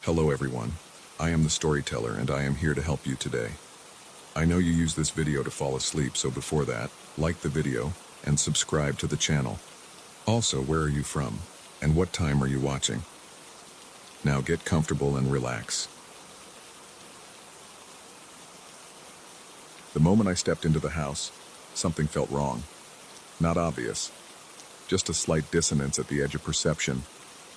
Hello everyone, I am the storyteller and I am here to help you today. I know you use this video to fall asleep, so before that, like the video and subscribe to the channel. Also, where are you from and what time are you watching? Now get comfortable and relax. The moment I stepped into the house, something felt wrong. Not obvious, just a slight dissonance at the edge of perception,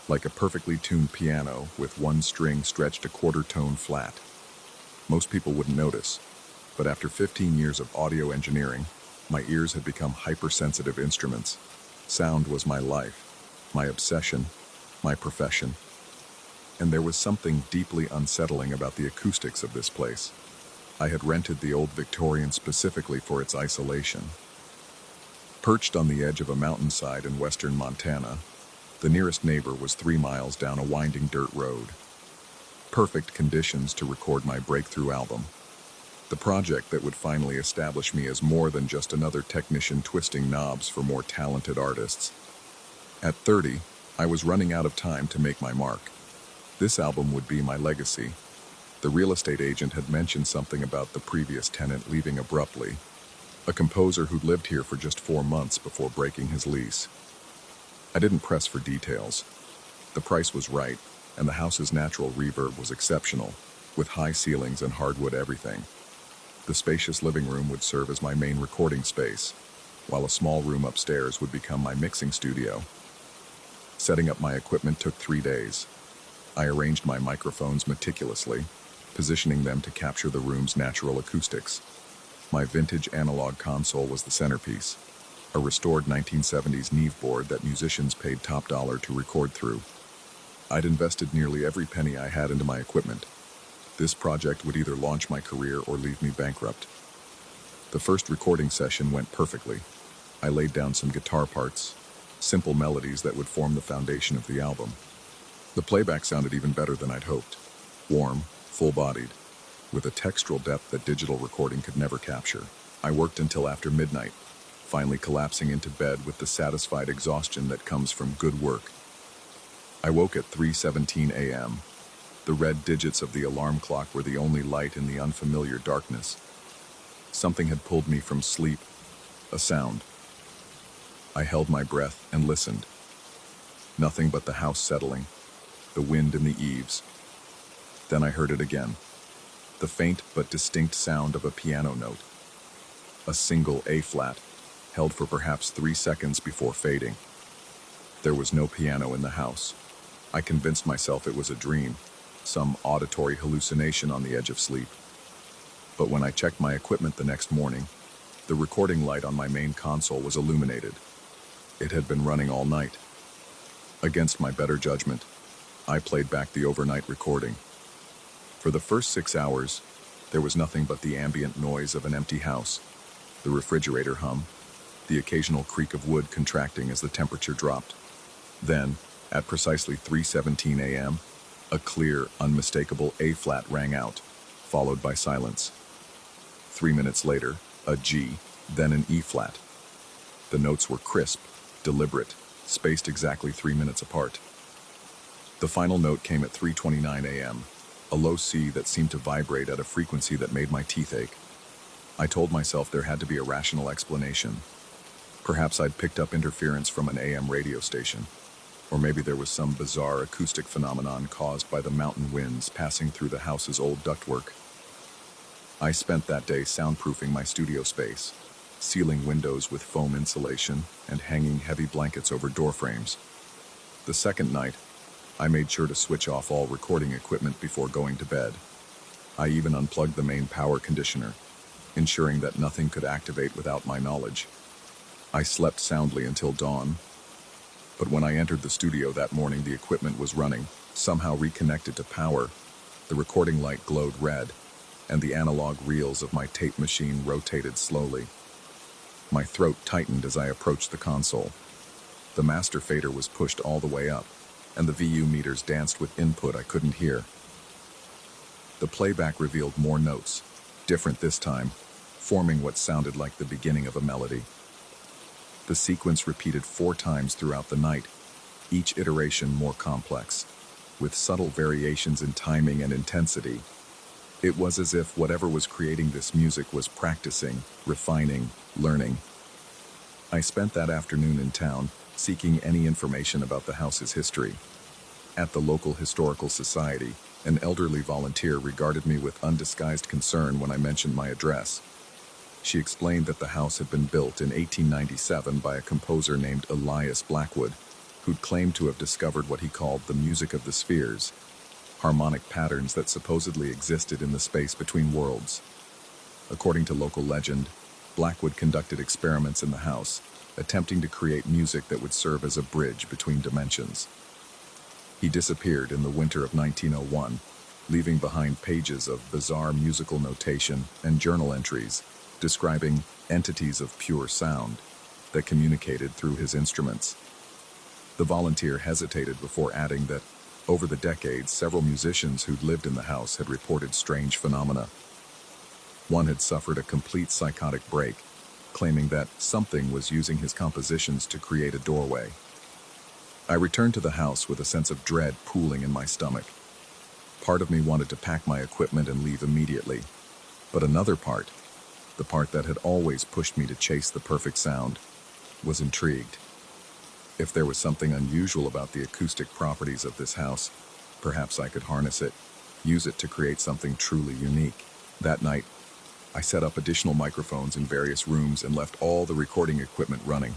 like a perfectly tuned piano with one string stretched a quarter tone flat. Most people wouldn't notice, but after 15 years of audio engineering, my ears had become hypersensitive instruments. Sound was my life, my obsession, my profession. And there was something deeply unsettling about the acoustics of this place. I had rented the old Victorian specifically for its isolation. Perched on the edge of a mountainside in western Montana, the nearest neighbor was 3 miles down a winding dirt road. Perfect conditions to record my breakthrough album. The project that would finally establish me as more than just another technician twisting knobs for more talented artists. At 30, I was running out of time to make my mark. This album would be my legacy. The real estate agent had mentioned something about the previous tenant leaving abruptly, a composer who'd lived here for just 4 months before breaking his lease. I didn't press for details. The price was right, and the house's natural reverb was exceptional, with high ceilings and hardwood everything. The spacious living room would serve as my main recording space, while a small room upstairs would become my mixing studio. Setting up my equipment took 3 days. I arranged my microphones meticulously, positioning them to capture the room's natural acoustics. My vintage analog console was the centerpiece, a restored 1970s Neve board that musicians paid top dollar to record through. I'd invested nearly every penny I had into my equipment. This project would either launch my career or leave me bankrupt. The first recording session went perfectly. I laid down some guitar parts, simple melodies that would form the foundation of the album. The playback sounded even better than I'd hoped. Warm, full-bodied, with a textural depth that digital recording could never capture. I worked until after midnight, finally collapsing into bed with the satisfied exhaustion that comes from good work. I woke at 3:17 a.m. The red digits of the alarm clock were the only light in the unfamiliar darkness. Something had pulled me from sleep, a sound. I held my breath and listened. Nothing but the house settling, the wind in the eaves. Then I heard it again, the faint but distinct sound of a piano note. A single A-flat, held for perhaps 3 seconds before fading. There was no piano in the house. I convinced myself it was a dream, some auditory hallucination on the edge of sleep. But when I checked my equipment the next morning, the recording light on my main console was illuminated. It had been running all night. Against my better judgment, I played back the overnight recording. For the first 6 hours, there was nothing but the ambient noise of an empty house, the refrigerator hum, the occasional creak of wood contracting as the temperature dropped. Then, at precisely 3:17 a.m., a clear, unmistakable A-flat rang out, followed by silence. 3 minutes later, a G, then an E-flat. The notes were crisp, deliberate, spaced exactly 3 minutes apart. The final note came at 3:29 a.m., a low C that seemed to vibrate at a frequency that made my teeth ache. I told myself there had to be a rational explanation. Perhaps I'd picked up interference from an AM radio station, or maybe there was some bizarre acoustic phenomenon caused by the mountain winds passing through the house's old ductwork. I spent that day soundproofing my studio space, sealing windows with foam insulation and hanging heavy blankets over door frames. The second night, I made sure to switch off all recording equipment before going to bed. I even unplugged the main power conditioner, ensuring that nothing could activate without my knowledge. I slept soundly until dawn, but when I entered the studio that morning, the equipment was running, somehow reconnected to power. The recording light glowed red, and the analog reels of my tape machine rotated slowly. My throat tightened as I approached the console. The master fader was pushed all the way up, and the VU meters danced with input I couldn't hear. The playback revealed more notes, different this time, forming what sounded like the beginning of a melody. The sequence repeated 4 times throughout the night, each iteration more complex, with subtle variations in timing and intensity. It was as if whatever was creating this music was practicing, refining, learning. I spent that afternoon in town, seeking any information about the house's history. At the local historical society, an elderly volunteer regarded me with undisguised concern when I mentioned my address. She explained that the house had been built in 1897 by a composer named Elias Blackwood, who'd claimed to have discovered what he called the music of the spheres, harmonic patterns that supposedly existed in the space between worlds. According to local legend, Blackwood conducted experiments in the house, attempting to create music that would serve as a bridge between dimensions. He disappeared in the winter of 1901, leaving behind pages of bizarre musical notation and journal entries describing entities of pure sound that communicated through his instruments. The volunteer hesitated before adding that, over the decades, several musicians who'd lived in the house had reported strange phenomena. One had suffered a complete psychotic break, claiming that something was using his compositions to create a doorway. I returned to the house with a sense of dread pooling in my stomach. Part of me wanted to pack my equipment and leave immediately, but another part, the part that had always pushed me to chase the perfect sound, was intrigued. If there was something unusual about the acoustic properties of this house, perhaps I could harness it, use it to create something truly unique. That night, I set up additional microphones in various rooms and left all the recording equipment running.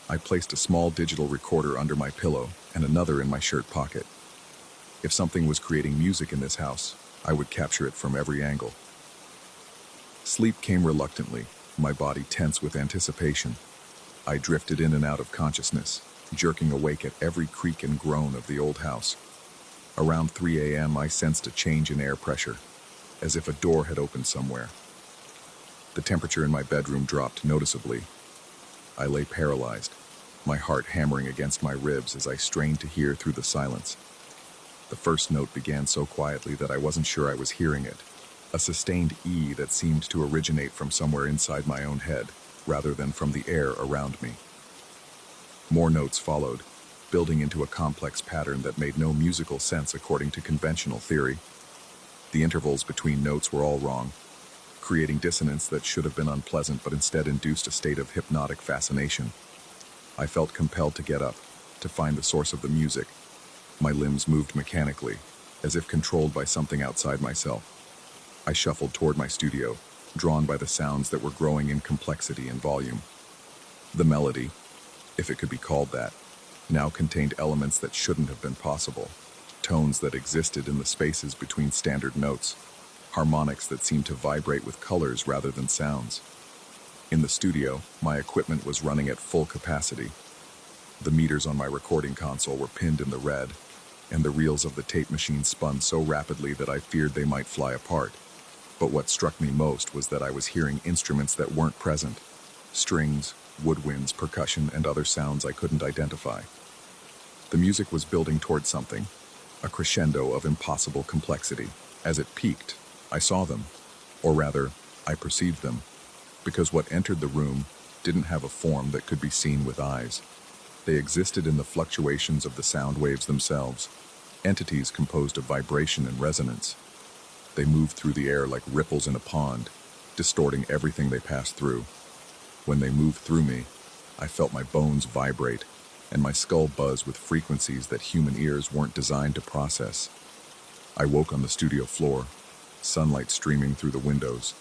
I placed a small digital recorder under my pillow and another in my shirt pocket. If something was creating music in this house, I would capture it from every angle. Sleep came reluctantly, my body tense with anticipation. I drifted in and out of consciousness, jerking awake at every creak and groan of the old house. Around 3 a.m., I sensed a change in air pressure, as if a door had opened somewhere. The temperature in my bedroom dropped noticeably. I lay paralyzed, my heart hammering against my ribs as I strained to hear through the silence. The first note began so quietly that I wasn't sure I was hearing it, a sustained E that seemed to originate from somewhere inside my own head, rather than from the air around me. More notes followed, building into a complex pattern that made no musical sense according to conventional theory. The intervals between notes were all wrong, creating dissonance that should have been unpleasant but instead induced a state of hypnotic fascination. I felt compelled to get up, to find the source of the music. My limbs moved mechanically, as if controlled by something outside myself. I shuffled toward my studio, drawn by the sounds that were growing in complexity and volume. The melody, if it could be called that, now contained elements that shouldn't have been possible, tones that existed in the spaces between standard notes, harmonics that seemed to vibrate with colors rather than sounds. In the studio, my equipment was running at full capacity. The meters on my recording console were pinned in the red, and the reels of the tape machine spun so rapidly that I feared they might fly apart. But what struck me most was that I was hearing instruments that weren't present. Strings, woodwinds, percussion, and other sounds I couldn't identify. The music was building toward something, a crescendo of impossible complexity. As it peaked, I saw them, or rather, I perceived them, because what entered the room didn't have a form that could be seen with eyes. They existed in the fluctuations of the sound waves themselves, entities composed of vibration and resonance. They moved through the air like ripples in a pond, distorting everything they passed through. When they moved through me, I felt my bones vibrate, and my skull buzz with frequencies that human ears weren't designed to process. I woke on the studio floor, sunlight streaming through the windows.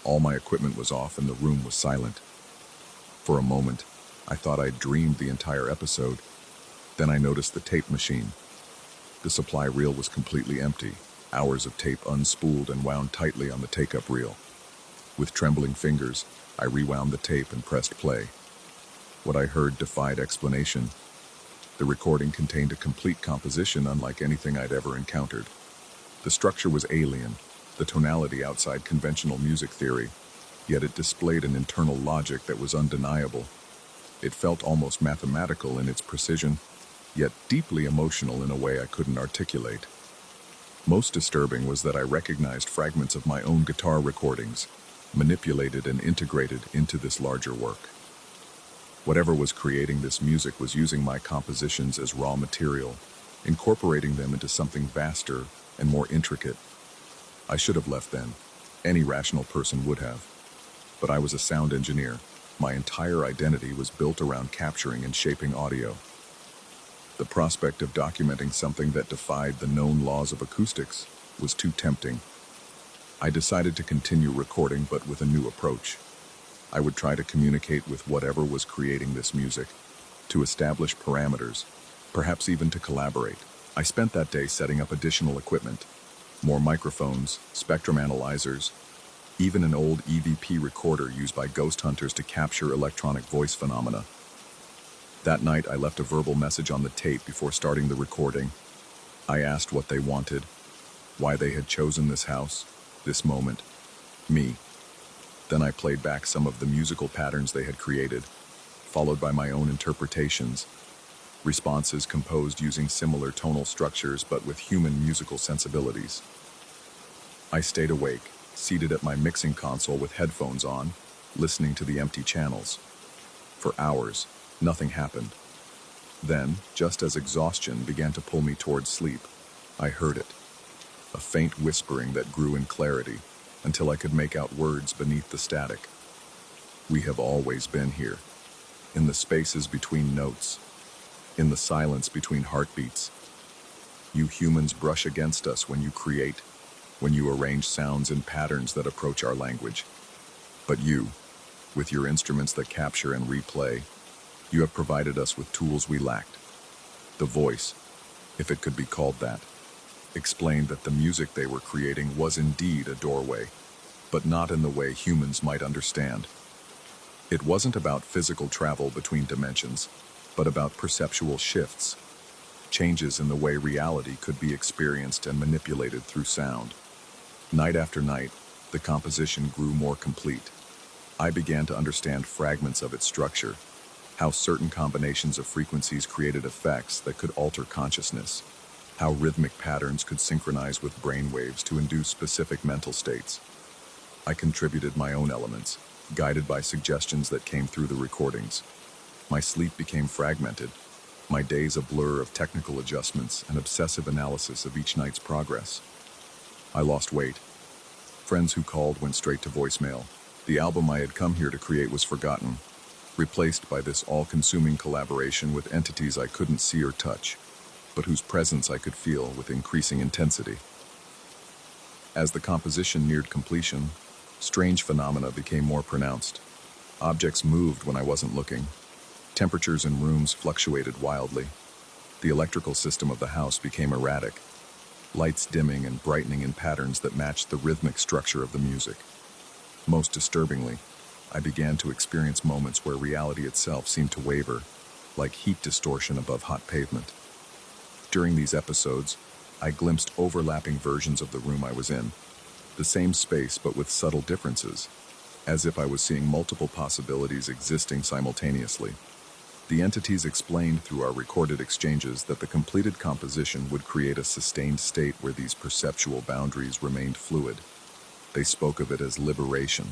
All my equipment was off and the room was silent. For a moment, I thought I'd dreamed the entire episode. Then I noticed the tape machine. The supply reel was completely empty, hours of tape unspooled and wound tightly on the take-up reel. With trembling fingers, I rewound the tape and pressed play. What I heard defied explanation. The recording contained a complete composition unlike anything I'd ever encountered. The structure was alien, the tonality outside conventional music theory, yet it displayed an internal logic that was undeniable. It felt almost mathematical in its precision, yet deeply emotional in a way I couldn't articulate. Most disturbing was that I recognized fragments of my own guitar recordings, manipulated and integrated into this larger work. Whatever was creating this music was using my compositions as raw material, incorporating them into something vaster and more intricate. I should have left then. Any rational person would have. But I was a sound engineer. My entire identity was built around capturing and shaping audio. The prospect of documenting something that defied the known laws of acoustics was too tempting. I decided to continue recording, but with a new approach. I would try to communicate with whatever was creating this music, to establish parameters, perhaps even to collaborate. I spent that day setting up additional equipment, more microphones, spectrum analyzers, even an old EVP recorder used by ghost hunters to capture electronic voice phenomena. That night, I left a verbal message on the tape before starting the recording. I asked what they wanted, why they had chosen this house, this moment, me. Then I played back some of the musical patterns they had created, followed by my own interpretations, responses composed using similar tonal structures but with human musical sensibilities. I stayed awake, seated at my mixing console with headphones on, listening to the empty channels. For hours, nothing happened. Then, just as exhaustion began to pull me towards sleep, I heard it. A faint whispering that grew in clarity until I could make out words beneath the static. We have always been here, in the spaces between notes, in the silence between heartbeats. You humans brush against us when you create, when you arrange sounds in patterns that approach our language. But you, with your instruments that capture and replay, you have provided us with tools we lacked. The voice, if it could be called that, explained that the music they were creating was indeed a doorway, but not in the way humans might understand. It wasn't about physical travel between dimensions, but about perceptual shifts, changes in the way reality could be experienced and manipulated through sound. Night after night, the composition grew more complete. I began to understand fragments of its structure, how certain combinations of frequencies created effects that could alter consciousness, how rhythmic patterns could synchronize with brainwaves to induce specific mental states. I contributed my own elements, guided by suggestions that came through the recordings. My sleep became fragmented, my days a blur of technical adjustments and obsessive analysis of each night's progress. I lost weight. Friends who called went straight to voicemail. The album I had come here to create was forgotten, replaced by this all-consuming collaboration with entities I couldn't see or touch, but whose presence I could feel with increasing intensity. As the composition neared completion, strange phenomena became more pronounced. Objects moved when I wasn't looking. Temperatures in rooms fluctuated wildly. The electrical system of the house became erratic, lights dimming and brightening in patterns that matched the rhythmic structure of the music. Most disturbingly, I began to experience moments where reality itself seemed to waver, like heat distortion above hot pavement. During these episodes, I glimpsed overlapping versions of the room I was in, the same space but with subtle differences, as if I was seeing multiple possibilities existing simultaneously. The entities explained through our recorded exchanges that the completed composition would create a sustained state where these perceptual boundaries remained fluid. They spoke of it as liberation,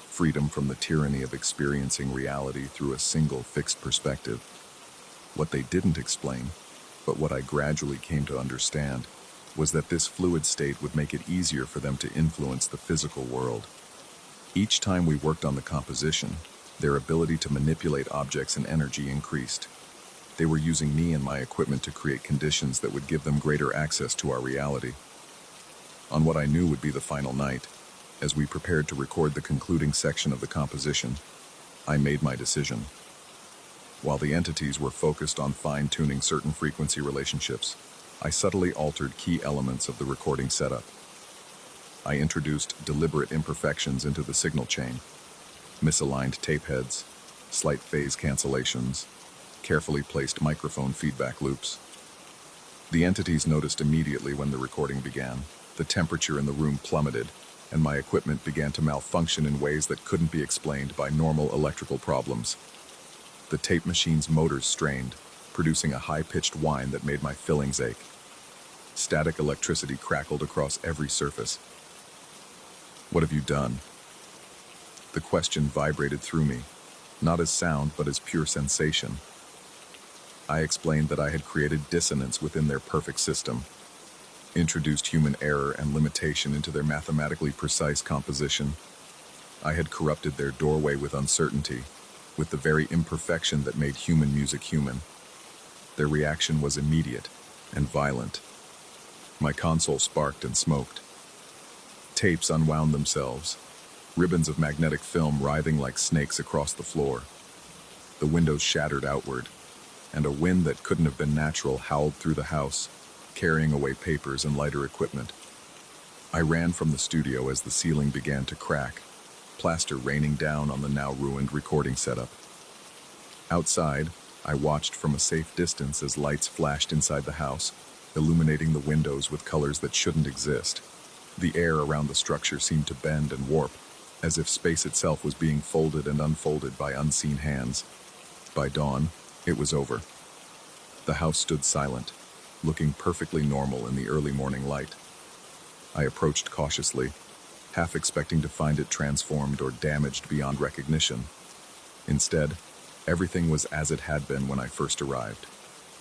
freedom from the tyranny of experiencing reality through a single fixed perspective. What they didn't explain, but what I gradually came to understand, was that this fluid state would make it easier for them to influence the physical world. Each time we worked on the composition, their ability to manipulate objects and energy increased. They were using me and my equipment to create conditions that would give them greater access to our reality. On what I knew would be the final night, as we prepared to record the concluding section of the composition, I made my decision. While the entities were focused on fine-tuning certain frequency relationships, I subtly altered key elements of the recording setup. I introduced deliberate imperfections into the signal chain: misaligned tape heads, slight phase cancellations, carefully placed microphone feedback loops. The entities noticed immediately when the recording began. The temperature in the room plummeted, and my equipment began to malfunction in ways that couldn't be explained by normal electrical problems. The tape machine's motors strained, producing a high-pitched whine that made my fillings ache. Static electricity crackled across every surface. "What have you done?" The question vibrated through me, not as sound but as pure sensation. I explained that I had created dissonance within their perfect system, introduced human error and limitation into their mathematically precise composition. I had corrupted their doorway with uncertainty, with the very imperfection that made human music human. Their reaction was immediate and violent. My console sparked and smoked. Tapes unwound themselves, ribbons of magnetic film writhing like snakes across the floor. The windows shattered outward, and a wind that couldn't have been natural howled through the house, carrying away papers and lighter equipment. I ran from the studio as the ceiling began to crack, plaster raining down on the now ruined recording setup. Outside, I watched from a safe distance as lights flashed inside the house, illuminating the windows with colors that shouldn't exist. The air around the structure seemed to bend and warp, as if space itself was being folded and unfolded by unseen hands. By dawn, it was over. The house stood silent, looking perfectly normal in the early morning light. I approached cautiously, half expecting to find it transformed or damaged beyond recognition. Instead, everything was as it had been when I first arrived,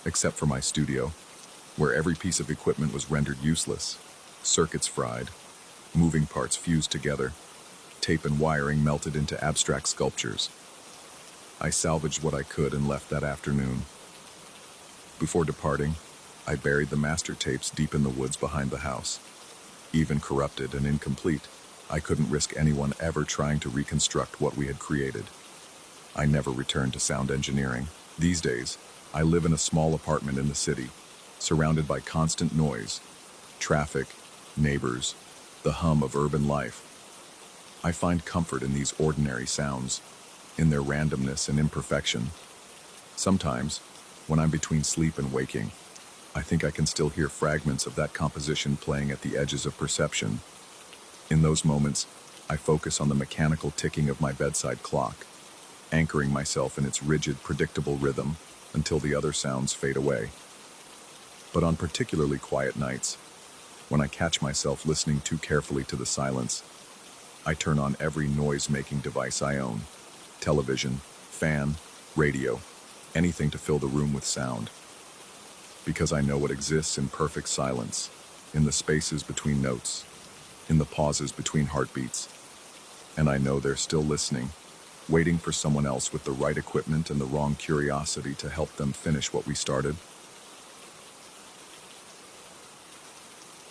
except for my studio, where every piece of equipment was rendered useless, circuits fried, moving parts fused together, tape and wiring melted into abstract sculptures. I salvaged what I could and left that afternoon. Before departing, I buried the master tapes deep in the woods behind the house. Even corrupted and incomplete, I couldn't risk anyone ever trying to reconstruct what we had created. I never returned to sound engineering. These days, I live in a small apartment in the city, surrounded by constant noise, traffic, neighbors, the hum of urban life. I find comfort in these ordinary sounds, in their randomness and imperfection. Sometimes, when I'm between sleep and waking, I think I can still hear fragments of that composition playing at the edges of perception. In those moments, I focus on the mechanical ticking of my bedside clock, anchoring myself in its rigid, predictable rhythm until the other sounds fade away. But on particularly quiet nights, when I catch myself listening too carefully to the silence, I turn on every noise-making device I own: television, fan, radio, anything to fill the room with sound. Because I know what exists in perfect silence, in the spaces between notes, in the pauses between heartbeats. And I know they're still listening, waiting for someone else with the right equipment and the wrong curiosity to help them finish what we started.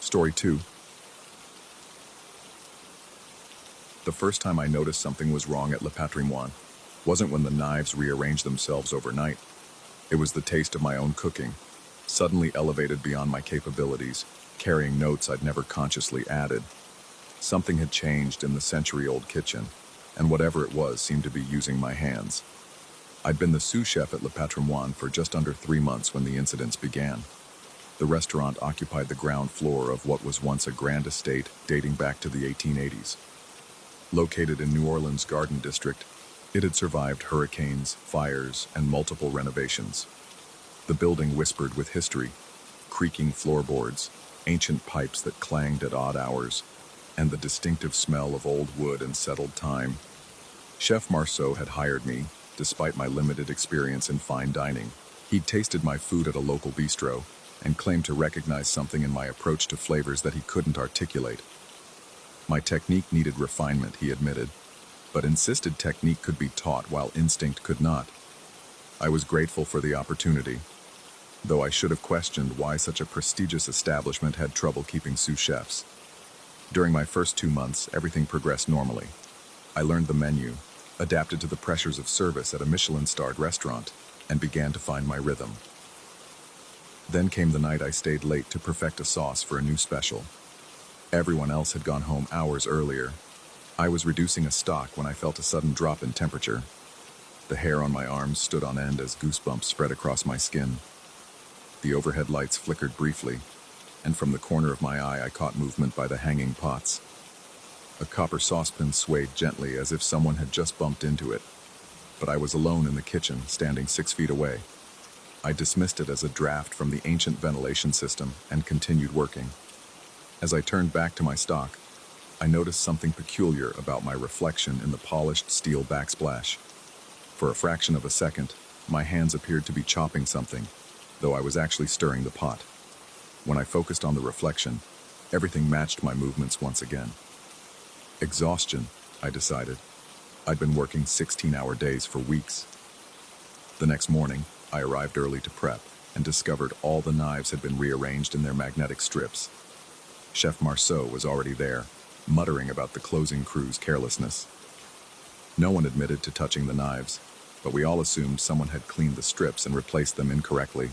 Story 2. The first time I noticed something was wrong at Le Patrimoine wasn't when the knives rearranged themselves overnight. It was the taste of my own cooking, suddenly elevated beyond my capabilities, carrying notes I'd never consciously added. Something had changed in the century-old kitchen, and whatever it was seemed to be using my hands. I'd been the sous chef at Le Patrimoine for just under 3 months when the incidents began. The restaurant occupied the ground floor of what was once a grand estate dating back to the 1880s. Located in New Orleans' Garden District, it had survived hurricanes, fires, and multiple renovations. The building whispered with history, creaking floorboards, ancient pipes that clanged at odd hours, and the distinctive smell of old wood and settled time. Chef Marceau had hired me, despite my limited experience in fine dining. He'd tasted my food at a local bistro and claimed to recognize something in my approach to flavors that he couldn't articulate. My technique needed refinement, he admitted, but insisted technique could be taught while instinct could not. I was grateful for the opportunity, though I should have questioned why such a prestigious establishment had trouble keeping sous chefs. During my first 2 months, everything progressed normally. I learned the menu, adapted to the pressures of service at a Michelin-starred restaurant, and began to find my rhythm. Then came the night I stayed late to perfect a sauce for a new special. Everyone else had gone home hours earlier. I was reducing a stock when I felt a sudden drop in temperature. The hair on my arms stood on end as goosebumps spread across my skin. The overhead lights flickered briefly, and from the corner of my eye I caught movement by the hanging pots. A copper saucepan swayed gently as if someone had just bumped into it, but I was alone in the kitchen, standing 6 feet away. I dismissed it as a draft from the ancient ventilation system and continued working. As I turned back to my stock, I noticed something peculiar about my reflection in the polished steel backsplash. For a fraction of a second, My hands appeared to be chopping something, though I was actually stirring the pot. When I focused on the reflection, everything matched my movements once again. Exhaustion, I decided. I'd been working 16-hour days for weeks. The next morning, I arrived early to prep and discovered all the knives had been rearranged in their magnetic strips. Chef Marceau was already there, muttering about the closing crew's carelessness. No one admitted to touching the knives, but we all assumed someone had cleaned the strips and replaced them incorrectly.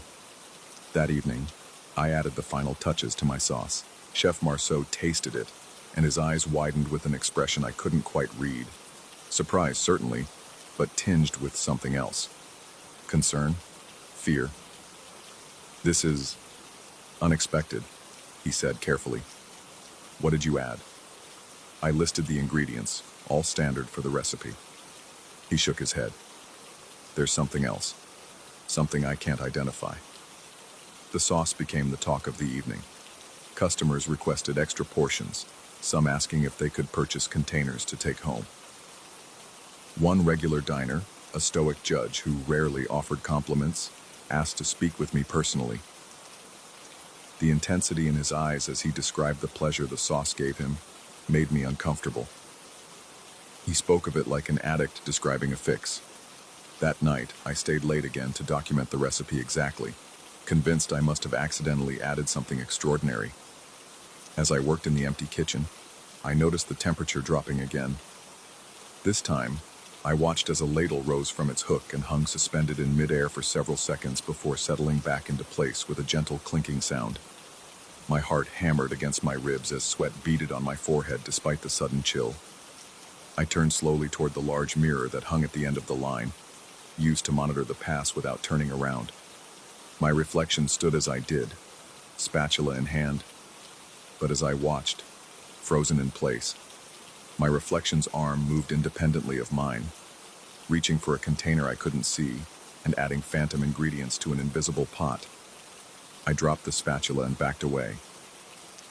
That evening, I added the final touches to my sauce. Chef Marceau tasted it, and his eyes widened with an expression I couldn't quite read. Surprise, certainly, but tinged with something else. Concern? Fear? "This is unexpected," he said carefully. "What did you add?" I listed the ingredients, all standard for the recipe. He shook his head. "There's something else. Something I can't identify." The sauce became the talk of the evening. Customers requested extra portions, some asking if they could purchase containers to take home. One regular diner, a stoic judge who rarely offered compliments, asked to speak with me personally. The intensity in his eyes as he described the pleasure the sauce gave him made me uncomfortable. He spoke of it like an addict describing a fix. That night, I stayed late again to document the recipe exactly, convinced I must have accidentally added something extraordinary. As I worked in the empty kitchen, I noticed the temperature dropping again. This time, I watched as a ladle rose from its hook and hung suspended in midair for several seconds before settling back into place with a gentle clinking sound. My heart hammered against my ribs as sweat beaded on my forehead despite the sudden chill. I turned slowly toward the large mirror that hung at the end of the line, used to monitor the pass without turning around. My reflection stood as I did, spatula in hand, but as I watched, frozen in place, my reflection's arm moved independently of mine, reaching for a container I couldn't see and adding phantom ingredients to an invisible pot. I dropped the spatula and backed away.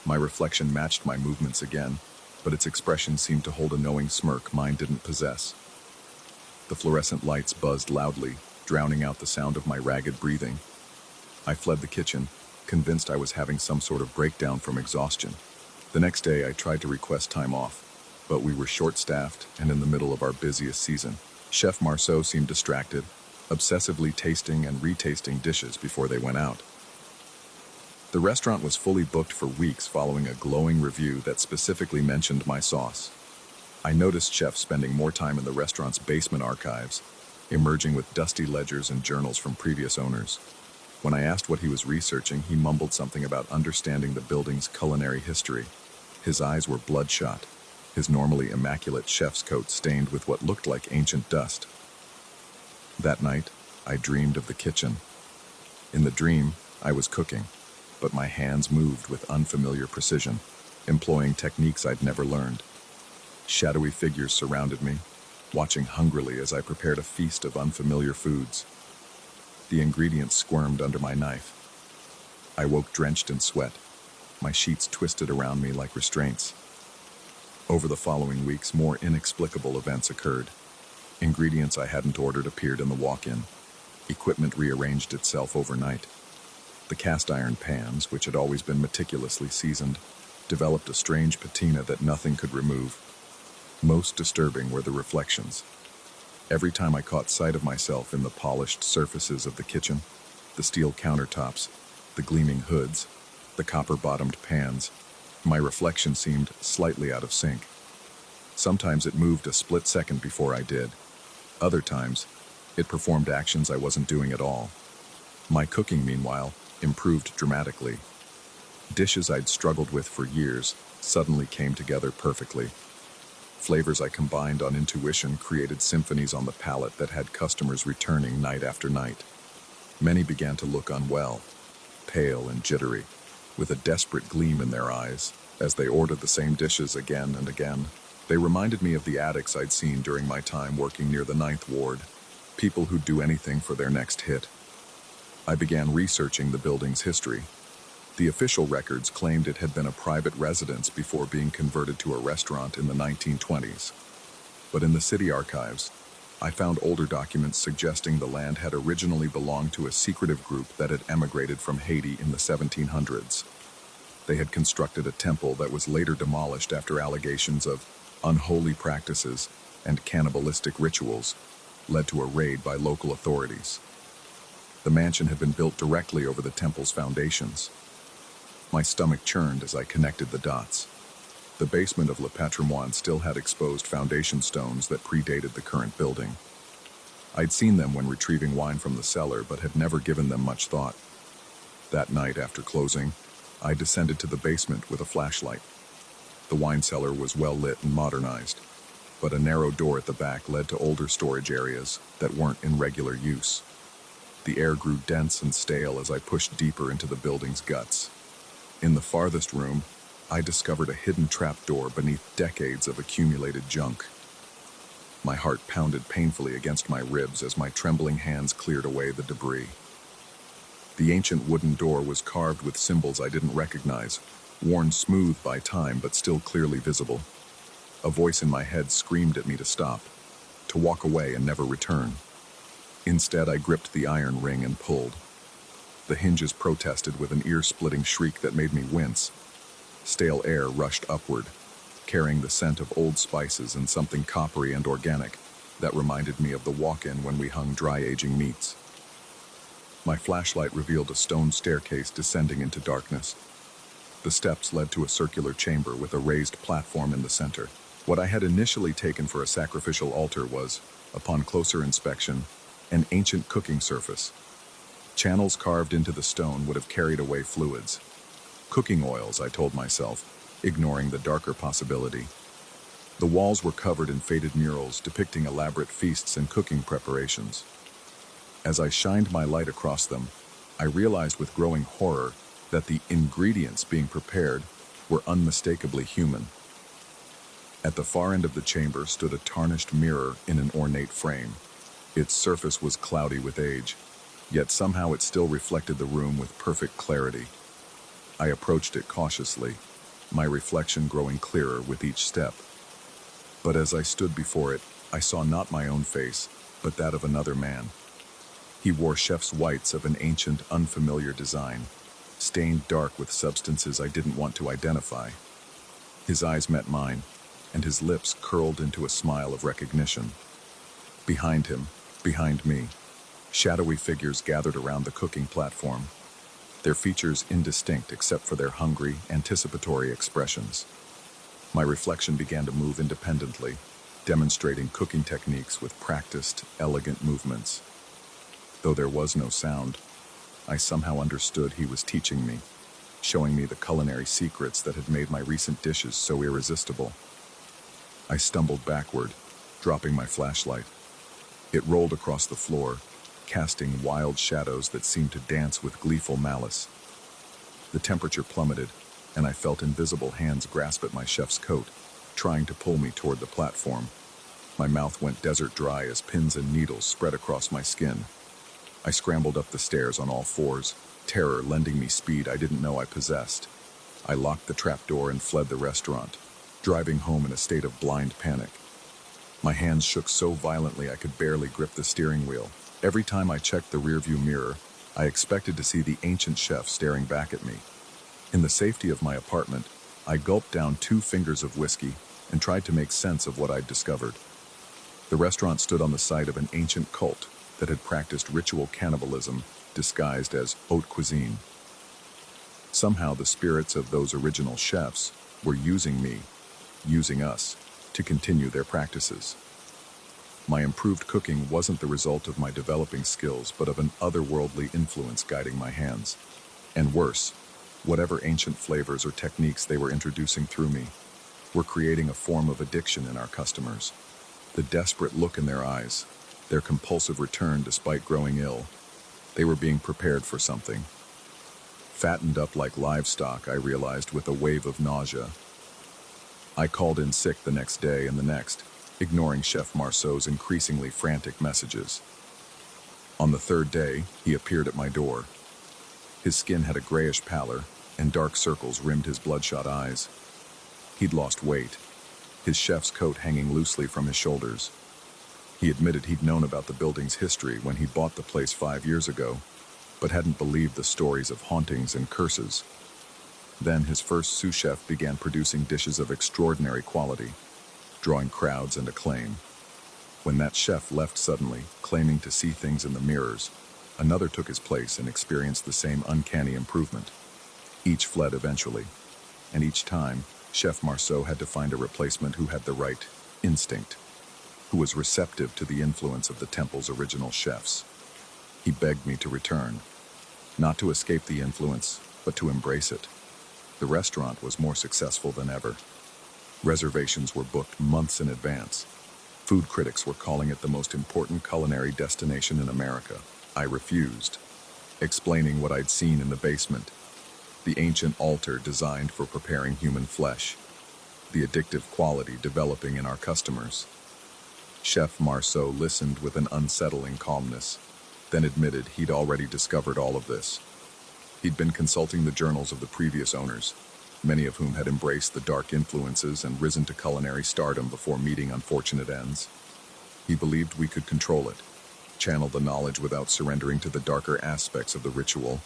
My reflection matched my movements again, but its expression seemed to hold a knowing smirk mine didn't possess. The fluorescent lights buzzed loudly, drowning out the sound of my ragged breathing. I fled the kitchen, convinced I was having some sort of breakdown from exhaustion. The next day I tried to request time off, but we were short-staffed and in the middle of our busiest season. Chef Marceau seemed distracted, obsessively tasting and retasting dishes before they went out. The restaurant was fully booked for weeks following a glowing review that specifically mentioned my sauce. I noticed chefs spending more time in the restaurant's basement archives, emerging with dusty ledgers and journals from previous owners. When I asked what he was researching, he mumbled something about understanding the building's culinary history. His eyes were bloodshot, his normally immaculate chef's coat stained with what looked like ancient dust. That night, I dreamed of the kitchen. In the dream, I was cooking, but my hands moved with unfamiliar precision, employing techniques I'd never learned. Shadowy figures surrounded me, watching hungrily as I prepared a feast of unfamiliar foods. The ingredients squirmed under my knife. I woke drenched in sweat, my sheets twisted around me like restraints. Over the following weeks, more inexplicable events occurred. Ingredients I hadn't ordered appeared in the walk-in. Equipment rearranged itself overnight. The cast iron pans, which had always been meticulously seasoned, developed a strange patina that nothing could remove. Most disturbing were the reflections. Every time I caught sight of myself in the polished surfaces of the kitchen, the steel countertops, the gleaming hoods, the copper-bottomed pans, my reflection seemed slightly out of sync. Sometimes it moved a split second before I did. Other times, it performed actions I wasn't doing at all. My cooking, meanwhile, improved dramatically. Dishes I'd struggled with for years suddenly came together perfectly. Flavors I combined on intuition created symphonies on the palate that had customers returning night after night. Many began to look unwell, pale and jittery, with a desperate gleam in their eyes as they ordered the same dishes again and again. They reminded me of the addicts I'd seen during my time working near the Ninth Ward, people who'd do anything for their next hit. I began researching the building's history. The official records claimed it had been a private residence before being converted to a restaurant in the 1920s. But in the city archives, I found older documents suggesting the land had originally belonged to a secretive group that had emigrated from Haiti in the 1700s. They had constructed a temple that was later demolished after allegations of unholy practices and cannibalistic rituals led to a raid by local authorities. The mansion had been built directly over the temple's foundations. My stomach churned as I connected the dots. The basement of Le Patrimoine still had exposed foundation stones that predated the current building. I'd seen them when retrieving wine from the cellar, but had never given them much thought. That night, after closing, I descended to the basement with a flashlight. The wine cellar was well lit and modernized, but a narrow door at the back led to older storage areas that weren't in regular use. The air grew dense and stale as I pushed deeper into the building's guts. In the farthest room, I discovered a hidden trapdoor beneath decades of accumulated junk. My heart pounded painfully against my ribs as my trembling hands cleared away the debris. The ancient wooden door was carved with symbols I didn't recognize, worn smooth by time but still clearly visible. A voice in my head screamed at me to stop, to walk away and never return. Instead, I gripped the iron ring and pulled. The hinges protested with an ear-splitting shriek that made me wince. Stale air rushed upward, carrying the scent of old spices and something coppery and organic that reminded me of the walk-in when we hung dry-aging meats. My flashlight revealed a stone staircase descending into darkness. The steps led to a circular chamber with a raised platform in the center. What I had initially taken for a sacrificial altar was, upon closer inspection, an ancient cooking surface. Channels carved into the stone would have carried away fluids. Cooking oils, I told myself, ignoring the darker possibility. The walls were covered in faded murals depicting elaborate feasts and cooking preparations. As I shined my light across them, I realized with growing horror that the ingredients being prepared were unmistakably human. At the far end of the chamber stood a tarnished mirror in an ornate frame. Its surface was cloudy with age, yet somehow it still reflected the room with perfect clarity. I approached it cautiously, my reflection growing clearer with each step. But as I stood before it, I saw not my own face, but that of another man. He wore chef's whites of an ancient, unfamiliar design, stained dark with substances I didn't want to identify. His eyes met mine, and his lips curled into a smile of recognition. Behind him, behind me, shadowy figures gathered around the cooking platform, their features indistinct except for their hungry, anticipatory expressions. My reflection began to move independently, demonstrating cooking techniques with practiced, elegant movements. Though there was no sound, I somehow understood he was teaching me, showing me the culinary secrets that had made my recent dishes so irresistible. I stumbled backward, dropping my flashlight. It rolled across the floor, casting wild shadows that seemed to dance with gleeful malice. The temperature plummeted, and I felt invisible hands grasp at my chef's coat, trying to pull me toward the platform. My mouth went desert dry as pins and needles spread across my skin. I scrambled up the stairs on all fours, terror lending me speed I didn't know I possessed. I locked the trapdoor and fled the restaurant, driving home in a state of blind panic. My hands shook so violently I could barely grip the steering wheel. Every time I checked the rearview mirror, I expected to see the ancient chef staring back at me. In the safety of my apartment, I gulped down 2 fingers of whiskey and tried to make sense of what I'd discovered. The restaurant stood on the site of an ancient cult that had practiced ritual cannibalism disguised as haute cuisine. Somehow the spirits of those original chefs were using me, using us, to continue their practices. My improved cooking wasn't the result of my developing skills, but of an otherworldly influence guiding my hands. And worse, whatever ancient flavors or techniques they were introducing through me were creating a form of addiction in our customers. The desperate look in their eyes, their compulsive return despite growing ill, they were being prepared for something. Fattened up like livestock, I realized with a wave of nausea. I called in sick the next day and the next, ignoring Chef Marceau's increasingly frantic messages. On the 3rd day, he appeared at my door. His skin had a grayish pallor, and dark circles rimmed his bloodshot eyes. He'd lost weight, his chef's coat hanging loosely from his shoulders. He admitted he'd known about the building's history when he bought the place 5 years ago, but hadn't believed the stories of hauntings and curses. Then his first sous chef began producing dishes of extraordinary quality, drawing crowds and acclaim. When that chef left suddenly, claiming to see things in the mirrors, another took his place and experienced the same uncanny improvement. Each fled eventually, and each time, Chef Marceau had to find a replacement who had the right instinct, who was receptive to the influence of the temple's original chefs. He begged me to return, not to escape the influence, but to embrace it. The restaurant was more successful than ever. Reservations were booked months in advance. Food critics were calling it the most important culinary destination in America. I refused, explaining what I'd seen in the basement. The ancient altar designed for preparing human flesh. The addictive quality developing in our customers. Chef Marceau listened with an unsettling calmness, then admitted he'd already discovered all of this. He'd been consulting the journals of the previous owners, many of whom had embraced the dark influences and risen to culinary stardom before meeting unfortunate ends. He believed we could control it, channel the knowledge without surrendering to the darker aspects of the ritual.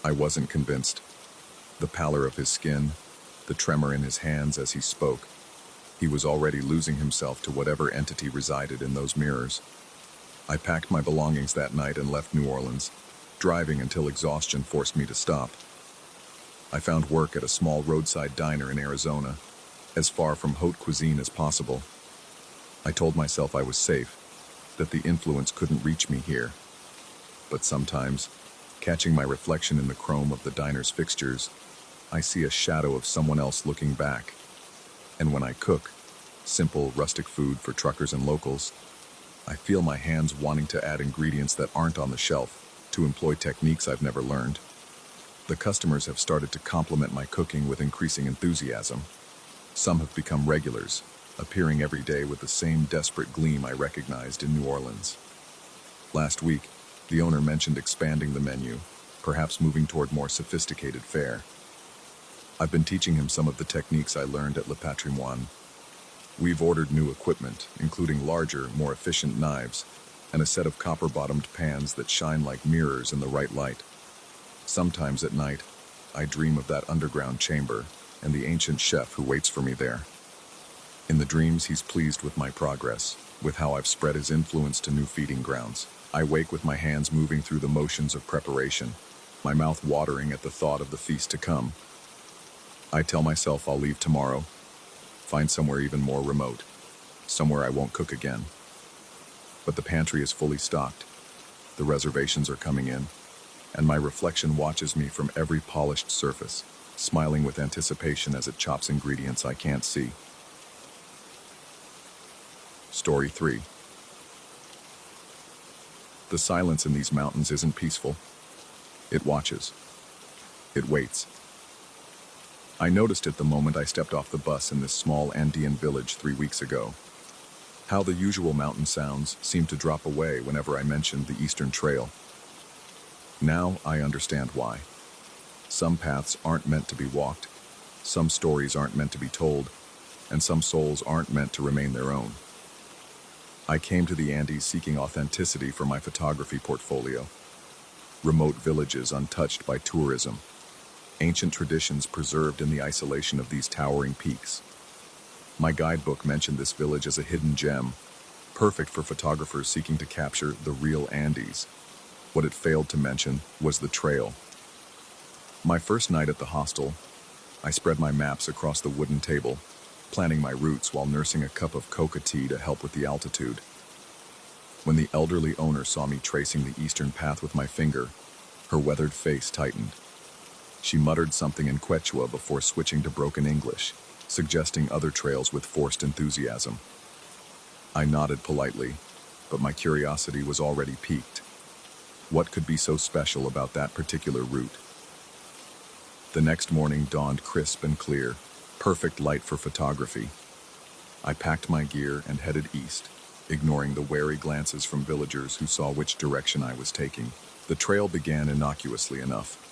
I wasn't convinced. The pallor of his skin, the tremor in his hands as he spoke. He was already losing himself to whatever entity resided in those mirrors. I packed my belongings that night and left New Orleans, driving until exhaustion forced me to stop. I found work at a small roadside diner in Arizona, as far from haute cuisine as possible. I told myself I was safe, that the influence couldn't reach me here. But sometimes, catching my reflection in the chrome of the diner's fixtures, I see a shadow of someone else looking back. And when I cook, simple, rustic food for truckers and locals, I feel my hands wanting to add ingredients that aren't on the shelf, to employ techniques I've never learned. The customers have started to compliment my cooking with increasing enthusiasm. Some have become regulars, appearing every day with the same desperate gleam I recognized in New Orleans. Last week, the owner mentioned expanding the menu, perhaps moving toward more sophisticated fare. I've been teaching him some of the techniques I learned at Le Patrimoine. We've ordered new equipment, including larger, more efficient knives, and a set of copper-bottomed pans that shine like mirrors in the right light. Sometimes at night, I dream of that underground chamber and the ancient chef who waits for me there. In the dreams, he's pleased with my progress, with how I've spread his influence to new feeding grounds. I wake with my hands moving through the motions of preparation, my mouth watering at the thought of the feast to come. I tell myself I'll leave tomorrow, find somewhere even more remote, somewhere I won't cook again. But the pantry is fully stocked, the reservations are coming in, and my reflection watches me from every polished surface, smiling with anticipation as it chops ingredients I can't see. Story 3. The silence in these mountains isn't peaceful. It watches. It waits. I noticed it the moment I stepped off the bus in this small Andean village 3 weeks ago. How the usual mountain sounds seemed to drop away whenever I mentioned the Eastern Trail. Now I understand why. Some paths aren't meant to be walked, some stories aren't meant to be told, and some souls aren't meant to remain their own. I came to the Andes seeking authenticity for my photography portfolio. Remote villages untouched by tourism. Ancient traditions preserved in the isolation of these towering peaks. My guidebook mentioned this village as a hidden gem, perfect for photographers seeking to capture the real Andes. What it failed to mention was the trail. My first night at the hostel, I spread my maps across the wooden table, planning my routes while nursing a cup of coca tea to help with the altitude. When the elderly owner saw me tracing the eastern path with my finger, her weathered face tightened. She muttered something in Quechua before switching to broken English, suggesting other trails with forced enthusiasm. I nodded politely, but my curiosity was already piqued. What could be so special about that particular route? The next morning dawned crisp and clear, perfect light for photography. I packed my gear and headed east, ignoring the wary glances from villagers who saw which direction I was taking. The trail began innocuously enough.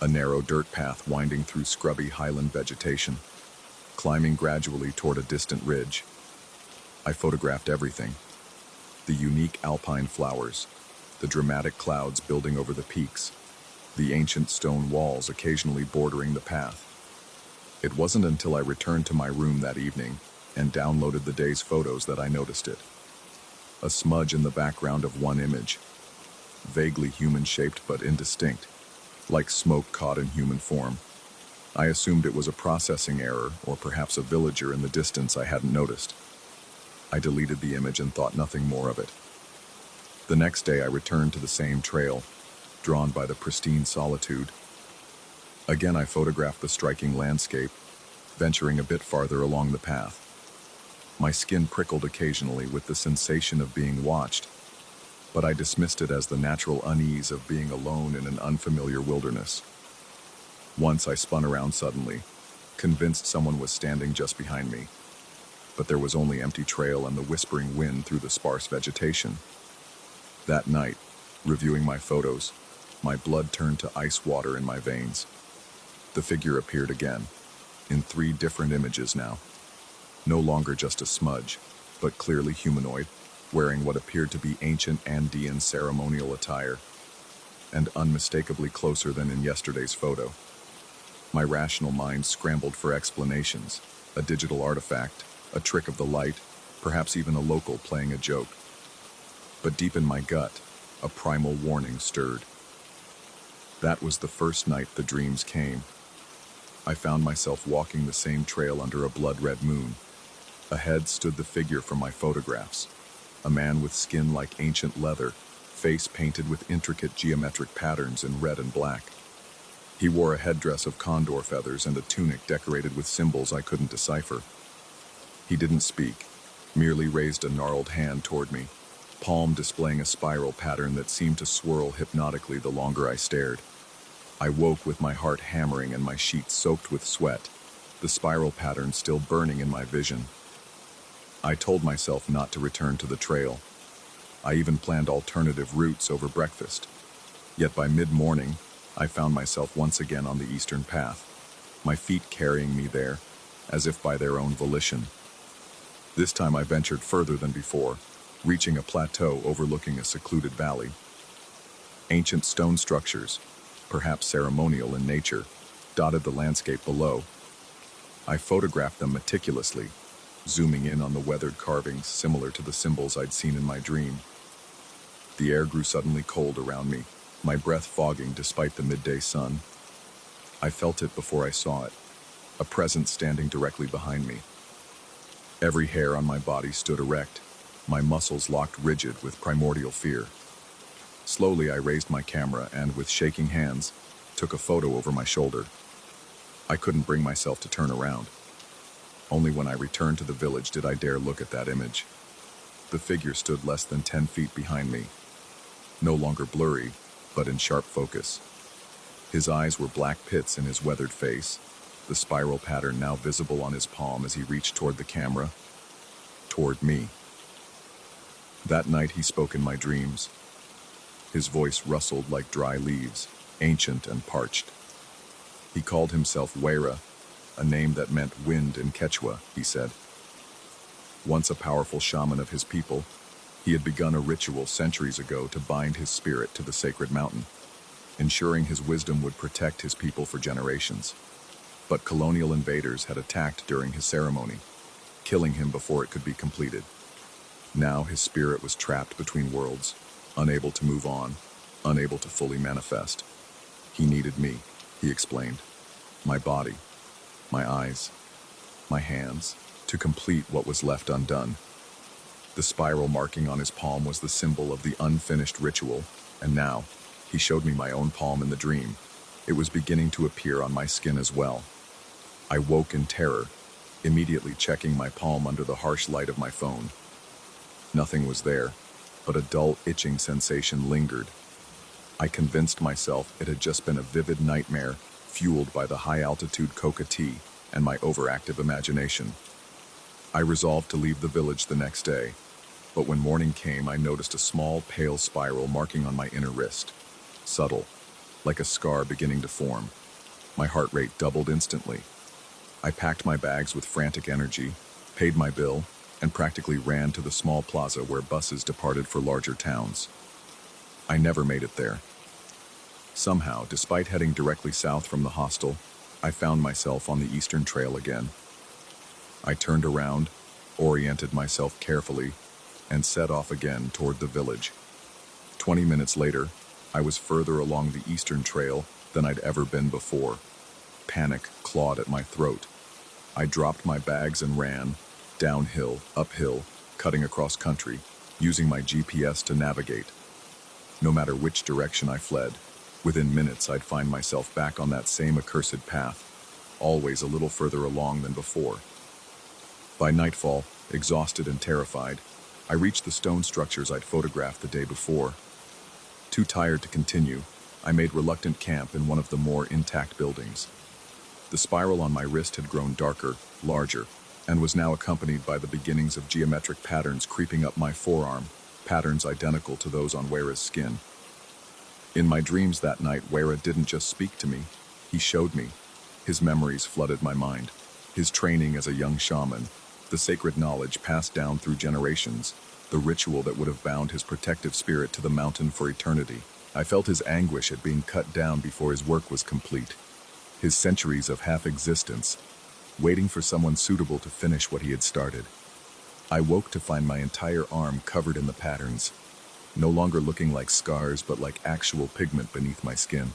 A narrow dirt path winding through scrubby highland vegetation, climbing gradually toward a distant ridge. I photographed everything. The unique alpine flowers, the dramatic clouds building over the peaks, the ancient stone walls occasionally bordering the path. It wasn't until I returned to my room that evening and downloaded the day's photos that I noticed it. A smudge in the background of one image, vaguely human-shaped but indistinct, like smoke caught in human form. I assumed it was a processing error or perhaps a villager in the distance I hadn't noticed. I deleted the image and thought nothing more of it. The next day I returned to the same trail, drawn by the pristine solitude. Again I photographed the striking landscape, venturing a bit farther along the path. My skin prickled occasionally with the sensation of being watched, but I dismissed it as the natural unease of being alone in an unfamiliar wilderness. Once I spun around suddenly, convinced someone was standing just behind me, but there was only empty trail and the whispering wind through the sparse vegetation. That night, reviewing my photos, my blood turned to ice water in my veins. The figure appeared again, in 3 different images now. No longer just a smudge, but clearly humanoid, wearing what appeared to be ancient Andean ceremonial attire, and unmistakably closer than in yesterday's photo. My rational mind scrambled for explanations, a digital artifact, a trick of the light, perhaps even a local playing a joke. But deep in my gut, a primal warning stirred. That was the first night the dreams came. I found myself walking the same trail under a blood-red moon. Ahead stood the figure from my photographs, a man with skin like ancient leather, face painted with intricate geometric patterns in red and black. He wore a headdress of condor feathers and a tunic decorated with symbols I couldn't decipher. He didn't speak, merely raised a gnarled hand toward me, palm displaying a spiral pattern that seemed to swirl hypnotically the longer I stared. I woke with my heart hammering and my sheets soaked with sweat, the spiral pattern still burning in my vision. I told myself not to return to the trail. I even planned alternative routes over breakfast. Yet by mid-morning, I found myself once again on the eastern path, my feet carrying me there, as if by their own volition. This time I ventured further than before, reaching a plateau overlooking a secluded valley. Ancient stone structures, perhaps ceremonial in nature, dotted the landscape below. I photographed them meticulously, zooming in on the weathered carvings similar to the symbols I'd seen in my dream. The air grew suddenly cold around me, my breath fogging despite the midday sun. I felt it before I saw it, a presence standing directly behind me. Every hair on my body stood erect, my muscles locked rigid with primordial fear. Slowly I raised my camera and, with shaking hands, took a photo over my shoulder. I couldn't bring myself to turn around. Only when I returned to the village did I dare look at that image. The figure stood less than 10 feet behind me, no longer blurry, but in sharp focus. His eyes were black pits in his weathered face, the spiral pattern now visible on his palm as he reached toward the camera, toward me. That night he spoke in my dreams. His voice rustled like dry leaves, ancient and parched. He called himself Wera, a name that meant wind in Quechua, he said. Once a powerful shaman of his people, he had begun a ritual centuries ago to bind his spirit to the sacred mountain, ensuring his wisdom would protect his people for generations. But colonial invaders had attacked during his ceremony, killing him before it could be completed. Now his spirit was trapped between worlds, unable to move on, unable to fully manifest. He needed me, he explained. My body, my eyes, my hands, to complete what was left undone. The spiral marking on his palm was the symbol of the unfinished ritual, and now, he showed me my own palm in the dream. It was beginning to appear on my skin as well. I woke in terror, immediately checking my palm under the harsh light of my phone. Nothing was there, but a dull itching sensation lingered. I convinced myself it had just been a vivid nightmare, fueled by the high-altitude coca tea and my overactive imagination. I resolved to leave the village the next day, but when morning came I noticed a small pale spiral marking on my inner wrist. Subtle, like a scar beginning to form. My heart rate doubled instantly. I packed my bags with frantic energy, paid my bill, and practically ran to the small plaza where buses departed for larger towns. I never made it there. Somehow, despite heading directly south from the hostel, I found myself on the Eastern Trail again. I turned around, oriented myself carefully, and set off again toward the village. 20 minutes later, I was further along the Eastern Trail than I'd ever been before. Panic clawed at my throat. I dropped my bags and ran, downhill, uphill, cutting across country, using my GPS to navigate. No matter which direction I fled, within minutes I'd find myself back on that same accursed path, always a little further along than before. By nightfall, exhausted and terrified, I reached the stone structures I'd photographed the day before. Too tired to continue, I made reluctant camp in one of the more intact buildings. The spiral on my wrist had grown darker, larger, and was now accompanied by the beginnings of geometric patterns creeping up my forearm, patterns identical to those on Wera's skin. In my dreams that night, Wera didn't just speak to me, he showed me. His memories flooded my mind, his training as a young shaman, the sacred knowledge passed down through generations, the ritual that would have bound his protective spirit to the mountain for eternity. I felt his anguish at being cut down before his work was complete, his centuries of half-existence, waiting for someone suitable to finish what he had started. I woke to find my entire arm covered in the patterns, no longer looking like scars but like actual pigment beneath my skin.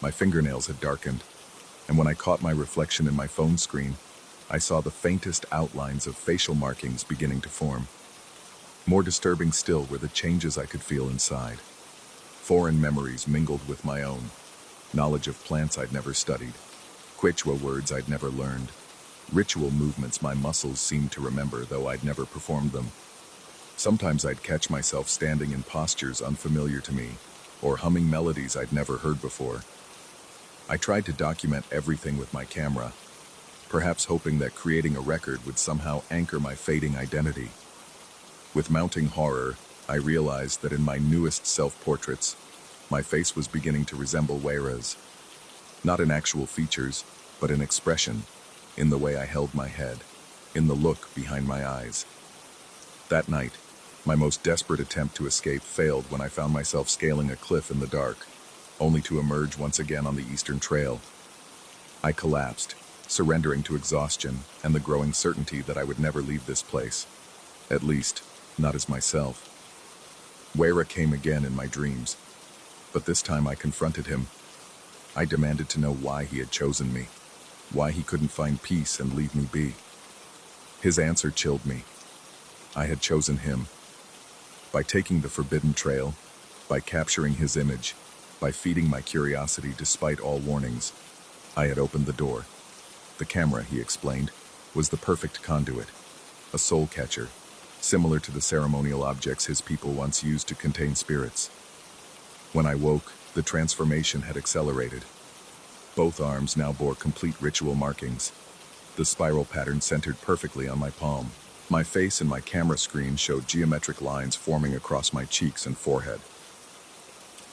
My fingernails had darkened, and when I caught my reflection in my phone screen, I saw the faintest outlines of facial markings beginning to form. More disturbing still were the changes I could feel inside. Foreign memories mingled with my own, knowledge of plants I'd never studied, Quechua words I'd never learned, ritual movements my muscles seemed to remember though I'd never performed them. Sometimes I'd catch myself standing in postures unfamiliar to me, or humming melodies I'd never heard before. I tried to document everything with my camera, perhaps hoping that creating a record would somehow anchor my fading identity. With mounting horror, I realized that in my newest self-portraits, my face was beginning to resemble Wera's. Not in actual features, but in expression, in the way I held my head, in the look behind my eyes. That night, my most desperate attempt to escape failed when I found myself scaling a cliff in the dark, only to emerge once again on the Eastern Trail. I collapsed, surrendering to exhaustion and the growing certainty that I would never leave this place. At least, not as myself. Wera came again in my dreams, but this time I confronted him. I demanded to know why he had chosen me, why he couldn't find peace and leave me be. His answer chilled me. I had chosen him. By taking the forbidden trail, by capturing his image, by feeding my curiosity despite all warnings, I had opened the door. The camera, he explained, was the perfect conduit, a soul catcher, similar to the ceremonial objects his people once used to contain spirits. When I woke, the transformation had accelerated. Both arms now bore complete ritual markings, the spiral pattern centered perfectly on my palm. My face and my camera screen showed geometric lines forming across my cheeks and forehead.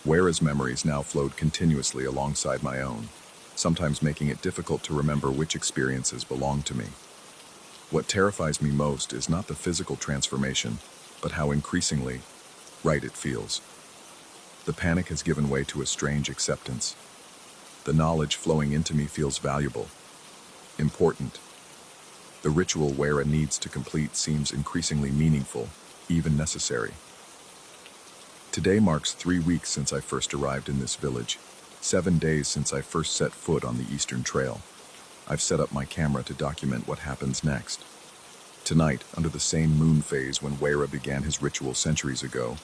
Wera's memories now flowed continuously alongside my own, sometimes making it difficult to remember which experiences belonged to me. What terrifies me most is not the physical transformation, but how increasingly right it feels. The panic has given way to a strange acceptance. The knowledge flowing into me feels valuable, important. The ritual Wera needs to complete seems increasingly meaningful, even necessary. Today marks 3 weeks since I first arrived in this village, 7 days since I first set foot on the Eastern Trail. I've set up my camera to document what happens next. Tonight, under the same moon phase when Wera began his ritual centuries ago,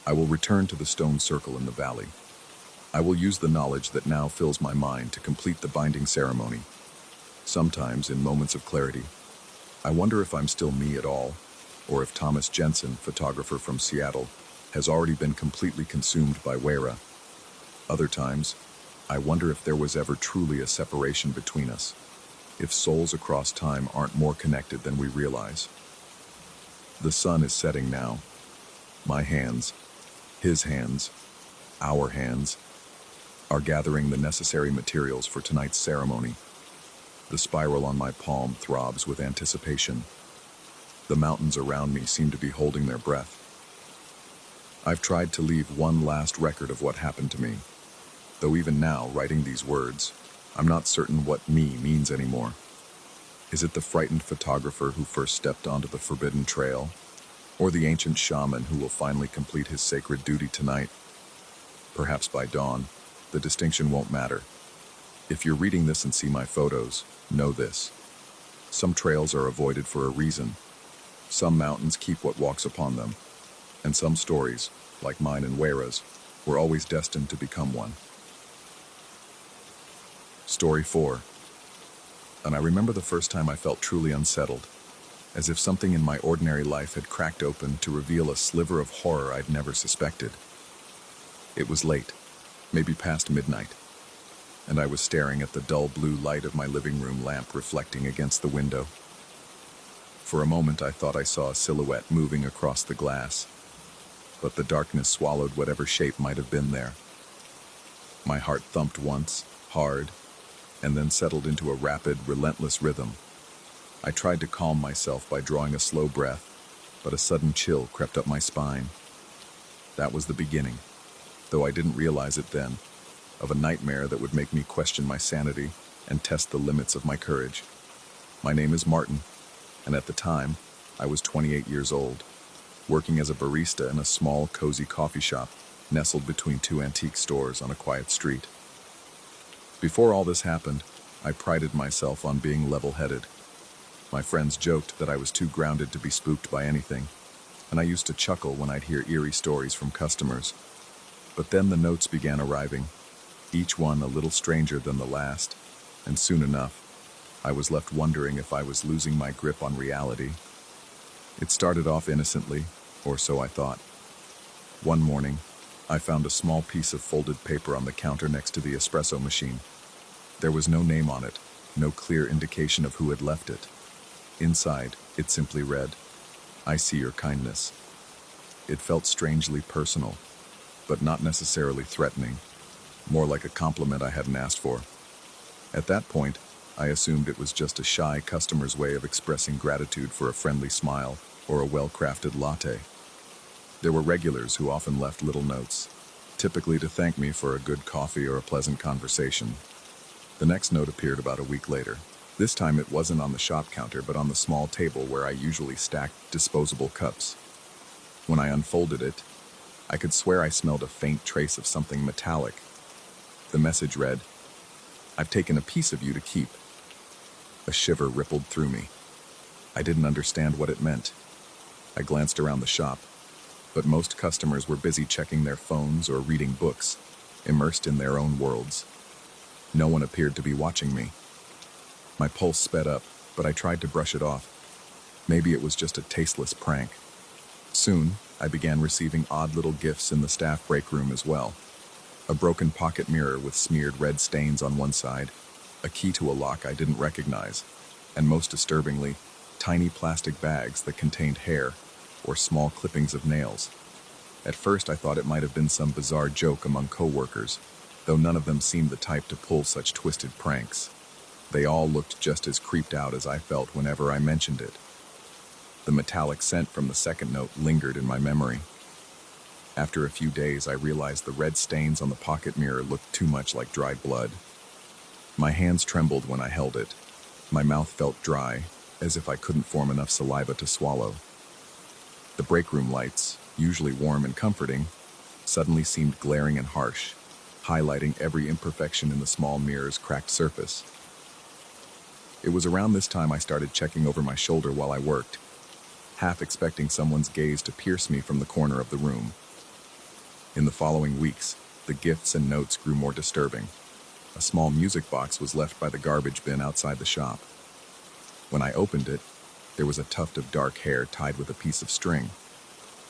I will return to the stone circle in the valley. I will use the knowledge that now fills my mind to complete the binding ceremony. Sometimes, in moments of clarity, I wonder if I'm still me at all, or if Thomas Jensen, photographer from Seattle, has already been completely consumed by Wera. Other times, I wonder if there was ever truly a separation between us, if souls across time aren't more connected than we realize. The sun is setting now. My hands, his hands, our hands, are gathering the necessary materials for tonight's ceremony. The spiral on my palm throbs with anticipation. The mountains around me seemed to be holding their breath. I've tried to leave one last record of what happened to me, though even now, writing these words, I'm not certain what me means anymore. Is it the frightened photographer who first stepped onto the forbidden trail? Or the ancient shaman who will finally complete his sacred duty tonight? Perhaps by dawn, the distinction won't matter. If you're reading this and see my photos, know this. Some trails are avoided for a reason. Some mountains keep what walks upon them. And some stories, like mine and Wera's, were always destined to become one. Story 4. And I remember the first time I felt truly unsettled, as if something in my ordinary life had cracked open to reveal a sliver of horror I'd never suspected. It was late, maybe past midnight, and I was staring at the dull blue light of my living room lamp reflecting against the window. For a moment I thought I saw a silhouette moving across the glass, but the darkness swallowed whatever shape might have been there. My heart thumped once, hard, and then settled into a rapid, relentless rhythm. I tried to calm myself by drawing a slow breath, but a sudden chill crept up my spine. That was the beginning, though I didn't realize it then, of a nightmare that would make me question my sanity and test the limits of my courage. My name is Martin, and at the time, I was 28 years old, working as a barista in a small, cozy coffee shop nestled between two antique stores on a quiet street. Before all this happened, I prided myself on being level-headed. My friends joked that I was too grounded to be spooked by anything, and I used to chuckle when I'd hear eerie stories from customers. But then the notes began arriving, each one a little stranger than the last, and soon enough, I was left wondering if I was losing my grip on reality. It started off innocently, or so I thought. One morning, I found a small piece of folded paper on the counter next to the espresso machine. There was no name on it, no clear indication of who had left it. Inside, it simply read, "I see your kindness." It felt strangely personal, but not necessarily threatening, more like a compliment I hadn't asked for. At that point, I assumed it was just a shy customer's way of expressing gratitude for a friendly smile or a well-crafted latte. There were regulars who often left little notes, typically to thank me for a good coffee or a pleasant conversation. The next note appeared about a week later. This time it wasn't on the shop counter, but on the small table where I usually stacked disposable cups. When I unfolded it, I could swear I smelled a faint trace of something metallic. The message read, "I've taken a piece of you to keep." A shiver rippled through me. I didn't understand what it meant. I glanced around the shop, but most customers were busy checking their phones or reading books, immersed in their own worlds. No one appeared to be watching me. My pulse sped up, but I tried to brush it off. Maybe it was just a tasteless prank. Soon, I began receiving odd little gifts in the staff break room as well. A broken pocket mirror with smeared red stains on one side, a key to a lock I didn't recognize, and most disturbingly, tiny plastic bags that contained hair or small clippings of nails. At first, I thought it might have been some bizarre joke among co-workers, though none of them seemed the type to pull such twisted pranks. They all looked just as creeped out as I felt whenever I mentioned it. The metallic scent from the second note lingered in my memory. After a few days, I realized the red stains on the pocket mirror looked too much like dried blood. My hands trembled when I held it. My mouth felt dry, as if I couldn't form enough saliva to swallow. The break room lights, usually warm and comforting, suddenly seemed glaring and harsh, highlighting every imperfection in the small mirror's cracked surface. It was around this time I started checking over my shoulder while I worked, half expecting someone's gaze to pierce me from the corner of the room. In the following weeks, the gifts and notes grew more disturbing. A small music box was left by the garbage bin outside the shop. When I opened it, there was a tuft of dark hair tied with a piece of string.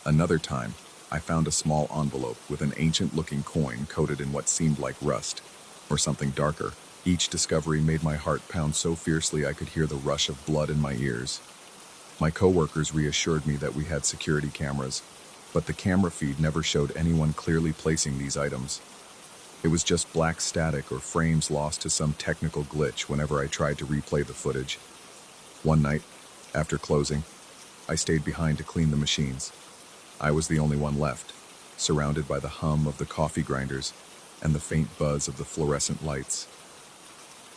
Another time, I found a small envelope with an ancient-looking coin coated in what seemed like rust, or something darker. Each discovery made my heart pound so fiercely I could hear the rush of blood in my ears. My coworkers reassured me that we had security cameras, but the camera feed never showed anyone clearly placing these items. It was just black static or frames lost to some technical glitch whenever I tried to replay the footage. One night, after closing, I stayed behind to clean the machines. I was the only one left, surrounded by the hum of the coffee grinders and the faint buzz of the fluorescent lights.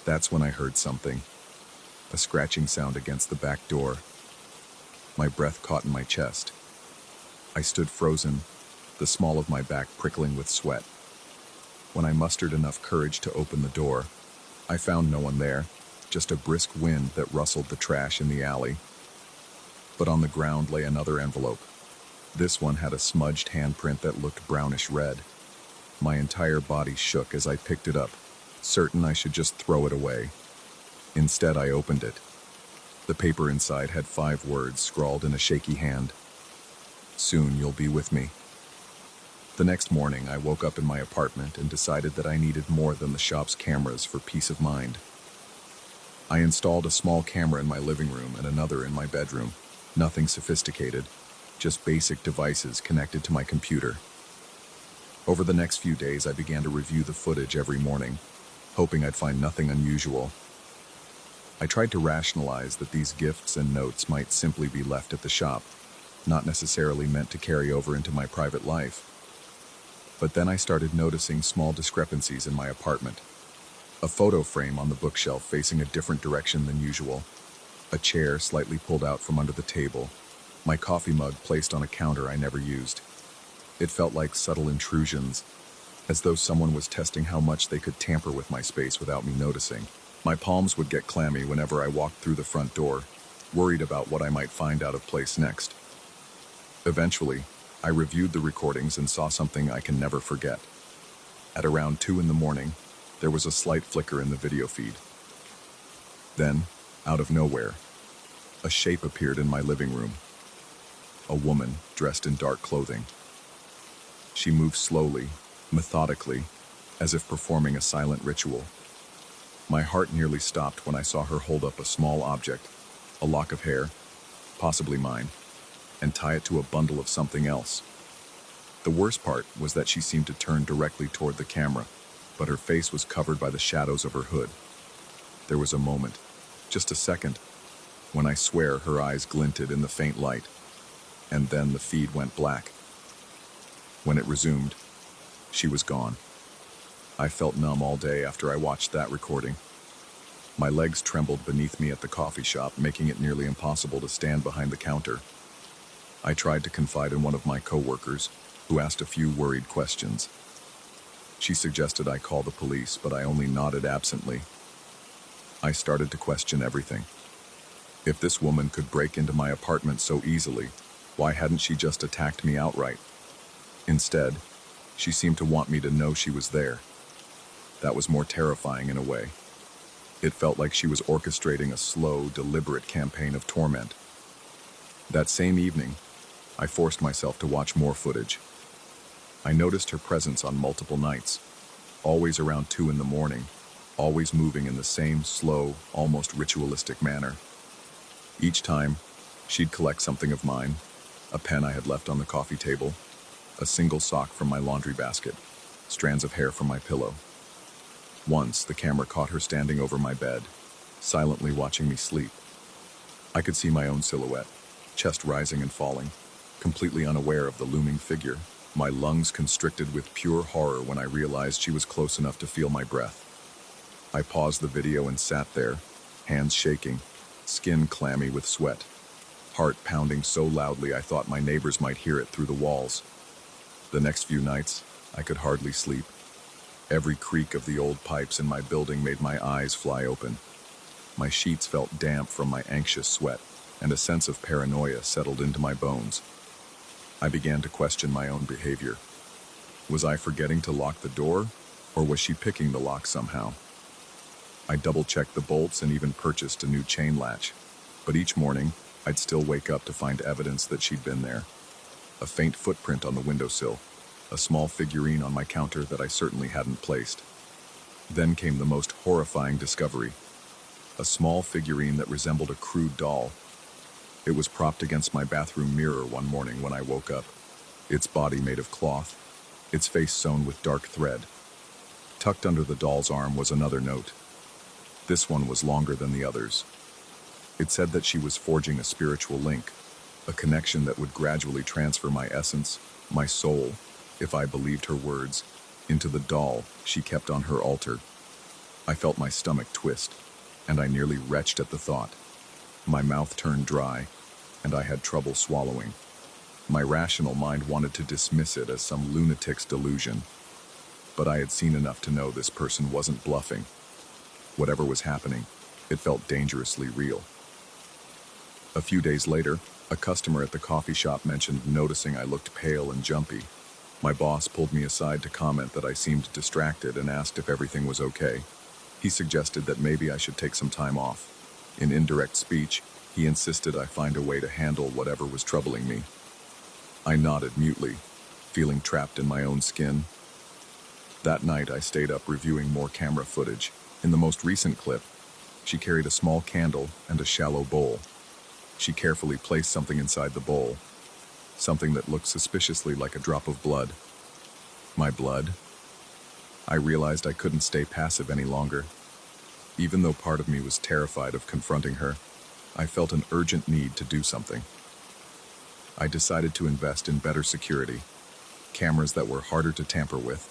That's when I heard something, a scratching sound against the back door. My breath caught in my chest. I stood frozen, the small of my back prickling with sweat. When I mustered enough courage to open the door, I found no one there, just a brisk wind that rustled the trash in the alley. But on the ground lay another envelope. This one had a smudged handprint that looked brownish red. My entire body shook as I picked it up, certain I should just throw it away. Instead, I opened it. The paper inside had 5 words scrawled in a shaky hand. "Soon you'll be with me." The next morning, I woke up in my apartment and decided that I needed more than the shop's cameras for peace of mind. I installed a small camera in my living room and another in my bedroom. Nothing sophisticated, just basic devices connected to my computer. Over the next few days, I began to review the footage every morning, hoping I'd find nothing unusual. I tried to rationalize that these gifts and notes might simply be left at the shop, not necessarily meant to carry over into my private life. But then I started noticing small discrepancies in my apartment. A photo frame on the bookshelf facing a different direction than usual, a chair slightly pulled out from under the table, my coffee mug placed on a counter I never used. It felt like subtle intrusions, as though someone was testing how much they could tamper with my space without me noticing. My palms would get clammy whenever I walked through the front door, worried about what I might find out of place next. Eventually, I reviewed the recordings and saw something I can never forget. At around 2 in the morning, there was a slight flicker in the video feed. Then, out of nowhere, a shape appeared in my living room. A woman dressed in dark clothing. She moved slowly, methodically, as if performing a silent ritual. My heart nearly stopped when I saw her hold up a small object, a lock of hair, possibly mine, and tie it to a bundle of something else. The worst part was that she seemed to turn directly toward the camera, but her face was covered by the shadows of her hood. There was a moment, just a second, when I swear her eyes glinted in the faint light, and then the feed went black. When it resumed, she was gone. I felt numb all day after I watched that recording. My legs trembled beneath me at the coffee shop, making it nearly impossible to stand behind the counter. I tried to confide in one of my coworkers, who asked a few worried questions. She suggested I call the police, but I only nodded absently. I started to question everything. If this woman could break into my apartment so easily, why hadn't she just attacked me outright? Instead, she seemed to want me to know she was there. That was more terrifying in a way. It felt like she was orchestrating a slow, deliberate campaign of torment. That same evening, I forced myself to watch more footage. I noticed her presence on multiple nights, always around 2 in the morning, always moving in the same slow, almost ritualistic manner. Each time, she'd collect something of mine, a pen I had left on the coffee table, a single sock from my laundry basket, strands of hair from my pillow. Once, the camera caught her standing over my bed, silently watching me sleep. I could see my own silhouette, chest rising and falling, completely unaware of the looming figure, my lungs constricted with pure horror when I realized she was close enough to feel my breath. I paused the video and sat there, hands shaking, skin clammy with sweat, heart pounding so loudly I thought my neighbors might hear it through the walls. The next few nights, I could hardly sleep. Every creak of the old pipes in my building made my eyes fly open. My sheets felt damp from my anxious sweat, and a sense of paranoia settled into my bones. I began to question my own behavior. Was I forgetting to lock the door, or was she picking the lock somehow? I double-checked the bolts and even purchased a new chain latch, but each morning, I'd still wake up to find evidence that she'd been there. A faint footprint on the windowsill, a small figurine on my counter that I certainly hadn't placed. Then came the most horrifying discovery. A small figurine that resembled a crude doll. It was propped against my bathroom mirror one morning when I woke up, its body made of cloth, its face sewn with dark thread. Tucked under the doll's arm was another note. This one was longer than the others. It said that she was forging a spiritual link, a connection that would gradually transfer my essence, my soul, if I believed her words, into the doll she kept on her altar. I felt my stomach twist, and I nearly retched at the thought. My mouth turned dry, and I had trouble swallowing. My rational mind wanted to dismiss it as some lunatic's delusion, but I had seen enough to know this person wasn't bluffing. Whatever was happening, it felt dangerously real. A few days later, a customer at the coffee shop mentioned noticing I looked pale and jumpy. My boss pulled me aside to comment that I seemed distracted and asked if everything was okay. He suggested that maybe I should take some time off. In indirect speech, he insisted I find a way to handle whatever was troubling me. I nodded mutely, feeling trapped in my own skin. That night, I stayed up reviewing more camera footage. In the most recent clip, she carried a small candle and a shallow bowl. She carefully placed something inside the bowl, something that looked suspiciously like a drop of blood. My blood? I realized I couldn't stay passive any longer. Even though part of me was terrified of confronting her, I felt an urgent need to do something. I decided to invest in better security, cameras that were harder to tamper with,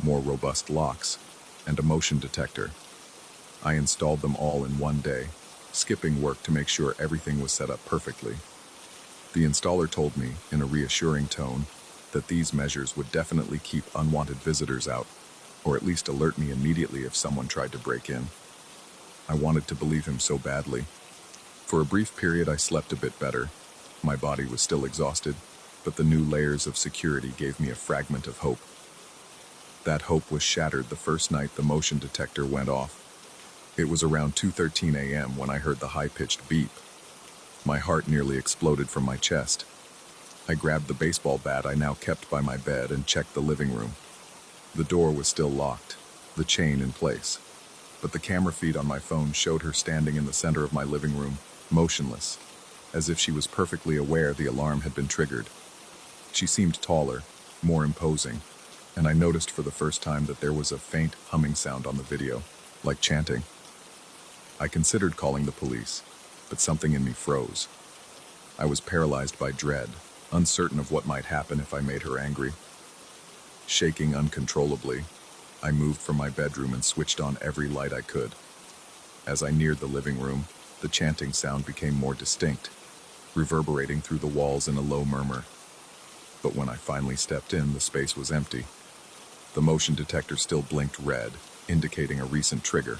more robust locks, and a motion detector. I installed them all in one day, skipping work to make sure everything was set up perfectly. The installer told me, in a reassuring tone, that these measures would definitely keep unwanted visitors out, or at least alert me immediately if someone tried to break in. I wanted to believe him so badly. For a brief period, I slept a bit better. My body was still exhausted, but the new layers of security gave me a fragment of hope. That hope was shattered the first night the motion detector went off. It was around 2:13 a.m. when I heard the high-pitched beep. My heart nearly exploded from my chest. I grabbed the baseball bat I now kept by my bed and checked the living room. The door was still locked, the chain in place, but the camera feed on my phone showed her standing in the center of my living room, motionless, as if she was perfectly aware the alarm had been triggered. She seemed taller, more imposing, and I noticed for the first time that there was a faint humming sound on the video, like chanting. I considered calling the police, but something in me froze. I was paralyzed by dread, uncertain of what might happen if I made her angry. Shaking uncontrollably, I moved from my bedroom and switched on every light I could. As I neared the living room, the chanting sound became more distinct, reverberating through the walls in a low murmur. But when I finally stepped in, the space was empty. The motion detector still blinked red, indicating a recent trigger.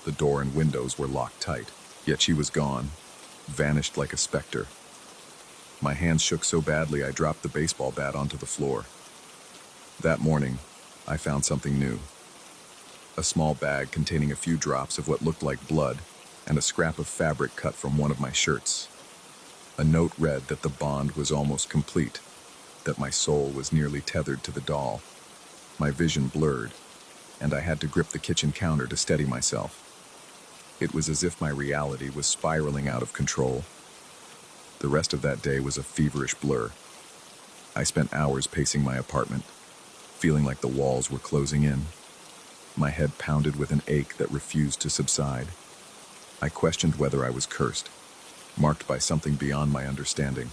The door and windows were locked tight, yet she was gone, vanished like a specter. My hands shook so badly I dropped the baseball bat onto the floor. That morning, I found something new. A small bag containing a few drops of what looked like blood and a scrap of fabric cut from one of my shirts. A note read that the bond was almost complete, that my soul was nearly tethered to the doll. My vision blurred, and I had to grip the kitchen counter to steady myself. It was as if my reality was spiraling out of control. The rest of that day was a feverish blur. I spent hours pacing my apartment, feeling like the walls were closing in. My head pounded with an ache that refused to subside. I questioned whether I was cursed, marked by something beyond my understanding.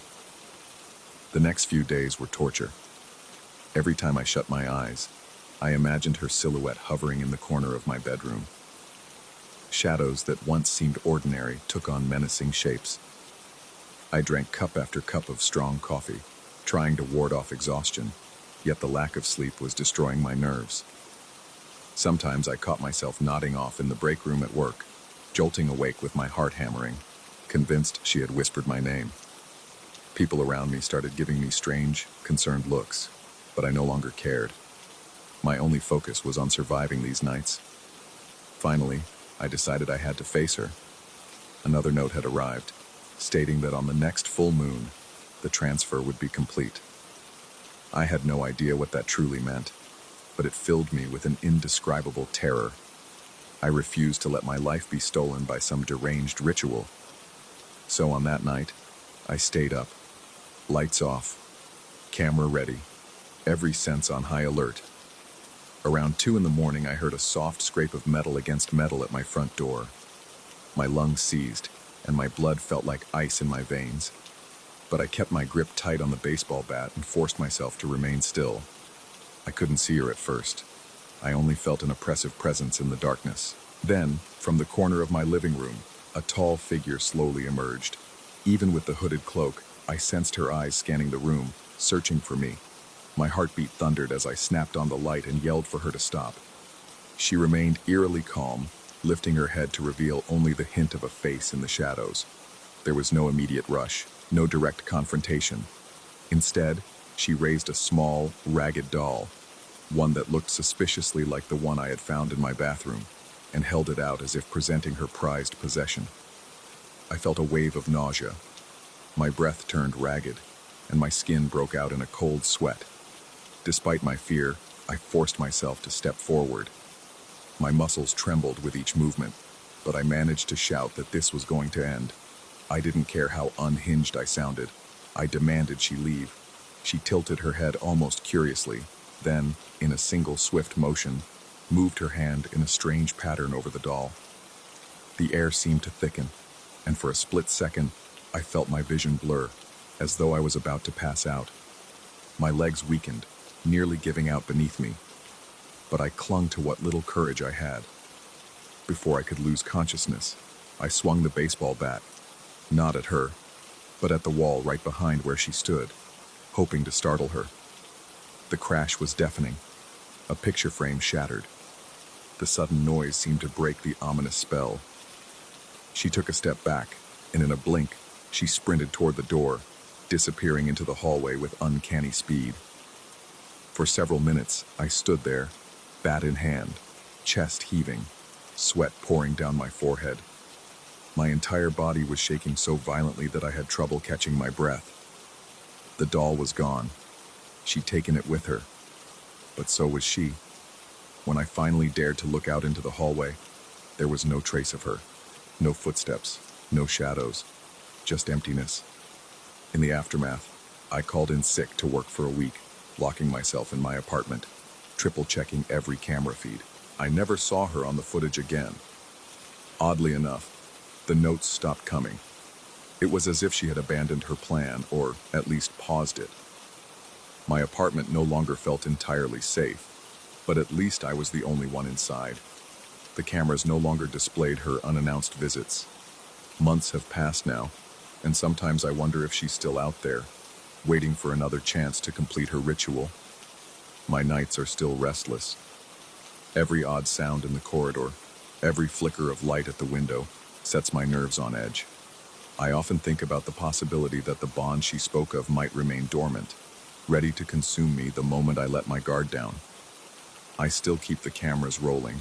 The next few days were torture. Every time I shut my eyes, I imagined her silhouette hovering in the corner of my bedroom. Shadows that once seemed ordinary took on menacing shapes. I drank cup after cup of strong coffee, trying to ward off exhaustion, yet the lack of sleep was destroying my nerves. Sometimes I caught myself nodding off in the break room at work, jolting awake with my heart hammering, convinced she had whispered my name. People around me started giving me strange, concerned looks, but I no longer cared. My only focus was on surviving these nights. Finally, I decided I had to face her. Another note had arrived, stating that on the next full moon, the transfer would be complete. I had no idea what that truly meant, but it filled me with an indescribable terror. I refused to let my life be stolen by some deranged ritual. So on that night, I stayed up, lights off, camera ready, every sense on high alert. Around 2 a.m, I heard a soft scrape of metal against metal at my front door. My lungs seized, and my blood felt like ice in my veins. but I kept my grip tight on the baseball bat and forced myself to remain still. I couldn't see her at first. I only felt an oppressive presence in the darkness. Then, from the corner of my living room, a tall figure slowly emerged. Even with the hooded cloak, I sensed her eyes scanning the room, searching for me. My heartbeat thundered as I snapped on the light and yelled for her to stop. She remained eerily calm, lifting her head to reveal only the hint of a face in the shadows. There was no immediate rush, no direct confrontation. Instead, she raised a small, ragged doll, one that looked suspiciously like the one I had found in my bathroom, and held it out as if presenting her prized possession. I felt a wave of nausea. My breath turned ragged, and my skin broke out in a cold sweat. Despite my fear, I forced myself to step forward. My muscles trembled with each movement, but I managed to shout that this was going to end. I didn't care how unhinged I sounded. I demanded she leave. She tilted her head almost curiously, then, in a single swift motion, moved her hand in a strange pattern over the doll. The air seemed to thicken, and for a split second, I felt my vision blur, as though I was about to pass out. My legs weakened, nearly giving out beneath me, but I clung to what little courage I had. Before I could lose consciousness, I swung the baseball bat, not at her, but at the wall right behind where she stood, hoping to startle her. The crash was deafening. A picture frame shattered. The sudden noise seemed to break the ominous spell. She took a step back, and in a blink, she sprinted toward the door, disappearing into the hallway with uncanny speed. For several minutes, I stood there, bat in hand, chest heaving, sweat pouring down my forehead. My entire body was shaking so violently that I had trouble catching my breath. The doll was gone. She'd taken it with her. But so was she. When I finally dared to look out into the hallway, there was no trace of her. No footsteps, no shadows, just emptiness. In the aftermath, I called in sick to work for a week, locking myself in my apartment, triple-checking every camera feed. I never saw her on the footage again. Oddly enough, the notes stopped coming. It was as if she had abandoned her plan, or at least paused it. My apartment no longer felt entirely safe, but at least I was the only one inside. The cameras no longer displayed her unannounced visits. Months have passed now, and sometimes I wonder if she's still out there, waiting for another chance to complete her ritual. My nights are still restless. Every odd sound in the corridor, every flicker of light at the window, sets my nerves on edge. I often think about the possibility that the bond she spoke of might remain dormant, ready to consume me the moment I let my guard down. I still keep the cameras rolling,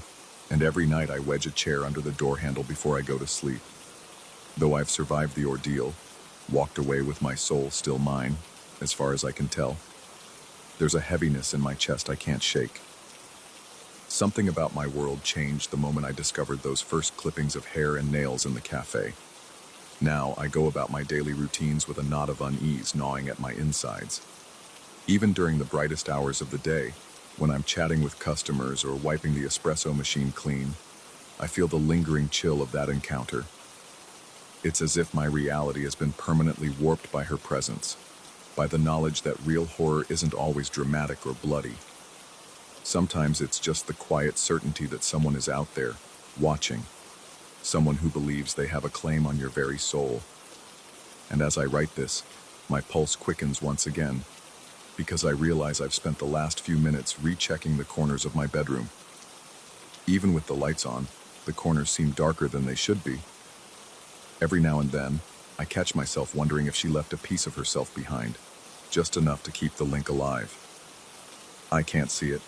and every night I wedge a chair under the door handle before I go to sleep. Though I've survived the ordeal, walked away with my soul still mine, as far as I can tell, there's a heaviness in my chest I can't shake. Something about my world changed the moment I discovered those first clippings of hair and nails in the cafe. Now I go about my daily routines with a knot of unease gnawing at my insides. Even during the brightest hours of the day, when I'm chatting with customers or wiping the espresso machine clean, I feel the lingering chill of that encounter. It's as if my reality has been permanently warped by her presence, by the knowledge that real horror isn't always dramatic or bloody. Sometimes it's just the quiet certainty that someone is out there, watching, someone who believes they have a claim on your very soul. And as I write this, my pulse quickens once again, because I realize I've spent the last few minutes rechecking the corners of my bedroom. Even with the lights on, the corners seem darker than they should be. Every now and then, I catch myself wondering if she left a piece of herself behind, just enough to keep the link alive. I can't see it,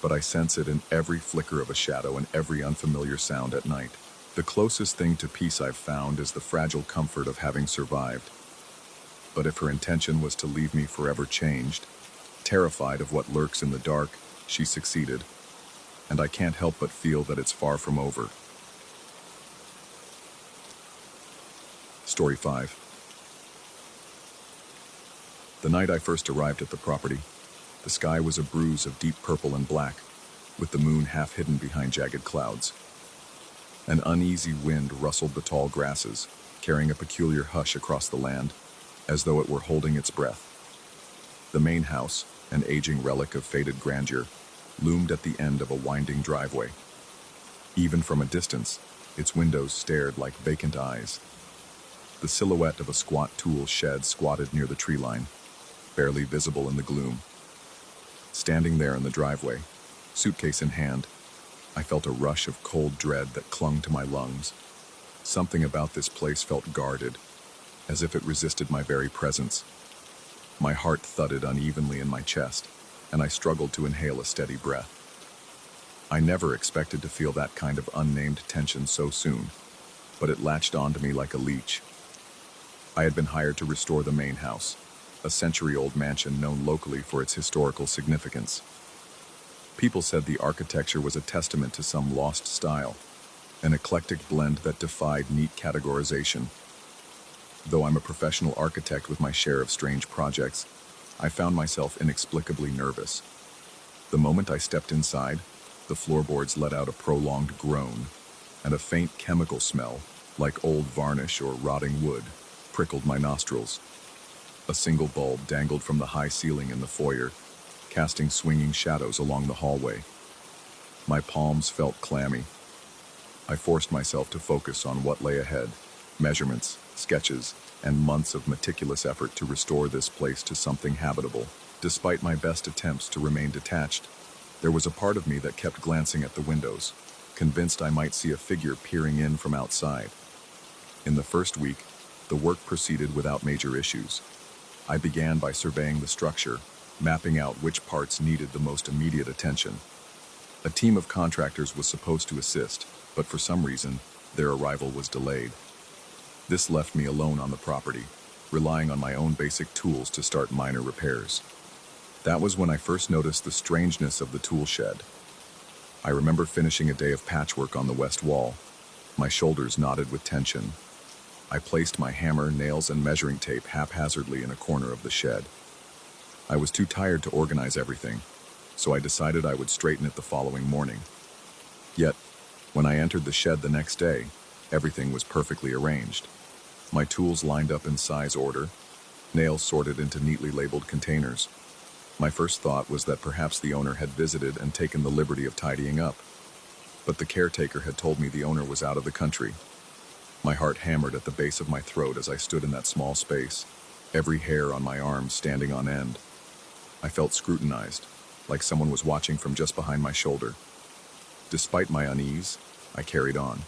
but I sense it in every flicker of a shadow and every unfamiliar sound at night. The closest thing to peace I've found is the fragile comfort of having survived. But if her intention was to leave me forever changed, terrified of what lurks in the dark, she succeeded, and I can't help but feel that it's far from over. Story 5. The night I first arrived at the property, the sky was a bruise of deep purple and black, with the moon half hidden behind jagged clouds. An uneasy wind rustled the tall grasses, carrying a peculiar hush across the land. as though it were holding its breath. The main house, an aging relic of faded grandeur, loomed at the end of a winding driveway. Even from a distance, its windows stared like vacant eyes. The silhouette of a squat tool shed squatted near the tree line, barely visible in the gloom. Standing there in the driveway, suitcase in hand, I felt a rush of cold dread that clung to my lungs. Something about this place felt guarded, as if it resisted my very presence. My heart thudded unevenly in my chest, and I struggled to inhale a steady breath. I never expected to feel that kind of unnamed tension so soon, but it latched onto me like a leech. I had been hired to restore the main house, a century-old mansion known locally for its historical significance. People said the architecture was a testament to some lost style, an eclectic blend that defied neat categorization. Though I'm a professional architect with my share of strange projects, I found myself inexplicably nervous. The moment I stepped inside, the floorboards let out a prolonged groan, and a faint chemical smell, like old varnish or rotting wood, prickled my nostrils. A single bulb dangled from the high ceiling in the foyer, casting swinging shadows along the hallway. My palms felt clammy. I forced myself to focus on what lay ahead: measurements, sketches, and months of meticulous effort to restore this place to something habitable. Despite my best attempts to remain detached, there was a part of me that kept glancing at the windows, convinced I might see a figure peering in from outside. In the first week, the work proceeded without major issues. I began by surveying the structure, mapping out which parts needed the most immediate attention. A team of contractors was supposed to assist, but for some reason, their arrival was delayed. This left me alone on the property, relying on my own basic tools to start minor repairs. That was when I first noticed the strangeness of the tool shed. I remember finishing a day of patchwork on the west wall. My shoulders knotted with tension. I placed my hammer, nails, and measuring tape haphazardly in a corner of the shed. I was too tired to organize everything, so I decided I would straighten it the following morning. Yet, when I entered the shed the next day, everything was perfectly arranged. My tools lined up in size order, nails sorted into neatly labeled containers. My first thought was that perhaps the owner had visited and taken the liberty of tidying up. But the caretaker had told me the owner was out of the country. My heart hammered at the base of my throat as I stood in that small space, every hair on my arm standing on end. I felt scrutinized, like someone was watching from just behind my shoulder. Despite my unease, I carried on.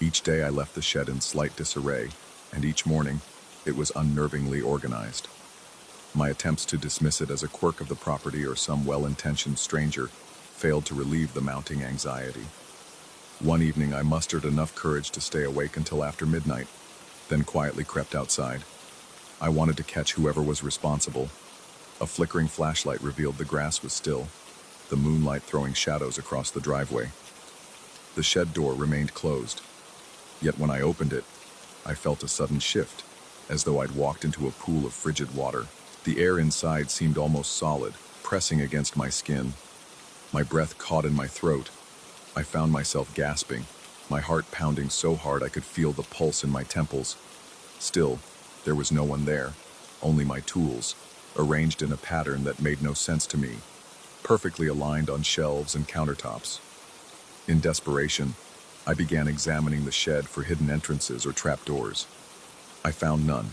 Each day I left the shed in slight disarray, and each morning it was unnervingly organized. My attempts to dismiss it as a quirk of the property or some well-intentioned stranger failed to relieve the mounting anxiety. One evening I mustered enough courage to stay awake until after midnight, then quietly crept outside. I wanted to catch whoever was responsible. A flickering flashlight revealed the grass was still, the moonlight throwing shadows across the driveway. The shed door remained closed, yet when I opened it, I felt a sudden shift, as though I'd walked into a pool of frigid water. The air inside seemed almost solid, pressing against my skin. My breath caught in my throat. I found myself gasping, my heart pounding so hard I could feel the pulse in my temples. Still, there was no one there, only my tools, arranged in a pattern that made no sense to me, perfectly aligned on shelves and countertops. In desperation, I began examining the shed for hidden entrances or trapdoors. I found none.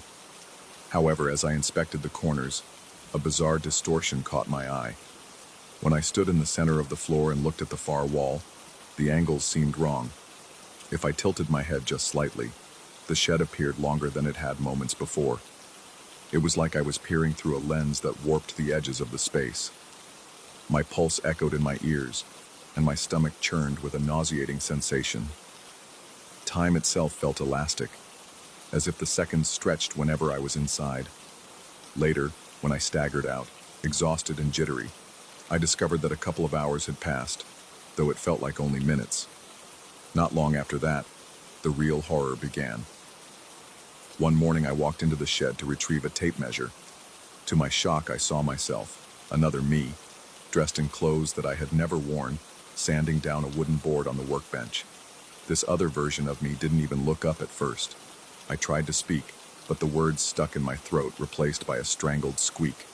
However, as I inspected the corners, a bizarre distortion caught my eye. When I stood in the center of the floor and looked at the far wall, the angles seemed wrong. If I tilted my head just slightly, the shed appeared longer than it had moments before. It was like I was peering through a lens that warped the edges of the space. My pulse echoed in my ears, and my stomach churned with a nauseating sensation. Time itself felt elastic, as if the seconds stretched whenever I was inside. Later, when I staggered out, exhausted and jittery, I discovered that a couple of hours had passed, though it felt like only minutes. Not long after that, the real horror began. One morning I walked into the shed to retrieve a tape measure. To my shock, I saw myself, another me, dressed in clothes that I had never worn, sanding down a wooden board on the workbench. This other version of me didn't even look up at first. I tried to speak, but the words stuck in my throat, replaced by a strangled squeak.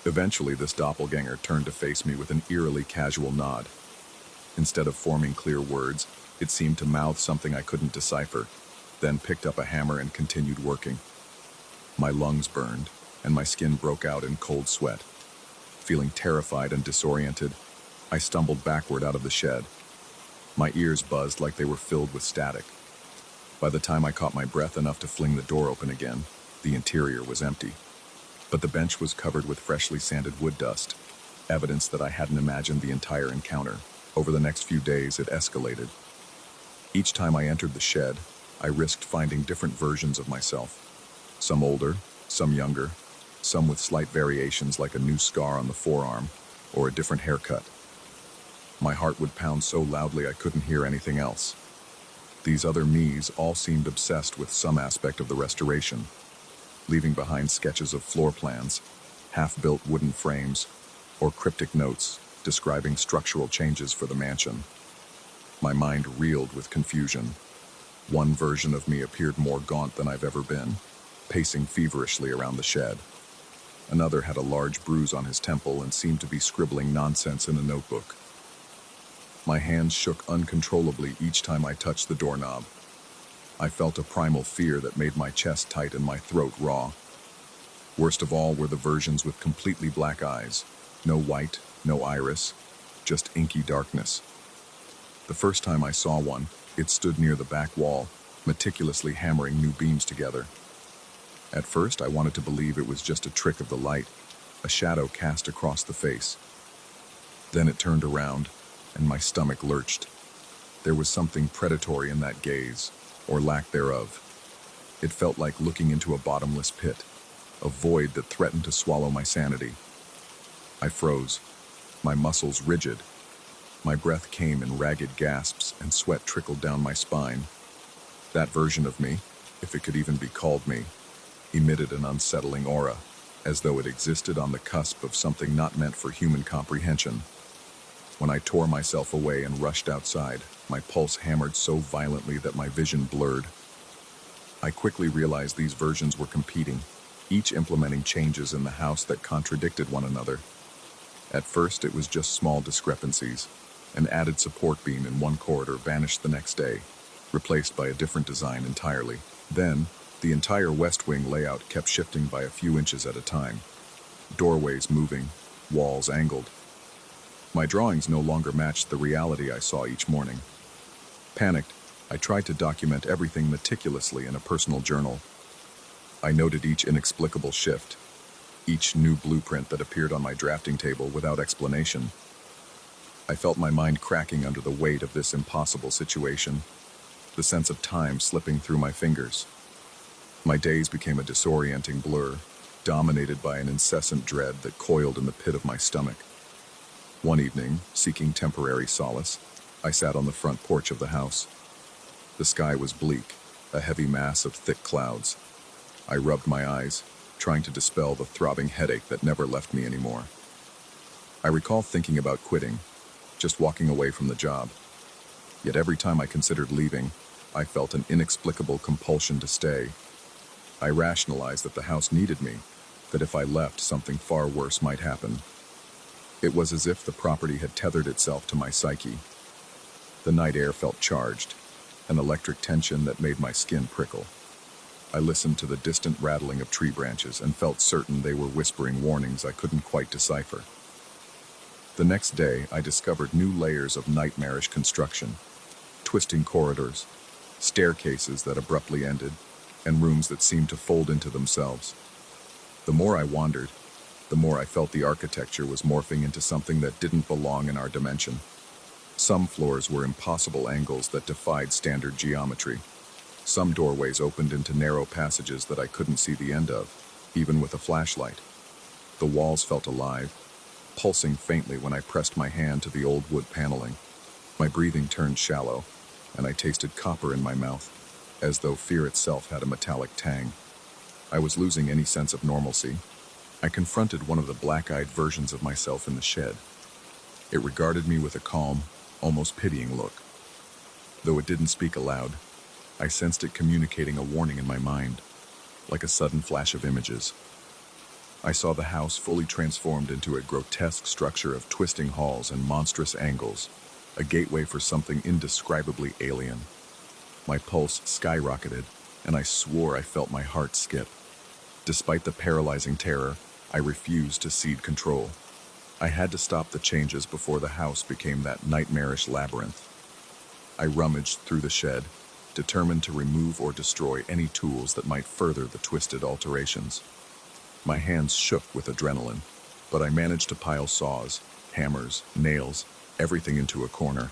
Eventually, this doppelganger turned to face me with an eerily casual nod. Instead of forming clear words, it seemed to mouth something I couldn't decipher, then picked up a hammer and continued working. My lungs burned, and my skin broke out in cold sweat. Feeling terrified and disoriented, I stumbled backward out of the shed. My ears buzzed like they were filled with static. By the time I caught my breath enough to fling the door open again, the interior was empty. But the bench was covered with freshly sanded wood dust, evidence that I hadn't imagined the entire encounter. Over the next few days, it escalated. Each time I entered the shed, I risked finding different versions of myself. Some older, some younger, some with slight variations like a new scar on the forearm or a different haircut. My heart would pound so loudly I couldn't hear anything else. These other me's all seemed obsessed with some aspect of the restoration, leaving behind sketches of floor plans, half-built wooden frames, or cryptic notes describing structural changes for the mansion. My mind reeled with confusion. One version of me appeared more gaunt than I've ever been, pacing feverishly around the shed. Another had a large bruise on his temple and seemed to be scribbling nonsense in a notebook. My hands shook uncontrollably each time I touched the doorknob. I felt a primal fear that made my chest tight and my throat raw. Worst of all were the versions with completely black eyes. No white, no iris, just inky darkness. The first time I saw one, it stood near the back wall, meticulously hammering new beams together. At first, I wanted to believe it was just a trick of the light, a shadow cast across the face. Then it turned around, and my stomach lurched. There was something predatory in that gaze, or lack thereof. It felt like looking into a bottomless pit, a void that threatened to swallow my sanity. I froze, my muscles rigid. My breath came in ragged gasps and sweat trickled down my spine. That version of me, if it could even be called me, emitted an unsettling aura, as though it existed on the cusp of something not meant for human comprehension. When I tore myself away and rushed outside, my pulse hammered so violently that my vision blurred. I quickly realized these versions were competing, each implementing changes in the house that contradicted one another. At first, it was just small discrepancies. An added support beam in one corridor vanished the next day, replaced by a different design entirely. Then, the entire West Wing layout kept shifting by a few inches at a time. Doorways moving, walls angled. My drawings no longer matched the reality I saw each morning. Panicked, I tried to document everything meticulously in a personal journal. I noted each inexplicable shift, each new blueprint that appeared on my drafting table without explanation. I felt my mind cracking under the weight of this impossible situation, the sense of time slipping through my fingers. My days became a disorienting blur, dominated by an incessant dread that coiled in the pit of my stomach. One evening, seeking temporary solace, I sat on the front porch of the house. The sky was bleak, a heavy mass of thick clouds. I rubbed my eyes, trying to dispel the throbbing headache that never left me anymore. I recall thinking about quitting, just walking away from the job. Yet every time I considered leaving, I felt an inexplicable compulsion to stay. I rationalized that the house needed me, that if I left, something far worse might happen. It was as if the property had tethered itself to my psyche. The night air felt charged, an electric tension that made my skin prickle. I listened to the distant rattling of tree branches and felt certain they were whispering warnings I couldn't quite decipher. The next day, I discovered new layers of nightmarish construction, twisting corridors, staircases that abruptly ended, and rooms that seemed to fold into themselves. The more I wandered, the more I felt the architecture was morphing into something that didn't belong in our dimension. Some floors were impossible angles that defied standard geometry. Some doorways opened into narrow passages that I couldn't see the end of, even with a flashlight. The walls felt alive, pulsing faintly when I pressed my hand to the old wood paneling. My breathing turned shallow, and I tasted copper in my mouth, as though fear itself had a metallic tang. I was losing any sense of normalcy. I confronted one of the black-eyed versions of myself in the shed. It regarded me with a calm, almost pitying look. Though it didn't speak aloud, I sensed it communicating a warning in my mind. like a sudden flash of images. I saw the house fully transformed into a grotesque structure of twisting halls and monstrous angles, a gateway for something indescribably alien. My pulse skyrocketed, and I swore I felt my heart skip. Despite the paralyzing terror, I refused to cede control. I had to stop the changes before the house became that nightmarish labyrinth. I rummaged through the shed, determined to remove or destroy any tools that might further the twisted alterations. My hands shook with adrenaline, but I managed to pile saws, hammers, nails, everything into a corner.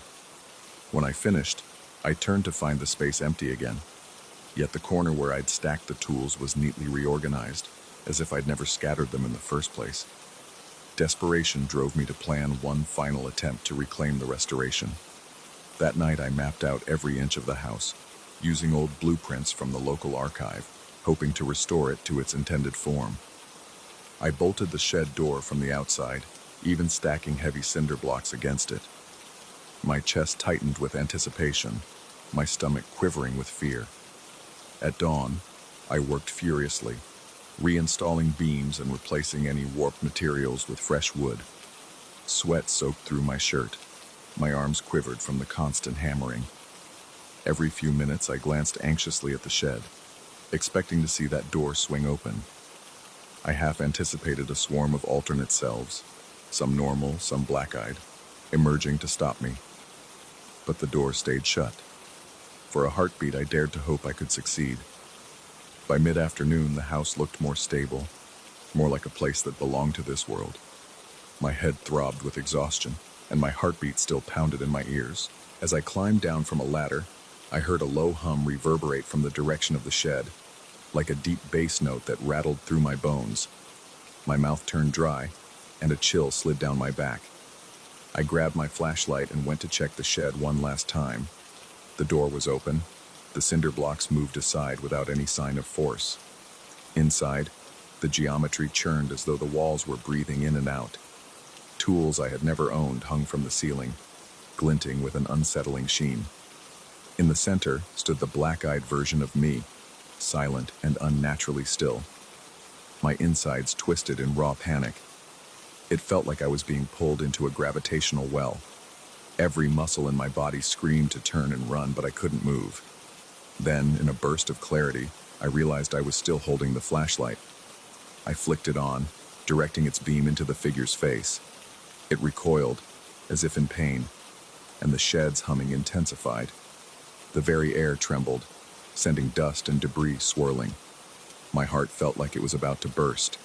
When I finished, I turned to find the space empty again. Yet the corner where I'd stacked the tools was neatly reorganized, as if I'd never scattered them in the first place. Desperation drove me to plan one final attempt to reclaim the restoration. That night I mapped out every inch of the house, using old blueprints from the local archive, hoping to restore it to its intended form. I bolted the shed door from the outside, even stacking heavy cinder blocks against it. My chest tightened with anticipation, my stomach quivering with fear. At dawn, I worked furiously, reinstalling beams and replacing any warped materials with fresh wood. Sweat soaked through my shirt. My arms quivered from the constant hammering. Every few minutes I glanced anxiously at the shed, expecting to see that door swing open. I half anticipated a swarm of alternate selves, some normal, some black-eyed, emerging to stop me. But the door stayed shut. For a heartbeat, I dared to hope I could succeed. By mid-afternoon, the house looked more stable, more like a place that belonged to this world. My head throbbed with exhaustion, and my heartbeat still pounded in my ears. As I climbed down from a ladder, I heard a low hum reverberate from the direction of the shed, like a deep bass note that rattled through my bones. My mouth turned dry, and a chill slid down my back. I grabbed my flashlight and went to check the shed one last time. The door was open. The cinder blocks moved aside without any sign of force. Inside, the geometry churned as though the walls were breathing in and out. Tools I had never owned hung from the ceiling, glinting with an unsettling sheen. In the center stood the black-eyed version of me, silent and unnaturally still. My insides twisted in raw panic. It felt like I was being pulled into a gravitational well. Every muscle in my body screamed to turn and run, but I couldn't move. Then, in a burst of clarity, I realized I was still holding the flashlight. I flicked it on, directing its beam into the figure's face. It recoiled, as if in pain, and the shed's humming intensified. The very air trembled, sending dust and debris swirling. My heart felt like it was about to burst.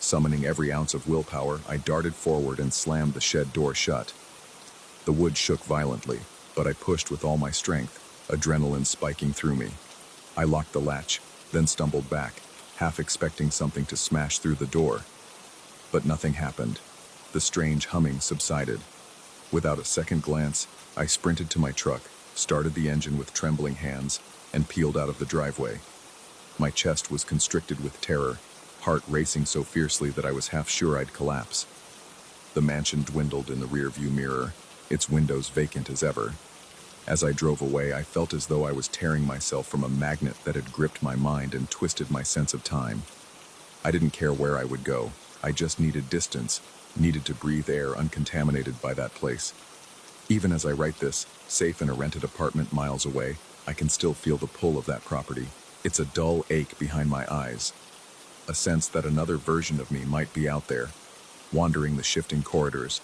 Summoning every ounce of willpower, I darted forward and slammed the shed door shut. The wood shook violently, but I pushed with all my strength, adrenaline spiking through me. I locked the latch, then stumbled back, half expecting something to smash through the door. But nothing happened. The strange humming subsided. Without a second glance, I sprinted to my truck, started the engine with trembling hands, and peeled out of the driveway. My chest was constricted with terror, heart racing so fiercely that I was half sure I'd collapse. The mansion dwindled in the rearview mirror, its windows vacant as ever. As I drove away, I felt as though I was tearing myself from a magnet that had gripped my mind and twisted my sense of time. I didn't care where I would go. I just needed distance, needed to breathe air uncontaminated by that place. Even as I write this, safe in a rented apartment miles away, I can still feel the pull of that property. It's a dull ache behind my eyes, a sense that another version of me might be out there, wandering the shifting corridors,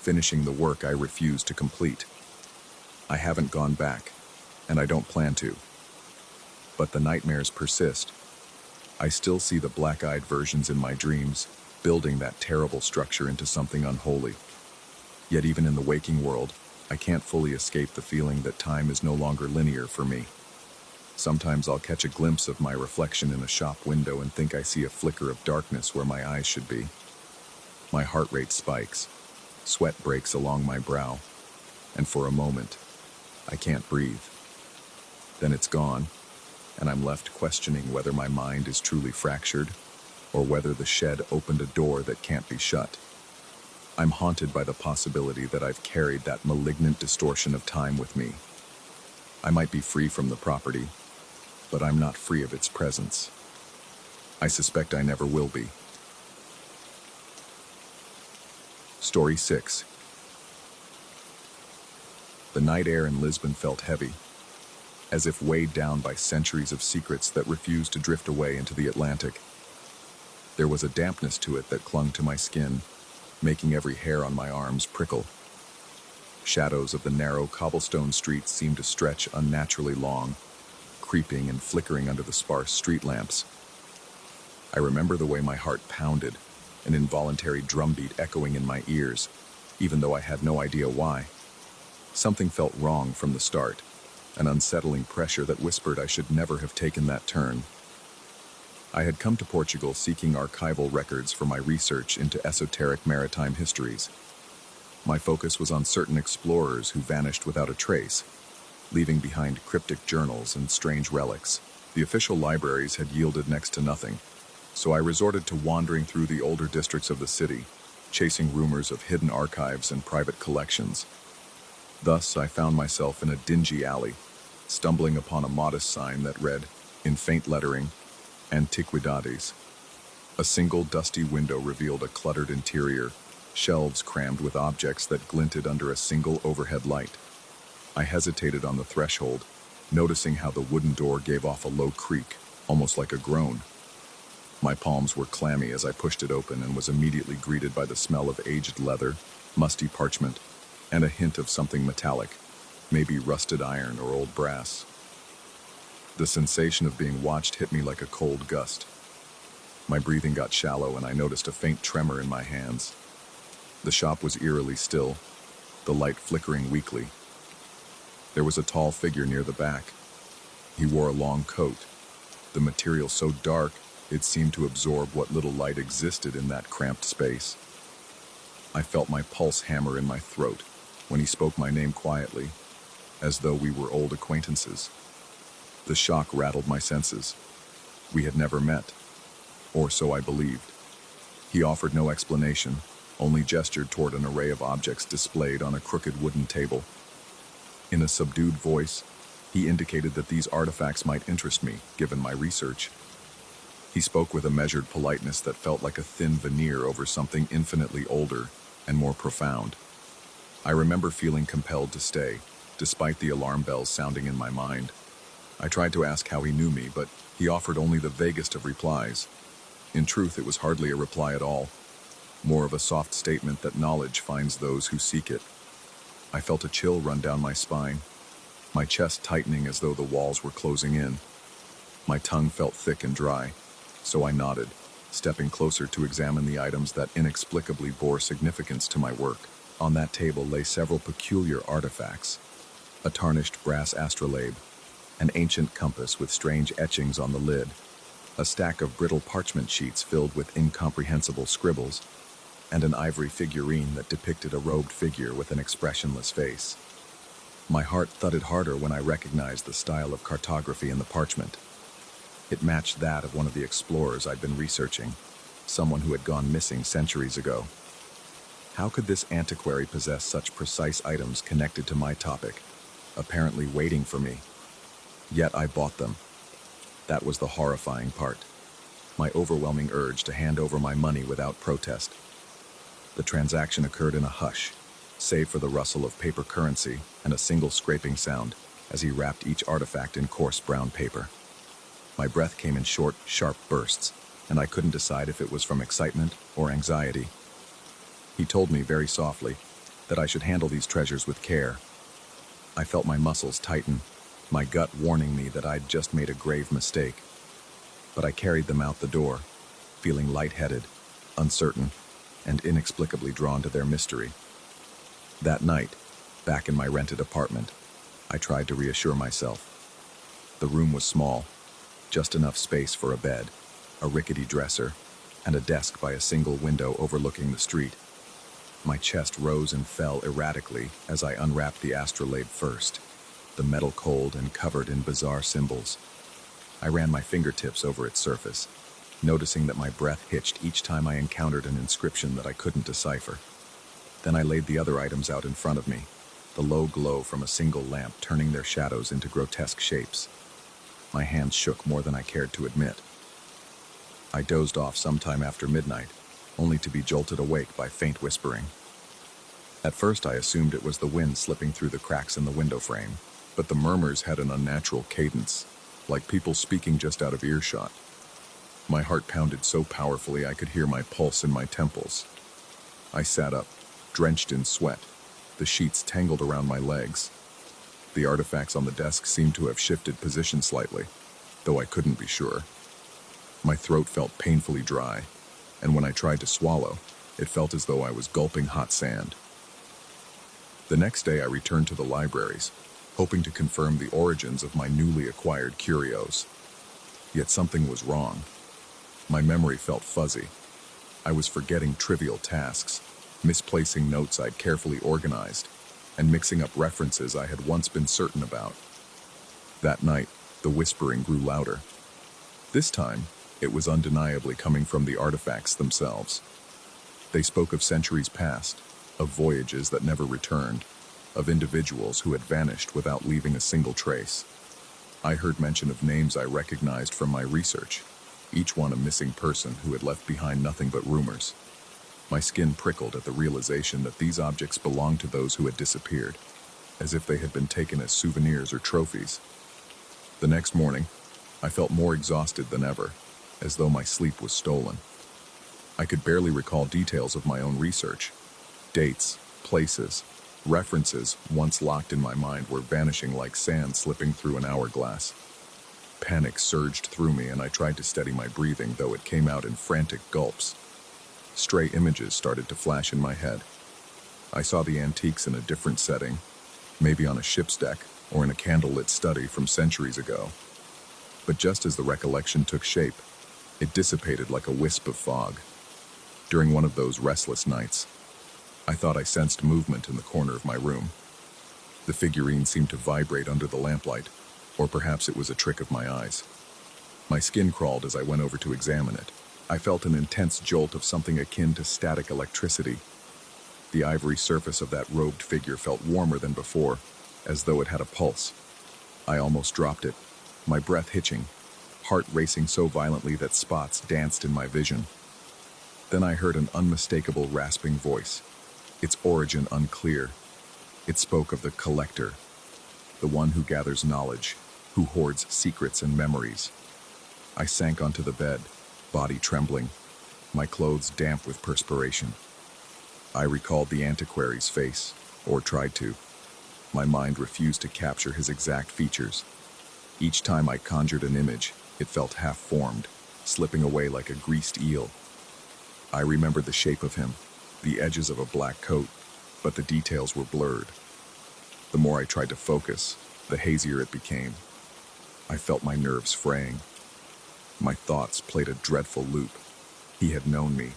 finishing the work I refuse to complete. I haven't gone back, and I don't plan to. But the nightmares persist. I still see the black-eyed versions in my dreams, building that terrible structure into something unholy. Yet even in the waking world, I can't fully escape the feeling that time is no longer linear for me. Sometimes I'll catch a glimpse of my reflection in a shop window and think I see a flicker of darkness where my eyes should be. My heart rate spikes, sweat breaks along my brow, and for a moment, I can't breathe. Then it's gone, and I'm left questioning whether my mind is truly fractured, or whether the shed opened a door that can't be shut. I'm haunted by the possibility that I've carried that malignant distortion of time with me. I might be free from the property, but I'm not free of its presence. I suspect I never will be. Story 6. The night air in Lisbon felt heavy, as if weighed down by centuries of secrets that refused to drift away into the Atlantic. There was a dampness to it that clung to my skin, making every hair on my arms prickle. Shadows of the narrow cobblestone streets seemed to stretch unnaturally long, creeping and flickering under the sparse street lamps. I remember the way my heart pounded, an involuntary drumbeat echoing in my ears, even though I had no idea why. Something felt wrong from the start, an unsettling pressure that whispered I should never have taken that turn. I had come to Portugal seeking archival records for my research into esoteric maritime histories. My focus was on certain explorers who vanished without a trace, leaving behind cryptic journals and strange relics. The official libraries had yielded next to nothing, so I resorted to wandering through the older districts of the city, chasing rumors of hidden archives and private collections. Thus, I found myself in a dingy alley, stumbling upon a modest sign that read, in faint lettering, Antiquidades. A single dusty window revealed a cluttered interior, shelves crammed with objects that glinted under a single overhead light. I hesitated on the threshold, noticing how the wooden door gave off a low creak, almost like a groan. My palms were clammy as I pushed it open and was immediately greeted by the smell of aged leather, musty parchment, and a hint of something metallic, maybe rusted iron or old brass. The sensation of being watched hit me like a cold gust. My breathing got shallow and I noticed a faint tremor in my hands. The shop was eerily still, the light flickering weakly. There was a tall figure near the back. He wore a long coat, the material so dark it seemed to absorb what little light existed in that cramped space. I felt my pulse hammer in my throat when he spoke my name quietly, as though we were old acquaintances. The shock rattled my senses. We had never met, or so I believed. He offered no explanation, only gestured toward an array of objects displayed on a crooked wooden table. In a subdued voice, he indicated that these artifacts might interest me, given my research. He spoke with a measured politeness that felt like a thin veneer over something infinitely older and more profound. I remember feeling compelled to stay, despite the alarm bells sounding in my mind. I tried to ask how he knew me, but he offered only the vaguest of replies. In truth, it was hardly a reply at all, more of a soft statement that knowledge finds those who seek it. I felt a chill run down my spine, my chest tightening as though the walls were closing in. My tongue felt thick and dry, so I nodded, stepping closer to examine the items that inexplicably bore significance to my work. On that table lay several peculiar artifacts: a tarnished brass astrolabe, an ancient compass with strange etchings on the lid, a stack of brittle parchment sheets filled with incomprehensible scribbles, and an ivory figurine that depicted a robed figure with an expressionless face. My heart thudded harder when I recognized the style of cartography in the parchment. It matched that of one of the explorers I'd been researching, someone who had gone missing centuries ago. How could this antiquary possess such precise items connected to my topic, apparently waiting for me? Yet I bought them. That was the horrifying part. My overwhelming urge to hand over my money without protest. The transaction occurred in a hush, save for the rustle of paper currency and a single scraping sound as he wrapped each artifact in coarse brown paper. My breath came in short, sharp bursts, and I couldn't decide if it was from excitement or anxiety. He told me very softly that I should handle these treasures with care. I felt my muscles tighten, my gut warning me that I'd just made a grave mistake. But I carried them out the door, feeling lightheaded, uncertain, and inexplicably drawn to their mystery. That night, back in my rented apartment, I tried to reassure myself. The room was small, just enough space for a bed, a rickety dresser, and a desk by a single window overlooking the street. My chest rose and fell erratically as I unwrapped the astrolabe first, the metal cold and covered in bizarre symbols. I ran my fingertips over its surface, noticing that my breath hitched each time I encountered an inscription that I couldn't decipher. Then I laid the other items out in front of me, the low glow from a single lamp turning their shadows into grotesque shapes. My hands shook more than I cared to admit. I dozed off sometime after midnight, only to be jolted awake by faint whispering. At first I assumed it was the wind slipping through the cracks in the window frame, but the murmurs had an unnatural cadence, like people speaking just out of earshot. My heart pounded so powerfully I could hear my pulse in my temples. I sat up, drenched in sweat, the sheets tangled around my legs. The artifacts on the desk seemed to have shifted position slightly, though I couldn't be sure. My throat felt painfully dry, and when I tried to swallow, it felt as though I was gulping hot sand. The next day I returned to the libraries, hoping to confirm the origins of my newly acquired curios. Yet something was wrong. My memory felt fuzzy. I was forgetting trivial tasks, misplacing notes I'd carefully organized, and mixing up references I had once been certain about. That night, the whispering grew louder. This time, it was undeniably coming from the artifacts themselves. They spoke of centuries past, of voyages that never returned, of individuals who had vanished without leaving a single trace. I heard mention of names I recognized from my research, each one a missing person who had left behind nothing but rumors. My skin prickled at the realization that these objects belonged to those who had disappeared, as if they had been taken as souvenirs or trophies. The next morning, I felt more exhausted than ever, as though my sleep was stolen. I could barely recall details of my own research. Dates, places, references once locked in my mind were vanishing like sand slipping through an hourglass. Panic surged through me and I tried to steady my breathing, though it came out in frantic gulps. Stray images started to flash in my head. I saw the antiques in a different setting, maybe on a ship's deck or in a candlelit study from centuries ago. But just as the recollection took shape, it dissipated like a wisp of fog. During one of those restless nights, I thought I sensed movement in the corner of my room. The figurine seemed to vibrate under the lamplight, or perhaps it was a trick of my eyes. My skin crawled as I went over to examine it. I felt an intense jolt of something akin to static electricity. The ivory surface of that robed figure felt warmer than before, as though it had a pulse. I almost dropped it, my breath hitching, heart racing so violently that spots danced in my vision. Then I heard an unmistakable rasping voice, its origin unclear. It spoke of the collector, the one who gathers knowledge, who hoards secrets and memories. I sank onto the bed, body trembling, my clothes damp with perspiration. I recalled the antiquary's face, or tried to. My mind refused to capture his exact features. Each time I conjured an image, it felt half-formed, slipping away like a greased eel. I remembered the shape of him, the edges of a black coat, but the details were blurred. The more I tried to focus, the hazier it became. I felt my nerves fraying. My thoughts played a dreadful loop. He had known me,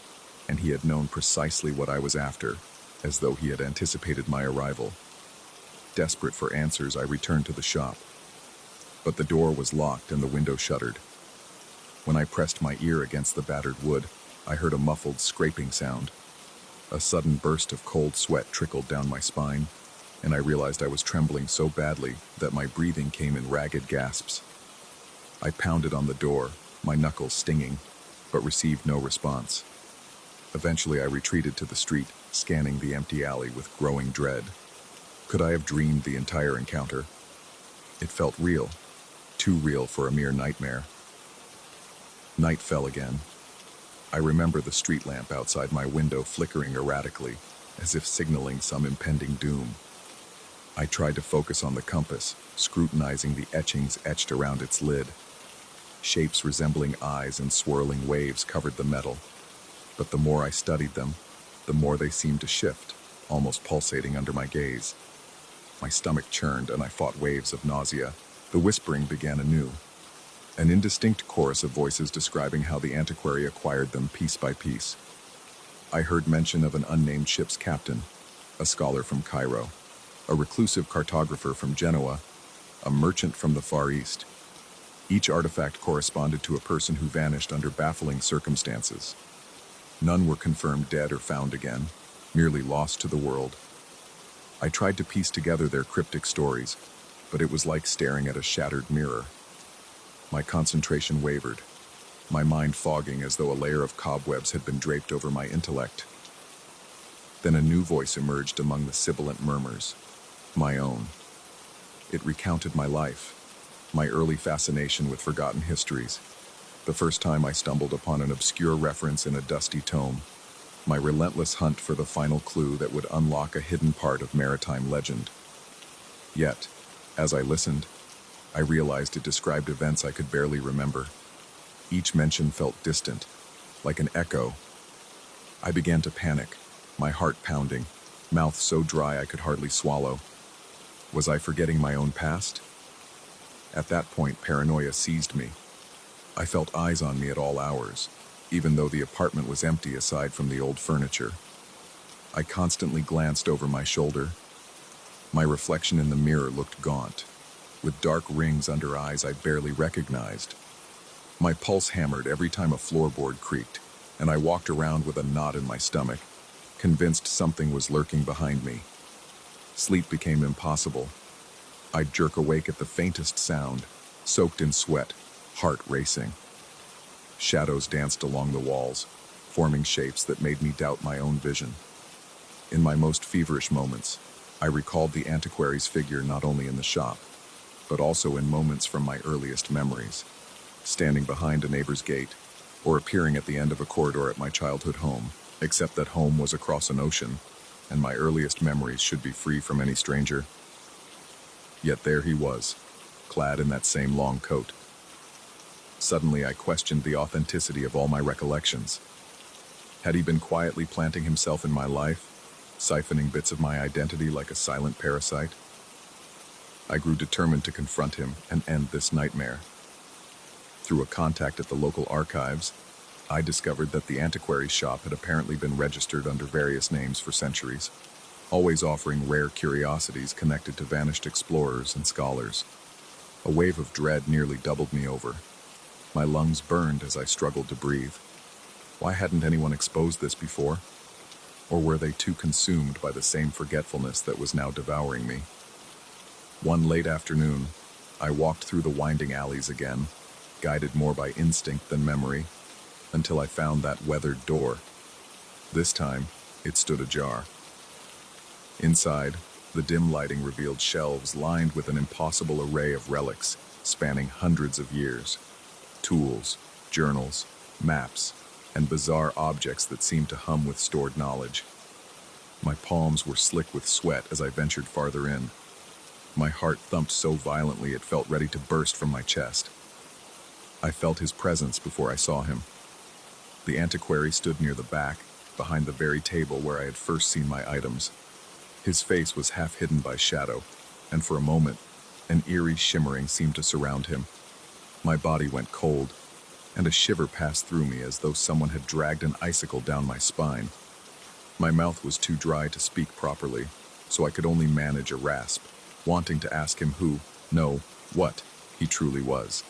and he had known precisely what I was after, as though he had anticipated my arrival. Desperate for answers, I returned to the shop. But the door was locked and the window shuttered. When I pressed my ear against the battered wood, I heard a muffled scraping sound. A sudden burst of cold sweat trickled down my spine, and I realized I was trembling so badly that my breathing came in ragged gasps. I pounded on the door, my knuckles stinging, but received no response. Eventually I retreated to the street, scanning the empty alley with growing dread. Could I have dreamed the entire encounter? It felt real, too real for a mere nightmare. Night fell again. I remember the street lamp outside my window flickering erratically, as if signaling some impending doom. I tried to focus on the compass, scrutinizing the etchings etched around its lid. Shapes resembling eyes and swirling waves covered the metal, but the more I studied them, the more they seemed to shift, almost pulsating under my gaze. My stomach churned and I fought waves of nausea. The whispering began anew. An indistinct chorus of voices describing how the antiquary acquired them piece by piece. I heard mention of an unnamed ship's captain, a scholar from Cairo, a reclusive cartographer from Genoa, a merchant from the Far East. Each artifact corresponded to a person who vanished under baffling circumstances. None were confirmed dead or found again, merely lost to the world. I tried to piece together their cryptic stories, but it was like staring at a shattered mirror. My concentration wavered. my mind fogging as though a layer of cobwebs had been draped over my intellect. Then a new voice emerged among the sibilant murmurs, my own. It recounted my life, my early fascination with forgotten histories, the first time I stumbled upon an obscure reference in a dusty tome, my relentless hunt for the final clue that would unlock a hidden part of maritime legend. Yet, as I listened, I realized it described events I could barely remember. Each mention felt distant, like an echo. I began to panic, my heart pounding, mouth so dry I could hardly swallow. Was I forgetting my own past? At that point, paranoia seized me. I felt eyes on me at all hours, even though the apartment was empty aside from the old furniture. I constantly glanced over my shoulder. My reflection in the mirror looked gaunt, with dark rings under eyes I barely recognized. My pulse hammered every time a floorboard creaked, and I walked around with a knot in my stomach, convinced something was lurking behind me. Sleep became impossible. I'd jerk awake at the faintest sound, soaked in sweat, heart racing. Shadows danced along the walls, forming shapes that made me doubt my own vision. In my most feverish moments, I recalled the antiquary's figure not only in the shop, but also in moments from my earliest memories, standing behind a neighbor's gate, or appearing at the end of a corridor at my childhood home, except that home was across an ocean, and my earliest memories should be free from any stranger. Yet there he was, clad in that same long coat. Suddenly I questioned the authenticity of all my recollections. Had he been quietly planting himself in my life, siphoning bits of my identity like a silent parasite? I grew determined to confront him and end this nightmare. Through a contact at the local archives, I discovered that the antiquary shop had apparently been registered under various names for centuries, always offering rare curiosities connected to vanished explorers and scholars. A wave of dread nearly doubled me over. My lungs burned as I struggled to breathe. Why hadn't anyone exposed this before? Or were they too consumed by the same forgetfulness that was now devouring me? One late afternoon, I walked through the winding alleys again, guided more by instinct than memory, until I found that weathered door. This time, it stood ajar. Inside, the dim lighting revealed shelves lined with an impossible array of relics spanning hundreds of years. Tools, journals, maps, and bizarre objects that seemed to hum with stored knowledge. My palms were slick with sweat as I ventured farther in. My heart thumped so violently it felt ready to burst from my chest. I felt his presence before I saw him. The antiquary stood near the back, behind the very table where I had first seen my items. His face was half hidden by shadow, and for a moment, an eerie shimmering seemed to surround him. My body went cold, and a shiver passed through me as though someone had dragged an icicle down my spine. My mouth was too dry to speak properly, so I could only manage a rasp, wanting to ask him who, no, what, he truly was.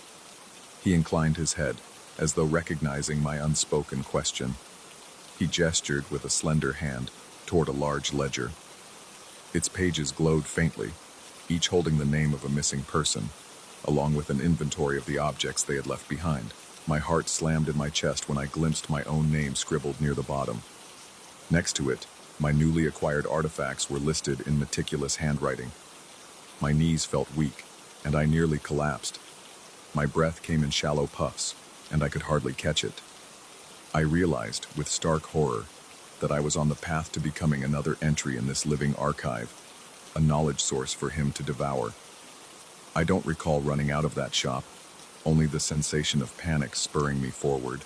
He inclined his head, as though recognizing my unspoken question. He gestured with a slender hand toward a large ledger. Its pages glowed faintly, each holding the name of a missing person, along with an inventory of the objects they had left behind. My heart slammed in my chest when I glimpsed my own name scribbled near the bottom. Next to it, my newly acquired artifacts were listed in meticulous handwriting. My knees felt weak, and I nearly collapsed. My breath came in shallow puffs, and I could hardly catch it. I realized, with stark horror, that I was on the path to becoming another entry in this living archive, a knowledge source for him to devour. I don't recall running out of that shop, only the sensation of panic spurring me forward.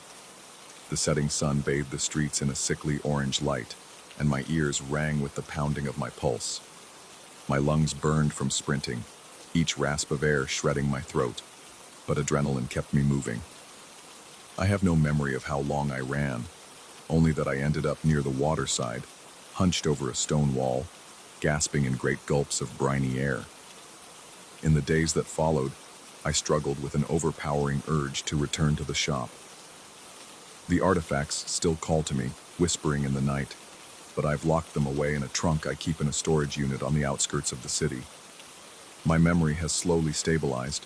The setting sun bathed the streets in a sickly orange light, and my ears rang with the pounding of my pulse. My lungs burned from sprinting, each rasp of air shredding my throat, but adrenaline kept me moving. I have no memory of how long I ran, only that I ended up near the waterside, hunched over a stone wall, gasping in great gulps of briny air. In the days that followed, I struggled with an overpowering urge to return to the shop. The artifacts still call to me, whispering in the night, but I've locked them away in a trunk I keep in a storage unit on the outskirts of the city. My memory has slowly stabilized,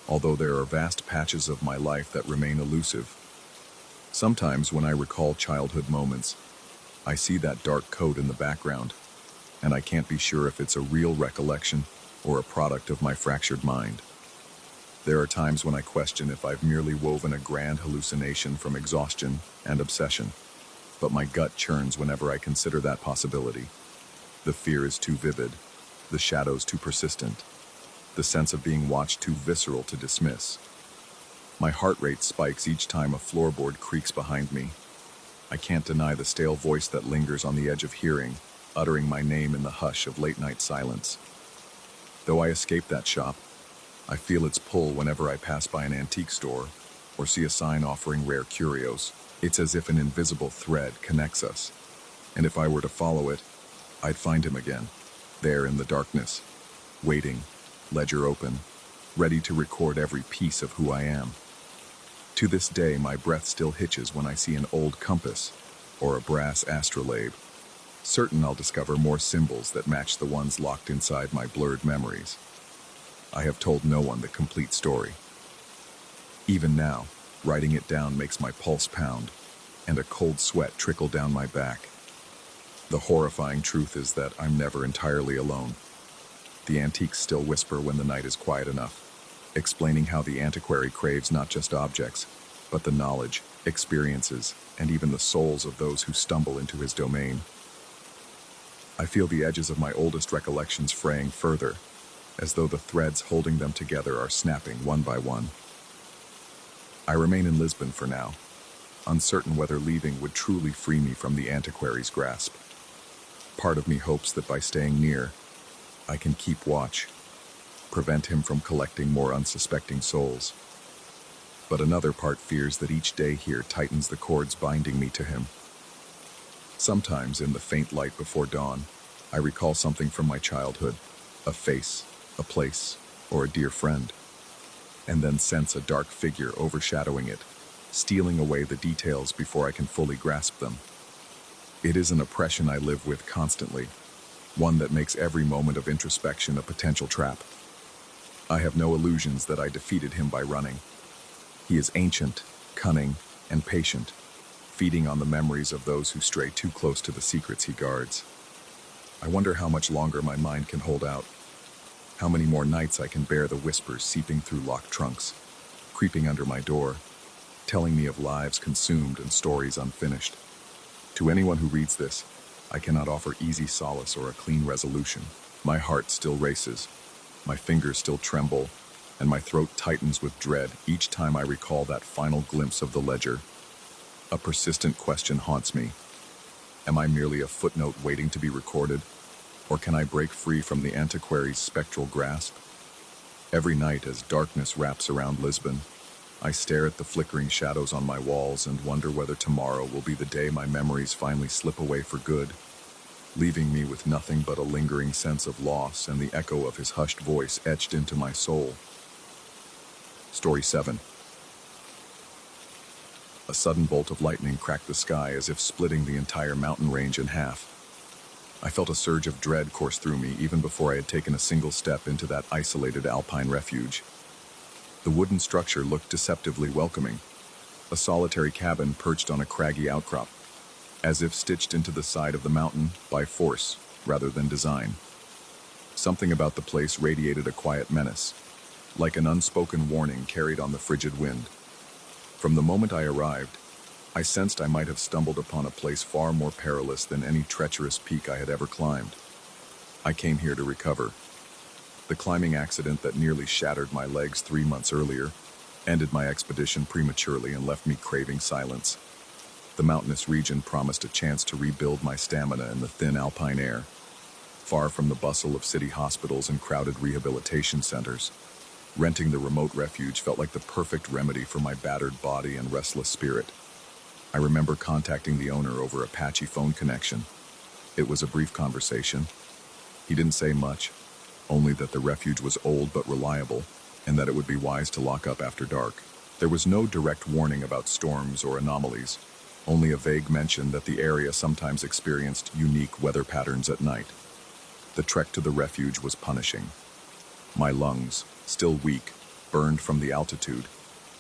although there are vast patches of my life that remain elusive, Sometimes when I recall childhood moments, I see that dark coat in the background, and I can't be sure if it's a real recollection or a product of my fractured mind. There are times when I question if I've merely woven a grand hallucination from exhaustion and obsession, but my gut churns whenever I consider that possibility. The fear is too vivid, the shadows too persistent, the sense of being watched too visceral to dismiss. My heart rate spikes each time a floorboard creaks behind me. I can't deny the stale voice that lingers on the edge of hearing, uttering my name in the hush of late-night silence. Though I escape that shop, I feel its pull whenever I pass by an antique store or see a sign offering rare curios. It's as if an invisible thread connects us, and if I were to follow it, I'd find him again, there in the darkness, waiting, ledger open, ready to record every piece of who I am. To this day, my breath still hitches when I see an old compass or a brass astrolabe, certain I'll discover more symbols that match the ones locked inside my blurred memories. I have told no one the complete story. Even now, writing it down makes my pulse pound and a cold sweat trickle down my back. The horrifying truth is that I'm never entirely alone. The antiques still whisper when the night is quiet enough, explaining how the antiquary craves not just objects, but the knowledge, experiences, and even the souls of those who stumble into his domain. I feel the edges of my oldest recollections fraying further, as though the threads holding them together are snapping one by one. I remain in Lisbon for now, uncertain whether leaving would truly free me from the antiquary's grasp. Part of me hopes that by staying near, I can keep watch, prevent him from collecting more unsuspecting souls. But another part fears that each day here tightens the cords binding me to him. Sometimes, in the faint light before dawn, I recall something from my childhood, a face, a place, or a dear friend, and then sense a dark figure overshadowing it, stealing away the details before I can fully grasp them. It is an oppression I live with constantly, one that makes every moment of introspection a potential trap. I have no illusions that I defeated him by running. He is ancient, cunning, and patient, feeding on the memories of those who stray too close to the secrets he guards. I wonder how much longer my mind can hold out, how many more nights I can bear the whispers seeping through locked trunks, creeping under my door, telling me of lives consumed and stories unfinished. To anyone who reads this, I cannot offer easy solace or a clean resolution. My heart still races, my fingers still tremble, and my throat tightens with dread each time I recall that final glimpse of the ledger. A persistent question haunts me. Am I merely a footnote waiting to be recorded, or can I break free from the antiquary's spectral grasp? Every night as darkness wraps around Lisbon, I stare at the flickering shadows on my walls and wonder whether tomorrow will be the day my memories finally slip away for good, leaving me with nothing but a lingering sense of loss and the echo of his hushed voice etched into my soul. Story 7. A sudden bolt of lightning cracked the sky as if splitting the entire mountain range in half. I felt a surge of dread course through me even before I had taken a single step into that isolated alpine refuge. The wooden structure looked deceptively welcoming, a solitary cabin perched on a craggy outcrop, as if stitched into the side of the mountain by force rather than design. Something about the place radiated a quiet menace, like an unspoken warning carried on the frigid wind. From the moment I arrived, I sensed I might have stumbled upon a place far more perilous than any treacherous peak I had ever climbed. I came here to recover. The climbing accident that nearly shattered my legs 3 months earlier ended my expedition prematurely and left me craving silence. The mountainous region promised a chance to rebuild my stamina in the thin alpine air, far from the bustle of city hospitals and crowded rehabilitation centers. Renting the remote refuge felt like the perfect remedy for my battered body and restless spirit. I remember contacting the owner over a patchy phone connection. It was a brief conversation. He didn't say much, only that the refuge was old but reliable, and that it would be wise to lock up after dark. There was no direct warning about storms or anomalies, only a vague mention that the area sometimes experienced unique weather patterns at night. The trek to the refuge was punishing. My lungs, still weak, burned from the altitude,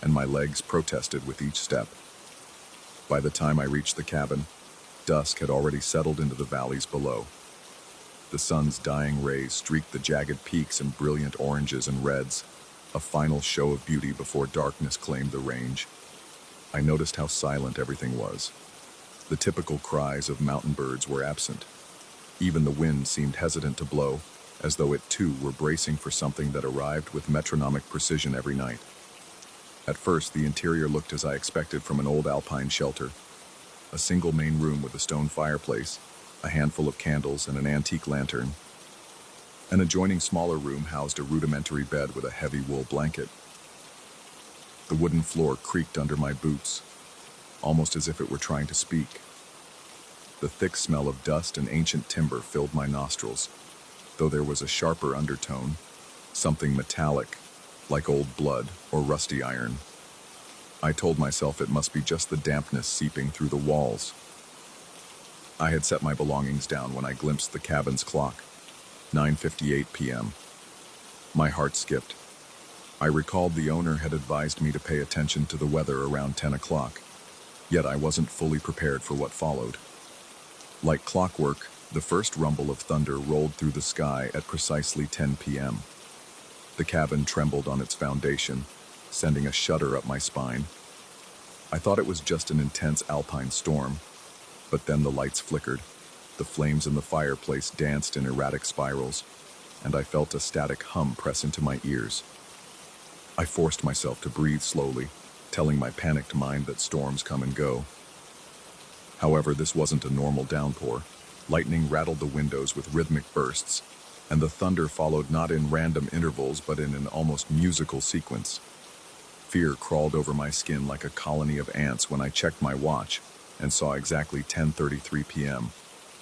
and my legs protested with each step. By the time I reached the cabin, dusk had already settled into the valleys below. The sun's dying rays streaked the jagged peaks in brilliant oranges and reds, a final show of beauty before darkness claimed the range. I noticed how silent everything was. The typical cries of mountain birds were absent. Even the wind seemed hesitant to blow, as though it too were bracing for something that arrived with metronomic precision every night. At first, the interior looked as I expected from an old alpine shelter. A single main room with a stone fireplace, a handful of candles, and an antique lantern. An adjoining smaller room housed a rudimentary bed with a heavy wool blanket. The wooden floor creaked under my boots, almost as if it were trying to speak. The thick smell of dust and ancient timber filled my nostrils, though there was a sharper undertone, something metallic, like old blood or rusty iron. I told myself it must be just the dampness seeping through the walls. I had set my belongings down when I glimpsed the cabin's clock, 9:58 p.m. My heart skipped. I recalled the owner had advised me to pay attention to the weather around 10 o'clock, yet I wasn't fully prepared for what followed. Like clockwork, the first rumble of thunder rolled through the sky at precisely 10 p.m. The cabin trembled on its foundation, sending a shudder up my spine. I thought it was just an intense alpine storm, but then the lights flickered, the flames in the fireplace danced in erratic spirals, and I felt a static hum press into my ears. I forced myself to breathe slowly, telling my panicked mind that storms come and go. However, this wasn't a normal downpour. Lightning rattled the windows with rhythmic bursts, and the thunder followed not in random intervals but in an almost musical sequence. Fear crawled over my skin like a colony of ants when I checked my watch and saw exactly 10:33 p.m.,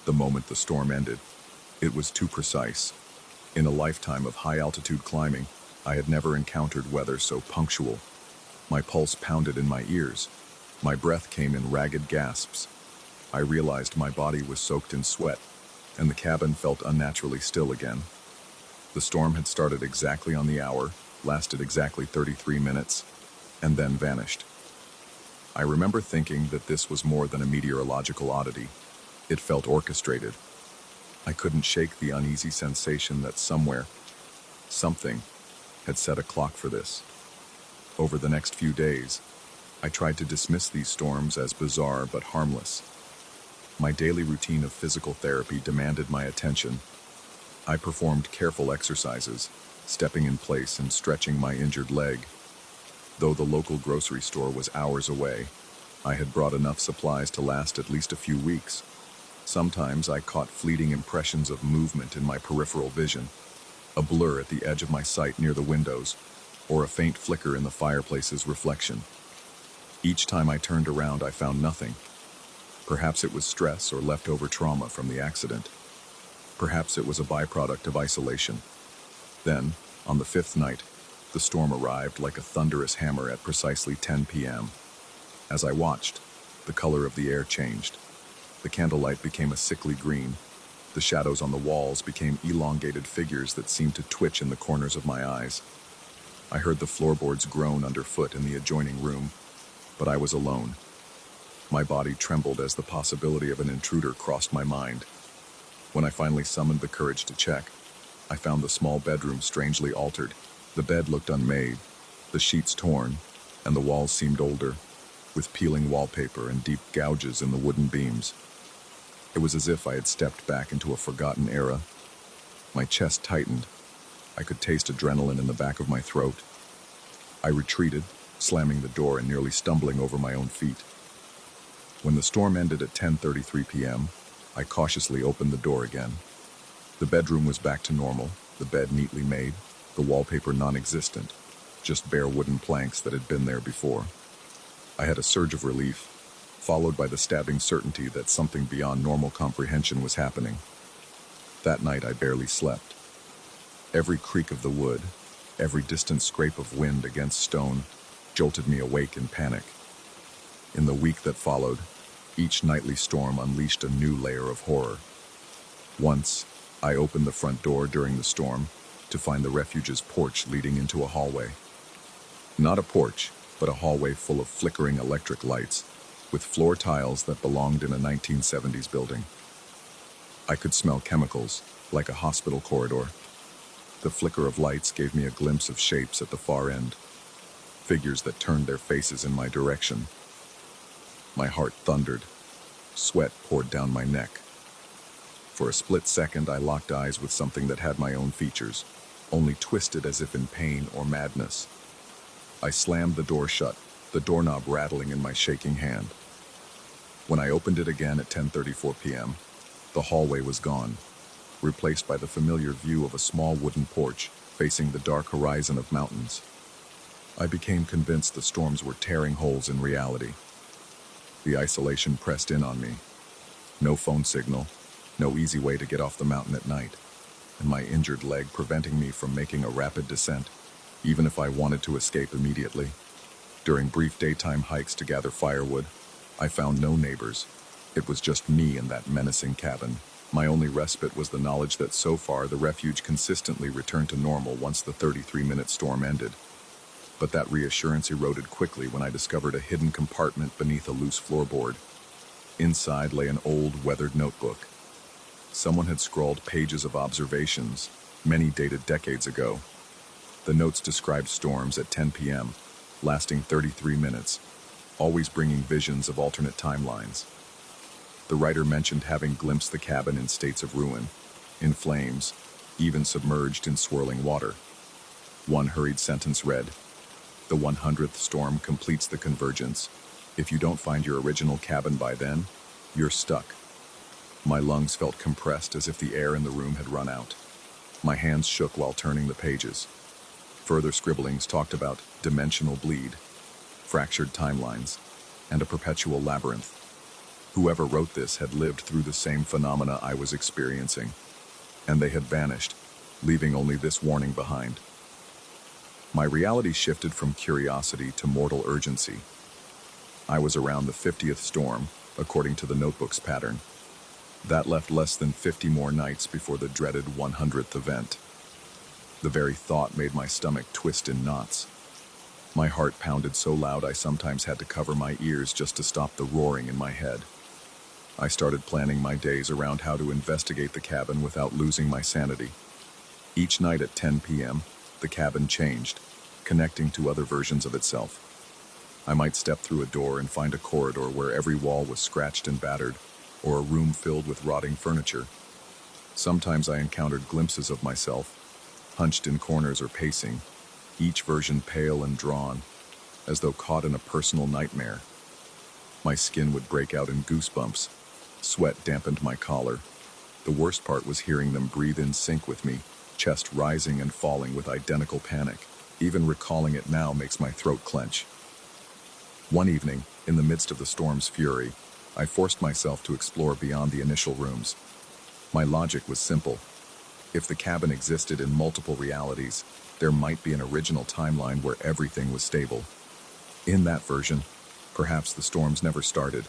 the moment the storm ended. It was too precise. In a lifetime of high-altitude climbing, I had never encountered weather so punctual. My pulse pounded in my ears. My breath came in ragged gasps. I realized my body was soaked in sweat, and the cabin felt unnaturally still again. The storm had started exactly on the hour, lasted exactly 33 minutes, and then vanished. I remember thinking that this was more than a meteorological oddity. It felt orchestrated. I couldn't shake the uneasy sensation that somewhere, something, had set a clock for this. Over the next few days, I tried to dismiss these storms as bizarre but harmless. My daily routine of physical therapy demanded my attention. I performed careful exercises, stepping in place and stretching my injured leg. Though the local grocery store was hours away, I had brought enough supplies to last at least a few weeks. Sometimes I caught fleeting impressions of movement in my peripheral vision, a blur at the edge of my sight near the windows, or a faint flicker in the fireplace's reflection. Each time I turned around, I found nothing. Perhaps it was stress or leftover trauma from the accident. Perhaps it was a byproduct of isolation. Then, on the fifth night, the storm arrived like a thunderous hammer at precisely 10 p.m. As I watched, the color of the air changed. The candlelight became a sickly green. The shadows on the walls became elongated figures that seemed to twitch in the corners of my eyes. I heard the floorboards groan underfoot in the adjoining room, but I was alone. My body trembled as the possibility of an intruder crossed my mind. When I finally summoned the courage to check, I found the small bedroom strangely altered. The bed looked unmade, the sheets torn, and the walls seemed older, with peeling wallpaper and deep gouges in the wooden beams. It was as if I had stepped back into a forgotten era. My chest tightened. I could taste adrenaline in the back of my throat. I retreated, slamming the door and nearly stumbling over my own feet. When the storm ended at 10:33 p.m., I cautiously opened the door again. The bedroom was back to normal, the bed neatly made, the wallpaper non-existent, just bare wooden planks that had been there before. I had a surge of relief, followed by the stabbing certainty that something beyond normal comprehension was happening. That night I barely slept. Every creak of the wood, every distant scrape of wind against stone, jolted me awake in panic. In the week that followed, each nightly storm unleashed a new layer of horror. Once, I opened the front door during the storm to find the refuge's porch leading into a hallway. Not a porch, but a hallway full of flickering electric lights. with floor tiles that belonged in a 1970s building. I could smell chemicals, like a hospital corridor. The flicker of lights gave me a glimpse of shapes at the far end, figures that turned their faces in my direction. My heart thundered. Sweat poured down my neck. For a split second, I locked eyes with something that had my own features, only twisted as if in pain or madness. I slammed the door shut, the doorknob rattling in my shaking hand. When I opened it again at 10:34 p.m., the hallway was gone, replaced by the familiar view of a small wooden porch facing the dark horizon of mountains. I became convinced the storms were tearing holes in reality. The isolation pressed in on me. No phone signal, no easy way to get off the mountain at night, and my injured leg preventing me from making a rapid descent, even if I wanted to escape immediately. During brief daytime hikes to gather firewood, I found no neighbors. It was just me in that menacing cabin. My only respite was the knowledge that so far the refuge consistently returned to normal once the 33-minute storm ended. But that reassurance eroded quickly when I discovered a hidden compartment beneath a loose floorboard. Inside lay an old, weathered notebook. Someone had scrawled pages of observations, many dated decades ago. The notes described storms at 10 p.m., lasting 33 minutes, always bringing visions of alternate timelines. The writer mentioned having glimpsed the cabin in states of ruin, in flames, even submerged in swirling water. One hurried sentence read, "The 100th storm completes the convergence. If you don't find your original cabin by then, you're stuck." My lungs felt compressed as if the air in the room had run out. My hands shook while turning the pages. Further scribblings talked about dimensional bleed, fractured timelines, and a perpetual labyrinth. Whoever wrote this had lived through the same phenomena I was experiencing, and they had vanished, leaving only this warning behind. My reality shifted from curiosity to mortal urgency. I was around the 50th storm, according to the notebook's pattern. That left less than 50 more nights before the dreaded 100th event. The very thought made my stomach twist in knots. My heart pounded so loud I sometimes had to cover my ears just to stop the roaring in my head. I started planning my days around how to investigate the cabin without losing my sanity. Each night at 10 p.m., the cabin changed, connecting to other versions of itself. I might step through a door and find a corridor where every wall was scratched and battered, or a room filled with rotting furniture. Sometimes I encountered glimpses of myself, hunched in corners or pacing, each version pale and drawn, as though caught in a personal nightmare. My skin would break out in goosebumps. Sweat dampened my collar. The worst part was hearing them breathe in sync with me, chest rising and falling with identical panic. Even recalling it now makes my throat clench. One evening, in the midst of the storm's fury, I forced myself to explore beyond the initial rooms. My logic was simple. If the cabin existed in multiple realities, there might be an original timeline where everything was stable. In that version, perhaps the storms never started,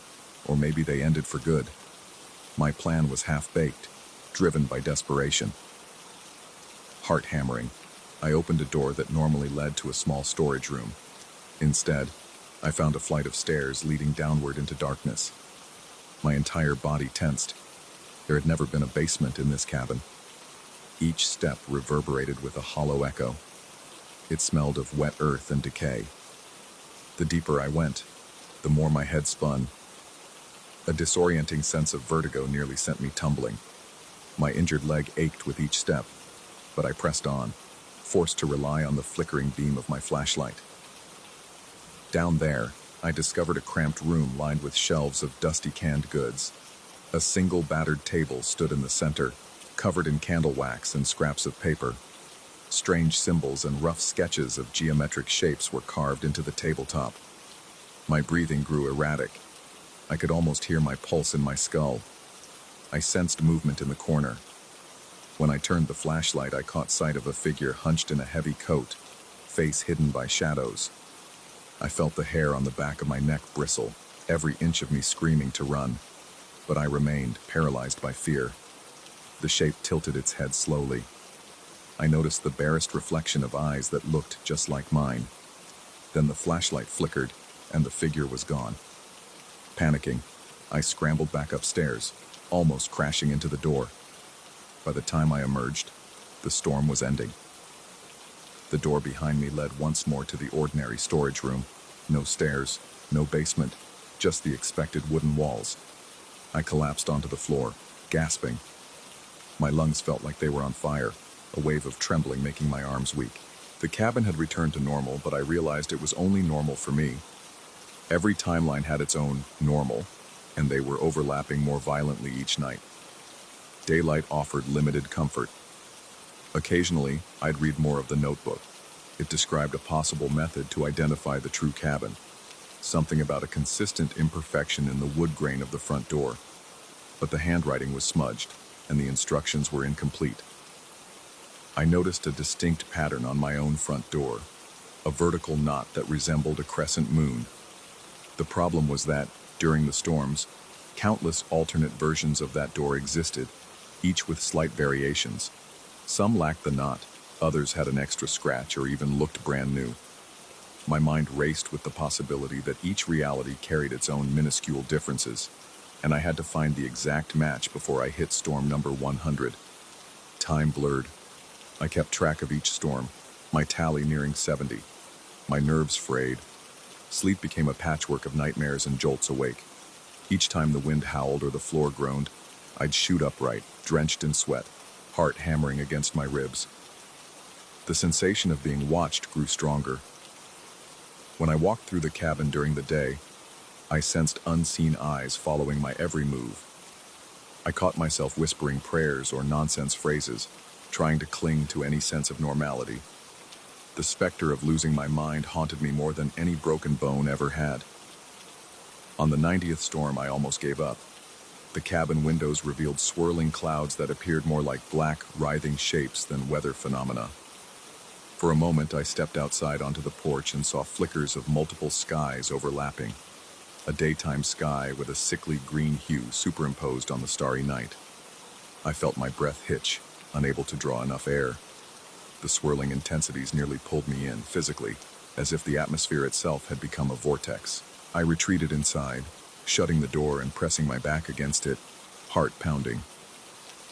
or maybe they ended for good. My plan was half-baked, driven by desperation. Heart hammering, I opened a door that normally led to a small storage room. Instead, I found a flight of stairs leading downward into darkness. My entire body tensed. There had never been a basement in this cabin. Each step reverberated with a hollow echo. It smelled of wet earth and decay. The deeper I went, the more my head spun. A disorienting sense of vertigo nearly sent me tumbling. My injured leg ached with each step, but I pressed on, forced to rely on the flickering beam of my flashlight. Down there, I discovered a cramped room lined with shelves of dusty canned goods. A single battered table stood in the center, covered in candle wax and scraps of paper. Strange symbols and rough sketches of geometric shapes were carved into the tabletop. My breathing grew erratic. I could almost hear my pulse in my skull. I sensed movement in the corner. When I turned the flashlight, I caught sight of a figure hunched in a heavy coat, face hidden by shadows. I felt the hair on the back of my neck bristle, every inch of me screaming to run. But I remained, paralyzed by fear. The shape tilted its head slowly. I noticed the barest reflection of eyes that looked just like mine. Then the flashlight flickered, and the figure was gone. Panicking, I scrambled back upstairs, almost crashing into the door. By the time I emerged, the storm was ending. The door behind me led once more to the ordinary storage room. No stairs, no basement, just the expected wooden walls. I collapsed onto the floor, gasping. My lungs felt like they were on fire, a wave of trembling making my arms weak. The cabin had returned to normal, but I realized it was only normal for me. Every timeline had its own normal, and they were overlapping more violently each night. Daylight offered limited comfort. Occasionally, I'd read more of the notebook. It described a possible method to identify the true cabin. Something about a consistent imperfection in the wood grain of the front door. But the handwriting was smudged, and the instructions were incomplete. I noticed a distinct pattern on my own front door, a vertical knot that resembled a crescent moon. The problem was that, during the storms, countless alternate versions of that door existed, each with slight variations. Some lacked the knot, others had an extra scratch or even looked brand new. My mind raced with the possibility that each reality carried its own minuscule differences, and I had to find the exact match before I hit storm number 100. Time blurred. I kept track of each storm, my tally nearing 70. My nerves frayed. Sleep became a patchwork of nightmares and jolts awake. Each time the wind howled or the floor groaned, I'd shoot upright, drenched in sweat, heart hammering against my ribs. The sensation of being watched grew stronger. When I walked through the cabin during the day, I sensed unseen eyes following my every move. I caught myself whispering prayers or nonsense phrases, trying to cling to any sense of normality. The specter of losing my mind haunted me more than any broken bone ever had. On the 90th storm, I almost gave up. The cabin windows revealed swirling clouds that appeared more like black, writhing shapes than weather phenomena. For a moment, I stepped outside onto the porch and saw flickers of multiple skies overlapping. A daytime sky with a sickly green hue superimposed on the starry night. I felt my breath hitch, unable to draw enough air. The swirling intensities nearly pulled me in, physically, as if the atmosphere itself had become a vortex. I retreated inside, shutting the door and pressing my back against it, heart pounding.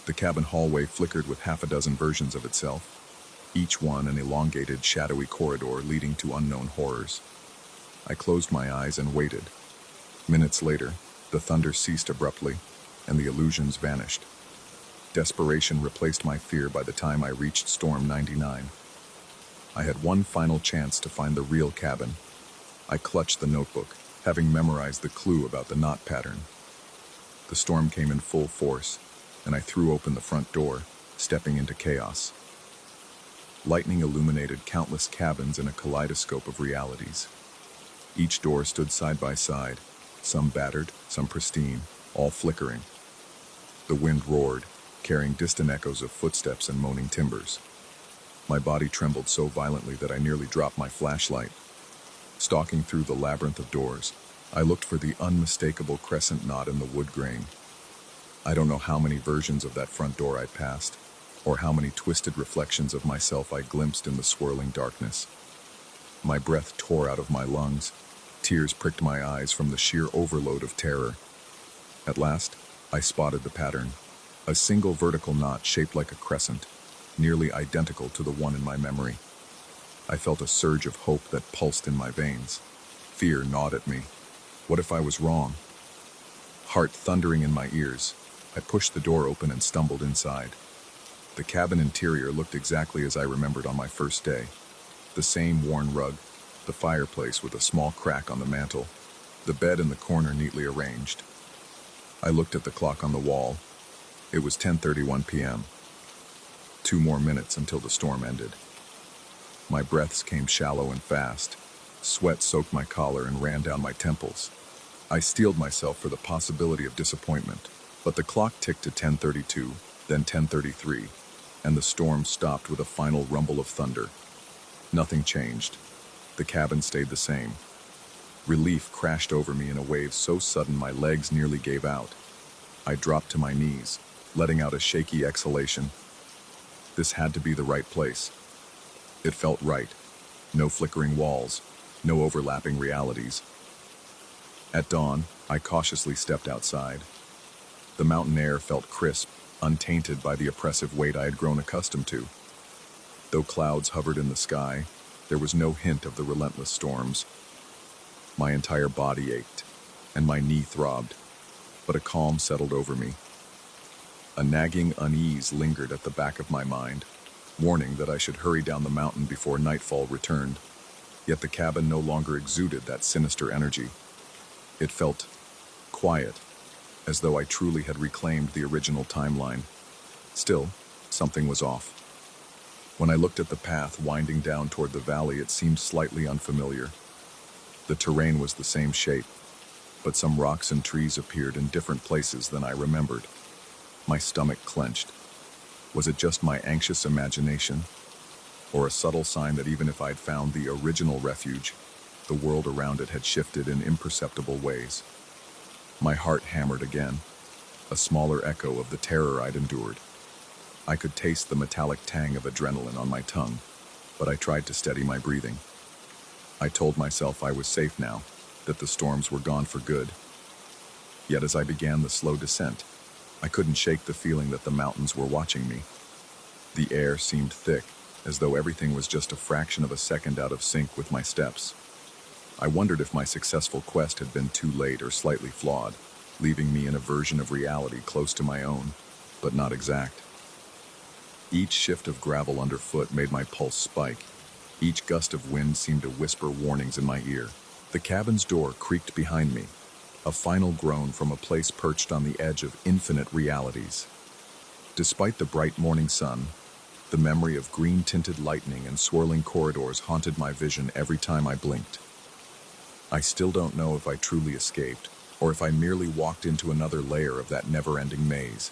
The cabin hallway flickered with half a dozen versions of itself, each one an elongated, shadowy corridor leading to unknown horrors. I closed my eyes and waited. Minutes later, the thunder ceased abruptly, and the illusions vanished. Desperation replaced my fear by the time I reached Storm 99. I had one final chance to find the real cabin. I clutched the notebook, having memorized the clue about the knot pattern. The storm came in full force, and I threw open the front door, stepping into chaos. Lightning illuminated countless cabins in a kaleidoscope of realities. Each door stood side by side, some battered, some pristine, all flickering. The wind roared, carrying distant echoes of footsteps and moaning timbers. My body trembled so violently that I nearly dropped my flashlight. Stalking through the labyrinth of doors, I looked for the unmistakable crescent knot in the wood grain. I don't know how many versions of that front door I'd passed, or how many twisted reflections of myself I glimpsed in the swirling darkness. My breath tore out of my lungs. Tears pricked my eyes from the sheer overload of terror. At last, I spotted the pattern. A single vertical knot shaped like a crescent, nearly identical to the one in my memory. I felt a surge of hope that pulsed in my veins. Fear gnawed at me. What if I was wrong? Heart thundering in my ears, I pushed the door open and stumbled inside. The cabin interior looked exactly as I remembered on my first day. The same worn rug, the fireplace with a small crack on the mantel, the bed in the corner neatly arranged. I looked at the clock on the wall. It was 10:31 p.m. 2 more minutes until the storm ended. My breaths came shallow and fast. Sweat soaked my collar and ran down my temples. I steeled myself for the possibility of disappointment, but the clock ticked to 10:32, then 10:33, and the storm stopped with a final rumble of thunder. Nothing changed. The cabin stayed the same. Relief crashed over me in a wave so sudden my legs nearly gave out. I dropped to my knees, letting out a shaky exhalation. This had to be the right place. It felt right. No flickering walls, no overlapping realities. At dawn, I cautiously stepped outside. The mountain air felt crisp, untainted by the oppressive weight I had grown accustomed to. Though clouds hovered in the sky, there was no hint of the relentless storms. My entire body ached, and my knee throbbed, but a calm settled over me. A nagging unease lingered at the back of my mind, warning that I should hurry down the mountain before nightfall returned. Yet the cabin no longer exuded that sinister energy. It felt quiet, as though I truly had reclaimed the original timeline. Still, something was off. When I looked at the path winding down toward the valley, it seemed slightly unfamiliar. The terrain was the same shape, but some rocks and trees appeared in different places than I remembered. My stomach clenched. Was it just my anxious imagination, or a subtle sign that even if I'd found the original refuge, the world around it had shifted in imperceptible ways? My heart hammered again, a smaller echo of the terror I'd endured. I could taste the metallic tang of adrenaline on my tongue, but I tried to steady my breathing. I told myself I was safe now, that the storms were gone for good. Yet as I began the slow descent, I couldn't shake the feeling that the mountains were watching me. The air seemed thick, as though everything was just a fraction of a second out of sync with my steps. I wondered if my successful quest had been too late or slightly flawed, leaving me in a version of reality close to my own, but not exact. Each shift of gravel underfoot made my pulse spike. Each gust of wind seemed to whisper warnings in my ear. The cabin's door creaked behind me, a final groan from a place perched on the edge of infinite realities. Despite the bright morning sun, the memory of green-tinted lightning and swirling corridors haunted my vision every time I blinked. I still don't know if I truly escaped, or if I merely walked into another layer of that never-ending maze.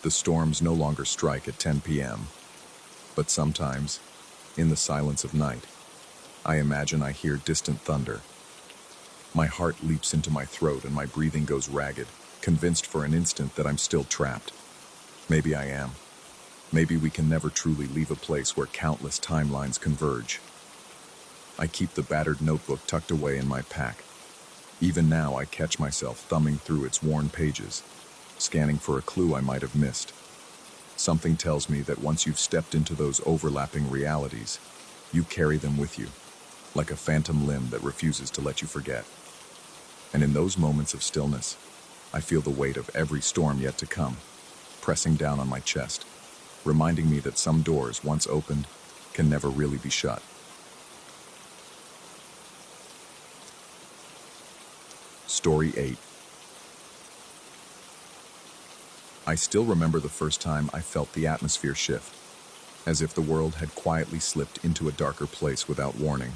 The storms no longer strike at 10 p.m., but sometimes, in the silence of night, I imagine I hear distant thunder. My heart leaps into my throat and my breathing goes ragged, convinced for an instant that I'm still trapped. Maybe I am. Maybe we can never truly leave a place where countless timelines converge. I keep the battered notebook tucked away in my pack. Even now, I catch myself thumbing through its worn pages, scanning for a clue I might have missed. Something tells me that once you've stepped into those overlapping realities, you carry them with you, like a phantom limb that refuses to let you forget. And in those moments of stillness, I feel the weight of every storm yet to come, pressing down on my chest, reminding me that some doors, once opened, can never really be shut. Story 8. I still remember the first time I felt the atmosphere shift, as if the world had quietly slipped into a darker place without warning.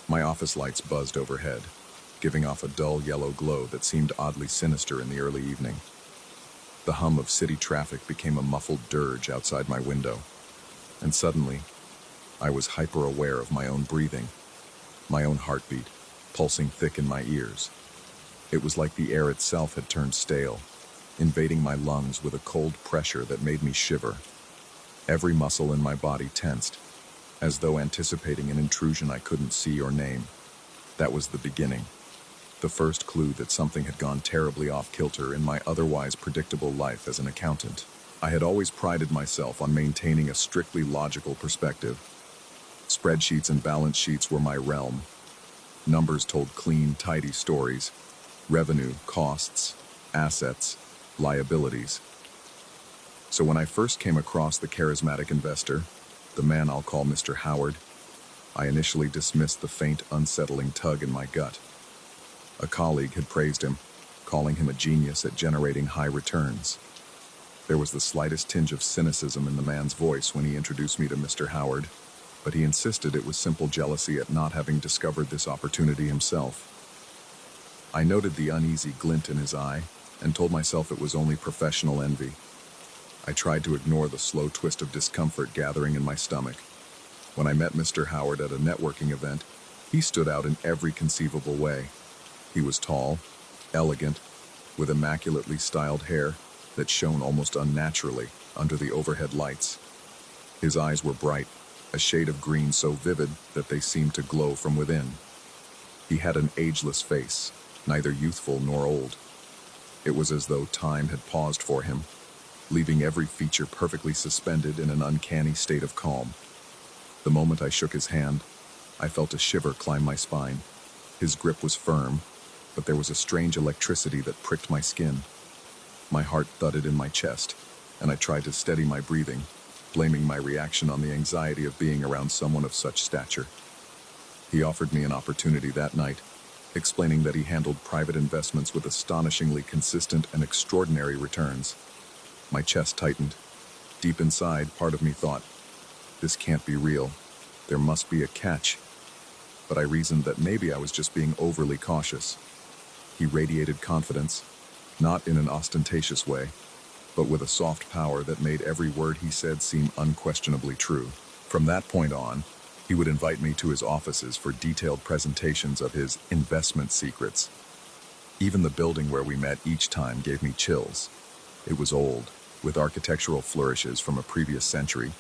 My office lights buzzed overhead, giving off a dull yellow glow that seemed oddly sinister in the early evening. The hum of city traffic became a muffled dirge outside my window, and suddenly, I was hyper-aware of my own breathing, my own heartbeat, pulsing thick in my ears. It was like the air itself had turned stale, invading my lungs with a cold pressure that made me shiver. Every muscle in my body tensed, as though anticipating an intrusion I couldn't see or name. That was the beginning, the first clue that something had gone terribly off-kilter in my otherwise predictable life as an accountant. I had always prided myself on maintaining a strictly logical perspective. Spreadsheets and balance sheets were my realm. Numbers told clean, tidy stories: revenue, costs, assets, liabilities. So when I first came across the charismatic investor, the man I'll call Mr. Howard, I initially dismissed the faint, unsettling tug in my gut. A colleague had praised him, calling him a genius at generating high returns. There was the slightest tinge of cynicism in the man's voice when he introduced me to Mr. Howard, but he insisted it was simple jealousy at not having discovered this opportunity himself. I noted the uneasy glint in his eye and told myself it was only professional envy. I tried to ignore the slow twist of discomfort gathering in my stomach. When I met Mr. Howard at a networking event, he stood out in every conceivable way. He was tall, elegant, with immaculately styled hair that shone almost unnaturally under the overhead lights. His eyes were bright, a shade of green so vivid that they seemed to glow from within. He had an ageless face, neither youthful nor old. It was as though time had paused for him, leaving every feature perfectly suspended in an uncanny state of calm. The moment I shook his hand, I felt a shiver climb my spine. His grip was firm, but there was a strange electricity that pricked my skin. My heart thudded in my chest, and I tried to steady my breathing, blaming my reaction on the anxiety of being around someone of such stature. He offered me an opportunity that night, explaining that he handled private investments with astonishingly consistent and extraordinary returns. My chest tightened. Deep inside, part of me thought, this can't be real. There must be a catch. But I reasoned that maybe I was just being overly cautious. He radiated confidence, not in an ostentatious way, but with a soft power that made every word he said seem unquestionably true. From that point on, he would invite me to his offices for detailed presentations of his investment secrets. Even the building where we met each time gave me chills. It was old, with architectural flourishes from a previous century,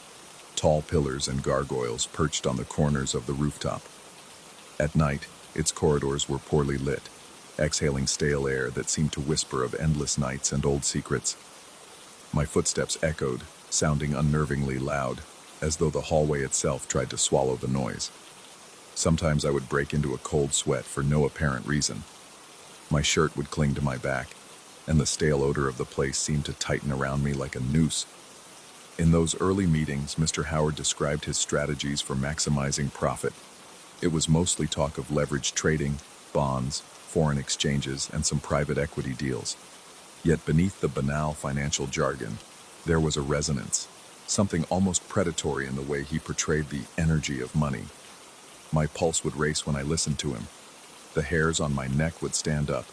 tall pillars and gargoyles perched on the corners of the rooftop. At night, its corridors were poorly lit, exhaling stale air that seemed to whisper of endless nights and old secrets. My footsteps echoed, sounding unnervingly loud, as though the hallway itself tried to swallow the noise. Sometimes I would break into a cold sweat for no apparent reason. My shirt would cling to my back, and the stale odor of the place seemed to tighten around me like a noose. In those early meetings, Mr. Howard described his strategies for maximizing profit. It was mostly talk of leveraged trading, bonds, foreign exchanges, and some private equity deals. Yet beneath the banal financial jargon, there was a resonance, something almost predatory in the way he portrayed the energy of money. My pulse would race when I listened to him. The hairs on my neck would stand up,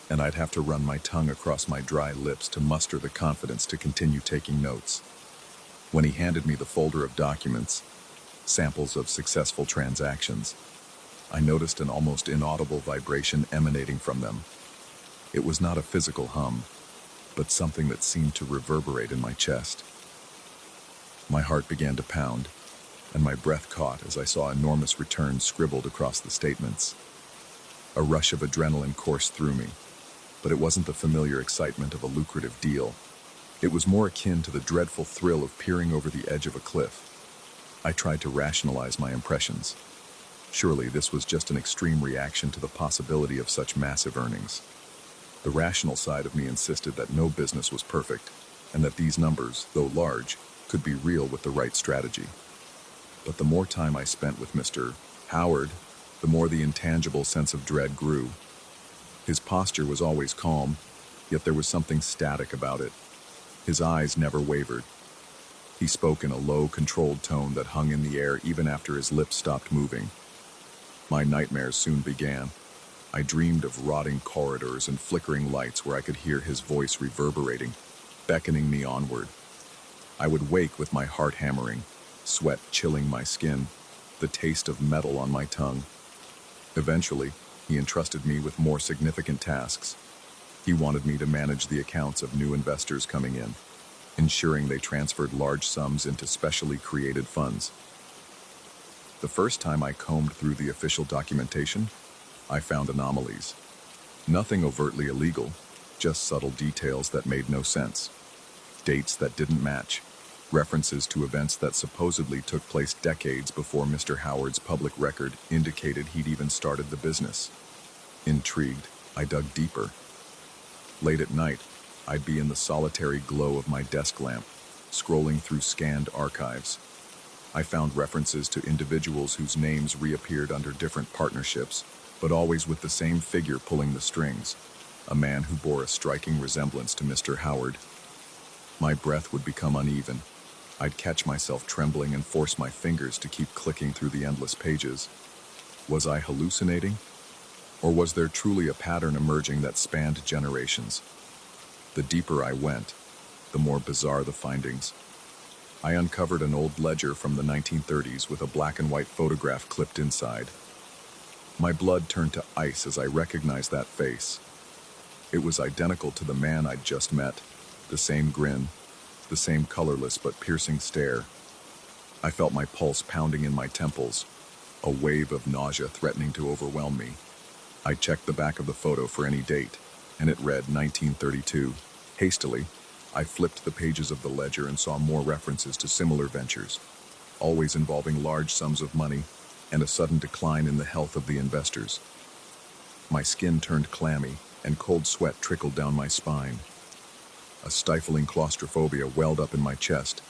and I'd have to run my tongue across my dry lips to muster the confidence to continue taking notes. When he handed me the folder of documents, samples of successful transactions, I noticed an almost inaudible vibration emanating from them. It was not a physical hum, but something that seemed to reverberate in my chest. My heart began to pound, and my breath caught as I saw enormous returns scribbled across the statements. A rush of adrenaline coursed through me, but it wasn't the familiar excitement of a lucrative deal. It was more akin to the dreadful thrill of peering over the edge of a cliff. I tried to rationalize my impressions. Surely this was just an extreme reaction to the possibility of such massive earnings. The rational side of me insisted that no business was perfect, and that these numbers, though large, could be real with the right strategy. But the more time I spent with Mr. Howard, the more the intangible sense of dread grew. His posture was always calm, yet there was something static about it. His eyes never wavered. He spoke in a low, controlled tone that hung in the air even after his lips stopped moving. My nightmares soon began. I dreamed of rotting corridors and flickering lights where I could hear his voice reverberating, beckoning me onward. I would wake with my heart hammering, sweat chilling my skin, the taste of metal on my tongue. Eventually, he entrusted me with more significant tasks. He wanted me to manage the accounts of new investors coming in, ensuring they transferred large sums into specially created funds. The first time I combed through the official documentation, I found anomalies. Nothing overtly illegal, just subtle details that made no sense. Dates that didn't match, references to events that supposedly took place decades before Mr. Howard's public record indicated he'd even started the business. Intrigued, I dug deeper. Late at night, I'd be in the solitary glow of my desk lamp, scrolling through scanned archives. I found references to individuals whose names reappeared under different partnerships, but always with the same figure pulling the strings, a man who bore a striking resemblance to Mr. Howard. My breath would become uneven. I'd catch myself trembling and force my fingers to keep clicking through the endless pages. Was I hallucinating? Or was there truly a pattern emerging that spanned generations? The deeper I went, the more bizarre the findings. I uncovered an old ledger from the 1930s with a black and white photograph clipped inside. My blood turned to ice as I recognized that face. It was identical to the man I'd just met, the same grin, the same colorless but piercing stare. I felt my pulse pounding in my temples, a wave of nausea threatening to overwhelm me. I checked the back of the photo for any date, and it read 1932. Hastily, I flipped the pages of the ledger and saw more references to similar ventures, always involving large sums of money and a sudden decline in the health of the investors. My skin turned clammy, and cold sweat trickled down my spine. A stifling claustrophobia welled up in my chest,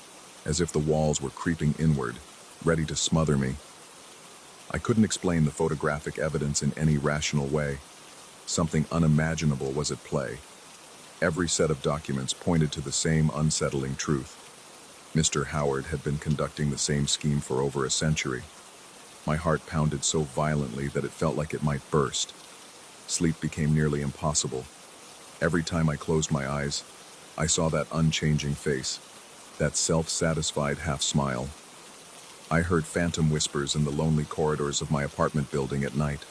as if the walls were creeping inward, ready to smother me. I couldn't explain the photographic evidence in any rational way. Something unimaginable was at play. Every set of documents pointed to the same unsettling truth. Mr. Howard had been conducting the same scheme for over a century. My heart pounded so violently that it felt like it might burst. Sleep became nearly impossible. Every time I closed my eyes, I saw that unchanging face, that self-satisfied half-smile. I heard phantom whispers in the lonely corridors of my apartment building at night.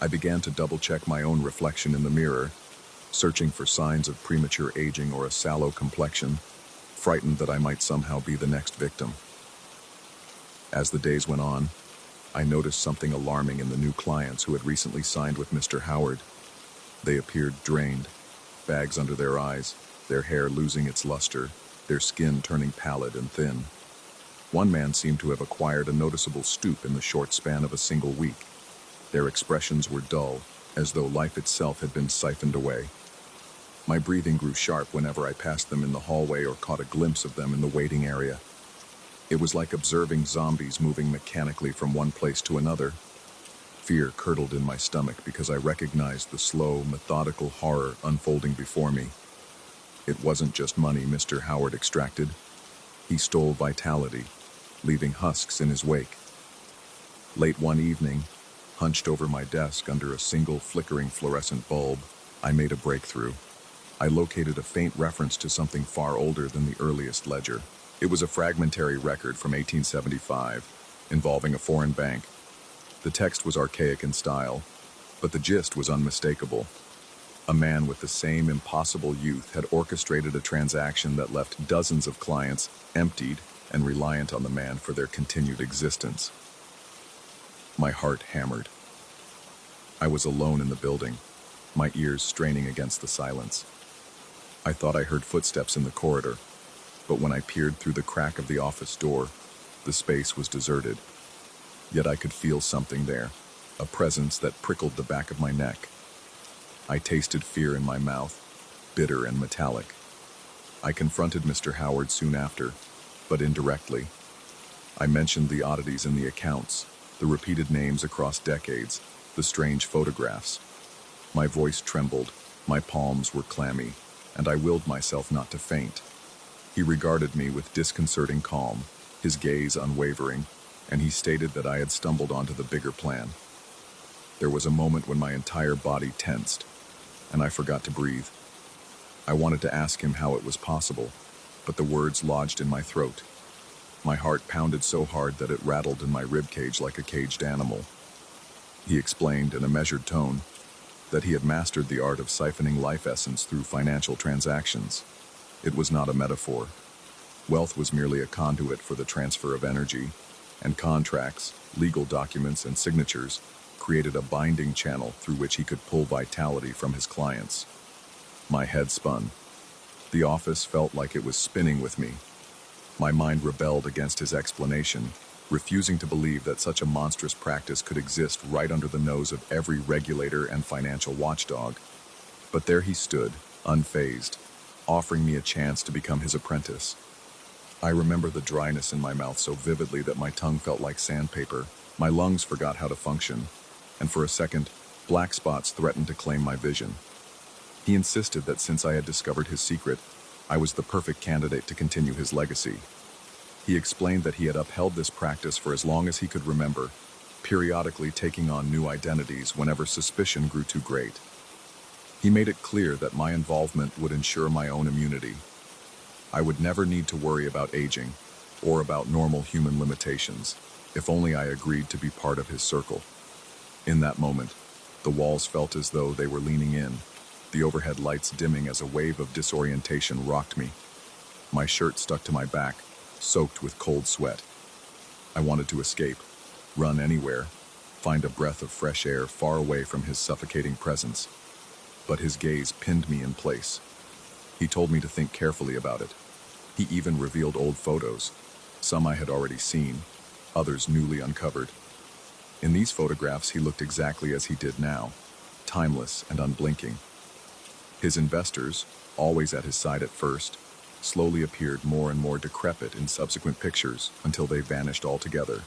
I began to double-check my own reflection in the mirror, searching for signs of premature aging or a sallow complexion, frightened that I might somehow be the next victim. As the days went on, I noticed something alarming in the new clients who had recently signed with Mr. Howard. They appeared drained, bags under their eyes, their hair losing its luster, their skin turning pallid and thin. One man seemed to have acquired a noticeable stoop in the short span of a single week. Their expressions were dull, as though life itself had been siphoned away. My breathing grew sharp whenever I passed them in the hallway or caught a glimpse of them in the waiting area. It was like observing zombies moving mechanically from one place to another. Fear curdled in my stomach because I recognized the slow, methodical horror unfolding before me. It wasn't just money Mr. Howard extracted. He stole vitality, leaving husks in his wake. Late one evening, hunched over my desk under a single flickering fluorescent bulb, I made a breakthrough. I located a faint reference to something far older than the earliest ledger. It was a fragmentary record from 1875, involving a foreign bank. The text was archaic in style, but the gist was unmistakable. A man with the same impossible youth had orchestrated a transaction that left dozens of clients emptied and reliant on the man for their continued existence. My heart hammered. I was alone in the building, my ears straining against the silence. I thought I heard footsteps in the corridor, but when I peered through the crack of the office door, the space was deserted. Yet I could feel something there, a presence that prickled the back of my neck. I tasted fear in my mouth, bitter and metallic. I confronted Mr. Howard soon after, but indirectly. I mentioned the oddities in the accounts, the repeated names across decades, the strange photographs. My voice trembled, my palms were clammy, and I willed myself not to faint. He regarded me with disconcerting calm, his gaze unwavering, and he stated that I had stumbled onto the bigger plan. There was a moment when my entire body tensed, and I forgot to breathe. I wanted to ask him how it was possible, but the words lodged in my throat. My heart pounded so hard that it rattled in my ribcage like a caged animal. He explained, in a measured tone, that he had mastered the art of siphoning life essence through financial transactions. It was not a metaphor. Wealth was merely a conduit for the transfer of energy, and contracts, legal documents, and signatures created a binding channel through which he could pull vitality from his clients. My head spun. The office felt like it was spinning with me. My mind rebelled against his explanation, refusing to believe that such a monstrous practice could exist right under the nose of every regulator and financial watchdog. But there he stood, unfazed, offering me a chance to become his apprentice. I remember the dryness in my mouth so vividly that my tongue felt like sandpaper. My lungs forgot how to function, and for a second, black spots threatened to claim my vision. He insisted that since I had discovered his secret, I was the perfect candidate to continue his legacy. He explained that he had upheld this practice for as long as he could remember, periodically taking on new identities whenever suspicion grew too great. He made it clear that my involvement would ensure my own immunity. I would never need to worry about aging, or about normal human limitations, if only I agreed to be part of his circle. In that moment, the walls felt as though they were leaning in, the overhead lights dimming as a wave of disorientation rocked me. My shirt stuck to my back, soaked with cold sweat. I wanted to escape, run anywhere, find a breath of fresh air far away from his suffocating presence. But his gaze pinned me in place. He told me to think carefully about it. He even revealed old photos, some I had already seen, others newly uncovered. In these photographs, he looked exactly as he did now, timeless and unblinking. His investors, always at his side at first, slowly appeared more and more decrepit in subsequent pictures until they vanished altogether.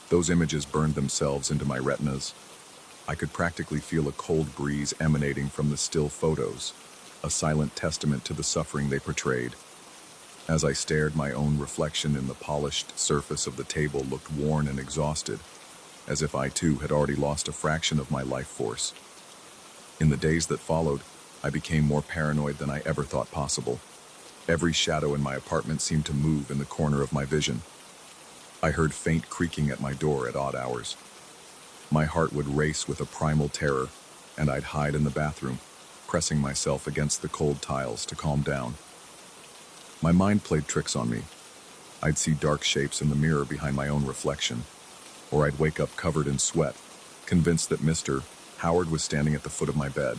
Those images burned themselves into my retinas. I could practically feel a cold breeze emanating from the still photos, a silent testament to the suffering they portrayed. As I stared, my own reflection in the polished surface of the table looked worn and exhausted, as if I too had already lost a fraction of my life force. In the days that followed, I became more paranoid than I ever thought possible. Every shadow in my apartment seemed to move in the corner of my vision. I heard faint creaking at my door at odd hours. My heart would race with a primal terror, and I'd hide in the bathroom, pressing myself against the cold tiles to calm down. My mind played tricks on me. I'd see dark shapes in the mirror behind my own reflection, or I'd wake up covered in sweat, convinced that Mr. Howard was standing at the foot of my bed.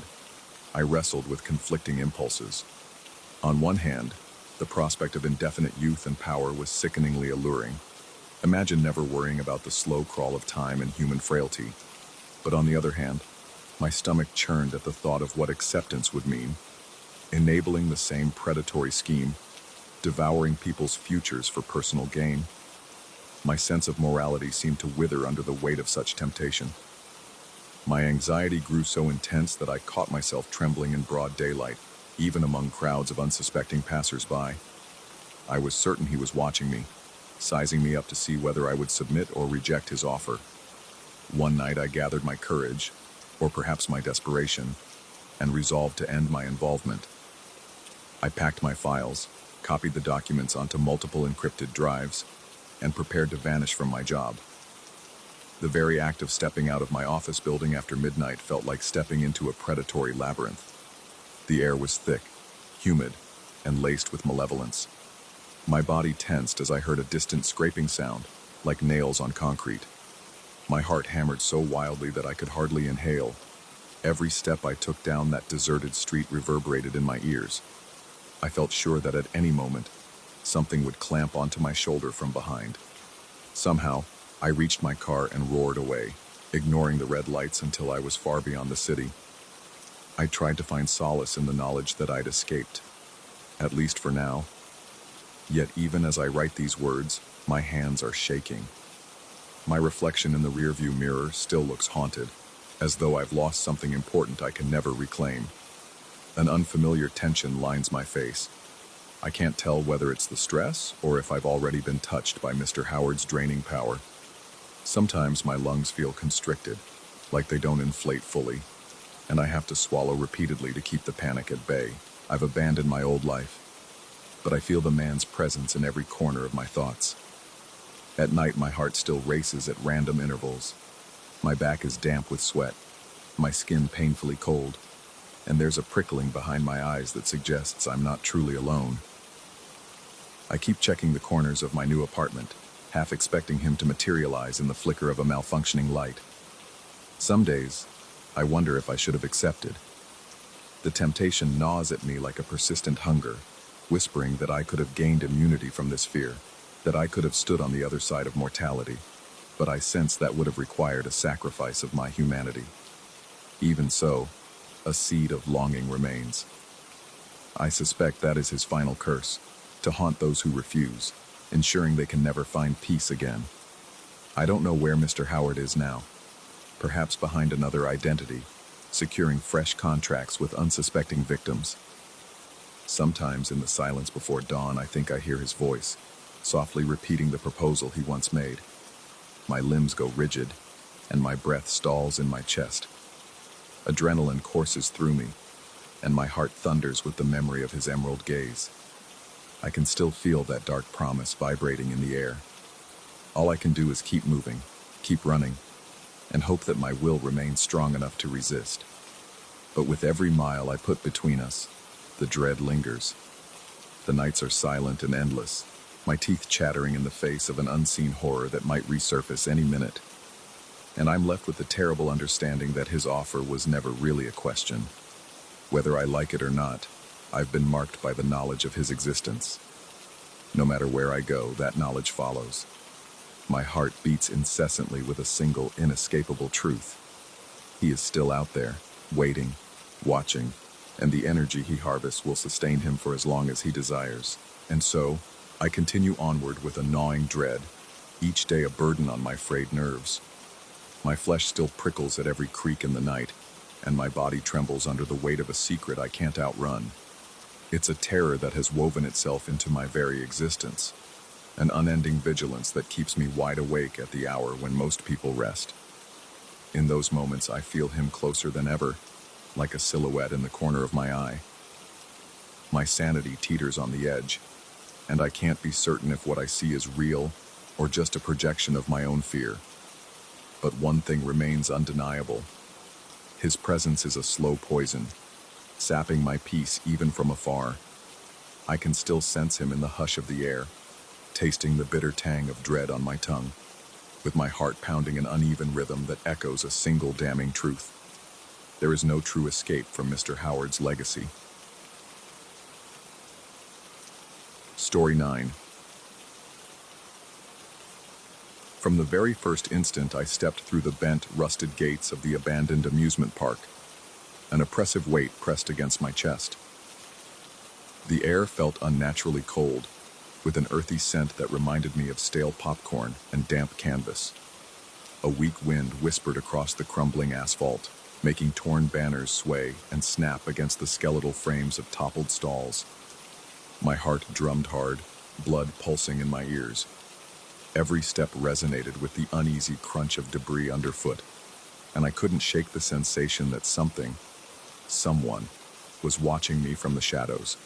I wrestled with conflicting impulses. On one hand, the prospect of indefinite youth and power was sickeningly alluring. Imagine never worrying about the slow crawl of time and human frailty. But on the other hand, my stomach churned at the thought of what acceptance would mean. Enabling the same predatory scheme, devouring people's futures for personal gain. My sense of morality seemed to wither under the weight of such temptation. My anxiety grew so intense that I caught myself trembling in broad daylight, even among crowds of unsuspecting passers-by. I was certain he was watching me, sizing me up to see whether I would submit or reject his offer. One night I gathered my courage, or perhaps my desperation, and resolved to end my involvement. I packed my files, copied the documents onto multiple encrypted drives, and prepared to vanish from my job. The very act of stepping out of my office building after midnight felt like stepping into a predatory labyrinth. The air was thick, humid, and laced with malevolence. My body tensed as I heard a distant scraping sound, like nails on concrete. My heart hammered so wildly that I could hardly inhale. Every step I took down that deserted street reverberated in my ears. I felt sure that at any moment, something would clamp onto my shoulder from behind. Somehow, I reached my car and roared away, ignoring the red lights until I was far beyond the city. I tried to find solace in the knowledge that I'd escaped, at least for now. Yet even as I write these words, my hands are shaking. My reflection in the rearview mirror still looks haunted, as though I've lost something important I can never reclaim. An unfamiliar tension lines my face. I can't tell whether it's the stress or if I've already been touched by Mr. Howard's draining power. Sometimes my lungs feel constricted, like they don't inflate fully, and I have to swallow repeatedly to keep the panic at bay. I've abandoned my old life, but I feel the man's presence in every corner of my thoughts. At night, my heart still races at random intervals. My back is damp with sweat, my skin painfully cold, and there's a prickling behind my eyes that suggests I'm not truly alone. I keep checking the corners of my new apartment, half expecting him to materialize in the flicker of a malfunctioning light. Some days, I wonder if I should have accepted. The temptation gnaws at me like a persistent hunger, whispering that I could have gained immunity from this fear, that I could have stood on the other side of mortality, but I sense that would have required a sacrifice of my humanity. Even so, a seed of longing remains. I suspect that is his final curse, to haunt those who refuse, ensuring they can never find peace again. I don't know where Mr. Howard is now, perhaps behind another identity, securing fresh contracts with unsuspecting victims. Sometimes in the silence before dawn, I think I hear his voice, softly repeating the proposal he once made. My limbs go rigid, and my breath stalls in my chest. Adrenaline courses through me, and my heart thunders with the memory of his emerald gaze. I can still feel that dark promise vibrating in the air. All I can do is keep moving, keep running, and hope that my will remains strong enough to resist. But with every mile I put between us, the dread lingers. The nights are silent and endless, my teeth chattering in the face of an unseen horror that might resurface any minute. And I'm left with the terrible understanding that his offer was never really a question. Whether I like it or not, I've been marked by the knowledge of his existence. No matter where I go, that knowledge follows. My heart beats incessantly with a single, inescapable truth. He is still out there, waiting, watching, and the energy he harvests will sustain him for as long as he desires. And so, I continue onward with a gnawing dread, each day a burden on my frayed nerves. My flesh still prickles at every creak in the night, and my body trembles under the weight of a secret I can't outrun. It's a terror that has woven itself into my very existence, an unending vigilance that keeps me wide awake at the hour when most people rest. In those moments, I feel him closer than ever, like a silhouette in the corner of my eye. My sanity teeters on the edge, and I can't be certain if what I see is real or just a projection of my own fear. But one thing remains undeniable. His presence is a slow poison, sapping my peace even from afar. I can still sense him in the hush of the air, tasting the bitter tang of dread on my tongue, with my heart pounding an uneven rhythm that echoes a single damning truth. There is no true escape from Mr. Howard's legacy. Story 9. From the very first instant I stepped through the bent, rusted gates of the abandoned amusement park, an oppressive weight pressed against my chest. The air felt unnaturally cold, with an earthy scent that reminded me of stale popcorn and damp canvas. A weak wind whispered across the crumbling asphalt, making torn banners sway and snap against the skeletal frames of toppled stalls. My heart drummed hard, blood pulsing in my ears. Every step resonated with the uneasy crunch of debris underfoot, and I couldn't shake the sensation that someone, was watching me from the shadows.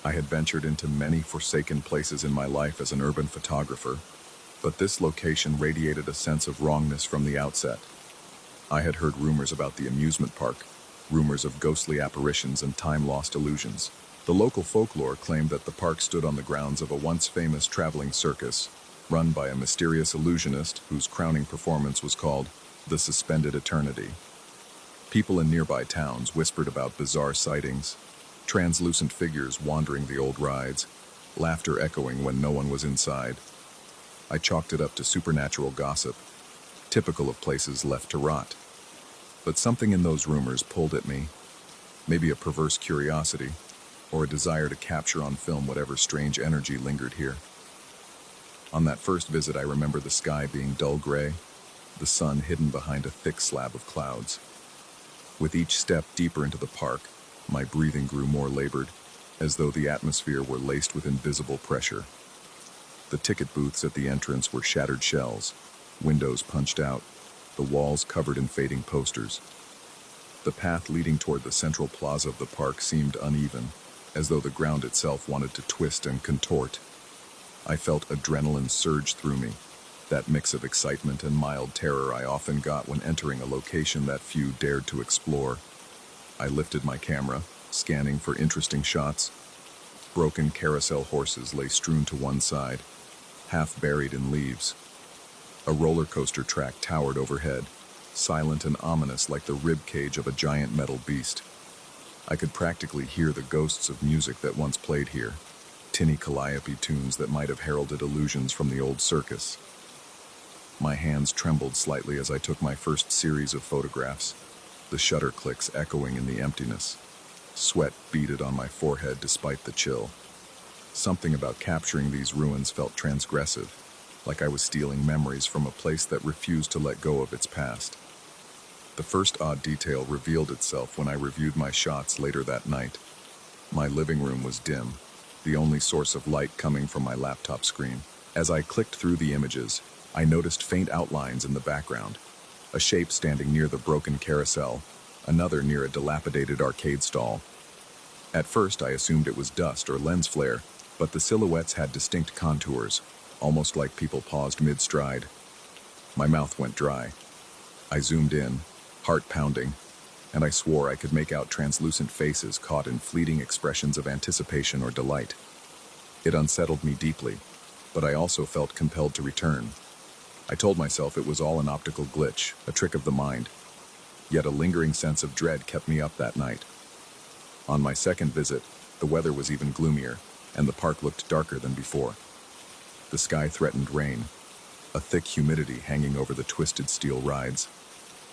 I had ventured into many forsaken places in my life as an urban photographer, but this location radiated a sense of wrongness from the outset. I had heard rumors about the amusement park, rumors of ghostly apparitions and time-lost illusions. The local folklore claimed that the park stood on the grounds of a once-famous traveling circus, run by a mysterious illusionist whose crowning performance was called the Suspended Eternity. People in nearby towns whispered about bizarre sightings, translucent figures wandering the old rides, laughter echoing when no one was inside. I chalked it up to supernatural gossip, typical of places left to rot. But something in those rumors pulled at me, maybe a perverse curiosity, or a desire to capture on film whatever strange energy lingered here. On that first visit, I remember the sky being dull gray, the sun hidden behind a thick slab of clouds. With each step deeper into the park, my breathing grew more labored, as though the atmosphere were laced with invisible pressure. The ticket booths at the entrance were shattered shells, windows punched out, the walls covered in fading posters. The path leading toward the central plaza of the park seemed uneven, as though the ground itself wanted to twist and contort. I felt adrenaline surge through me, that mix of excitement and mild terror I often got when entering a location that few dared to explore. I lifted my camera, scanning for interesting shots. Broken carousel horses lay strewn to one side, half buried in leaves. A roller coaster track towered overhead, silent and ominous like the rib cage of a giant metal beast. I could practically hear the ghosts of music that once played here, tinny calliope tunes that might have heralded illusions from the old circus. My hands trembled slightly as I took my first series of photographs, the shutter clicks echoing in the emptiness. Sweat beaded on my forehead despite the chill. Something about capturing these ruins felt transgressive, like I was stealing memories from a place that refused to let go of its past. The first odd detail revealed itself when I reviewed my shots later that night. My living room was dim, the only source of light coming from my laptop screen. As I clicked through the images, I noticed faint outlines in the background, a shape standing near the broken carousel, another near a dilapidated arcade stall. At first, I assumed it was dust or lens flare, but the silhouettes had distinct contours, almost like people paused mid-stride. My mouth went dry. I zoomed in, heart pounding, and I swore I could make out translucent faces caught in fleeting expressions of anticipation or delight. It unsettled me deeply, but I also felt compelled to return. I told myself it was all an optical glitch, a trick of the mind, yet a lingering sense of dread kept me up that night. On my second visit, the weather was even gloomier, and the park looked darker than before. The sky threatened rain, a thick humidity hanging over the twisted steel rides.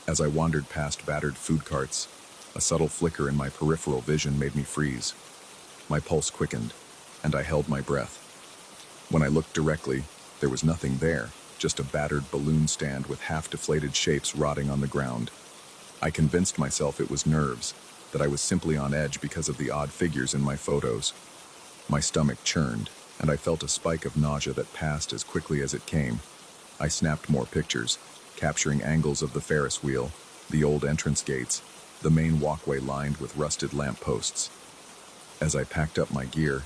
As I wandered past battered food carts, a subtle flicker in my peripheral vision made me freeze. My pulse quickened, and I held my breath. When I looked directly, there was nothing there, just a battered balloon stand with half-deflated shapes rotting on the ground. I convinced myself it was nerves, that I was simply on edge because of the odd figures in my photos. My stomach churned, and I felt a spike of nausea that passed as quickly as it came. I snapped more pictures, capturing angles of the Ferris wheel, the old entrance gates, the main walkway lined with rusted lampposts. As I packed up my gear,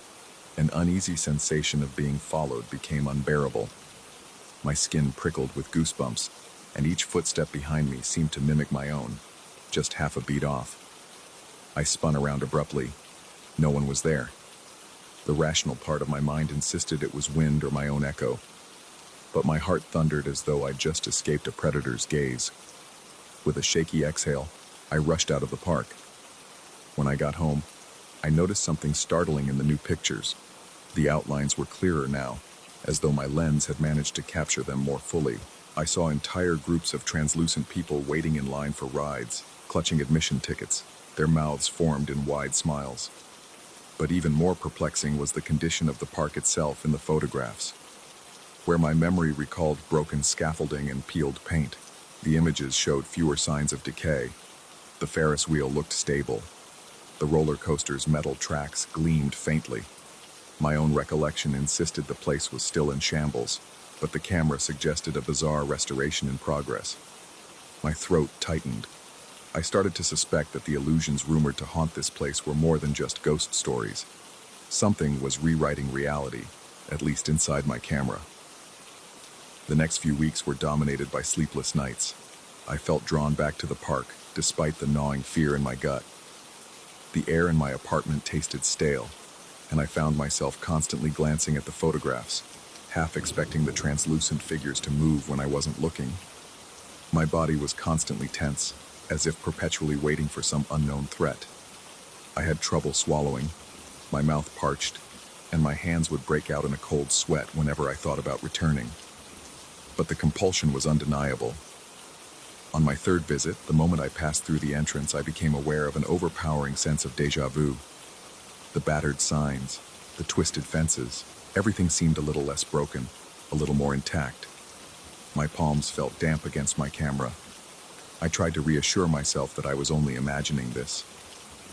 an uneasy sensation of being followed became unbearable. My skin prickled with goosebumps, and each footstep behind me seemed to mimic my own, just half a beat off. I spun around abruptly. No one was there. The rational part of my mind insisted it was wind or my own echo, but my heart thundered as though I'd just escaped a predator's gaze. With a shaky exhale, I rushed out of the park. When I got home, I noticed something startling in the new pictures. The outlines were clearer now, as though my lens had managed to capture them more fully. I saw entire groups of translucent people waiting in line for rides, clutching admission tickets, their mouths formed in wide smiles. But even more perplexing was the condition of the park itself in the photographs. Where my memory recalled broken scaffolding and peeled paint, the images showed fewer signs of decay. The Ferris wheel looked stable. The roller coaster's metal tracks gleamed faintly. My own recollection insisted the place was still in shambles, but the camera suggested a bizarre restoration in progress. My throat tightened. I started to suspect that the illusions rumored to haunt this place were more than just ghost stories. Something was rewriting reality, at least inside my camera. The next few weeks were dominated by sleepless nights. I felt drawn back to the park, despite the gnawing fear in my gut. The air in my apartment tasted stale, and I found myself constantly glancing at the photographs, half expecting the translucent figures to move when I wasn't looking. My body was constantly tense, as if perpetually waiting for some unknown threat. I had trouble swallowing, my mouth parched, and my hands would break out in a cold sweat whenever I thought about returning. But the compulsion was undeniable. On my third visit, the moment I passed through the entrance, I became aware of an overpowering sense of déjà vu. The battered signs, the twisted fences, everything seemed a little less broken, a little more intact. My palms felt damp against my camera. I tried to reassure myself that I was only imagining this.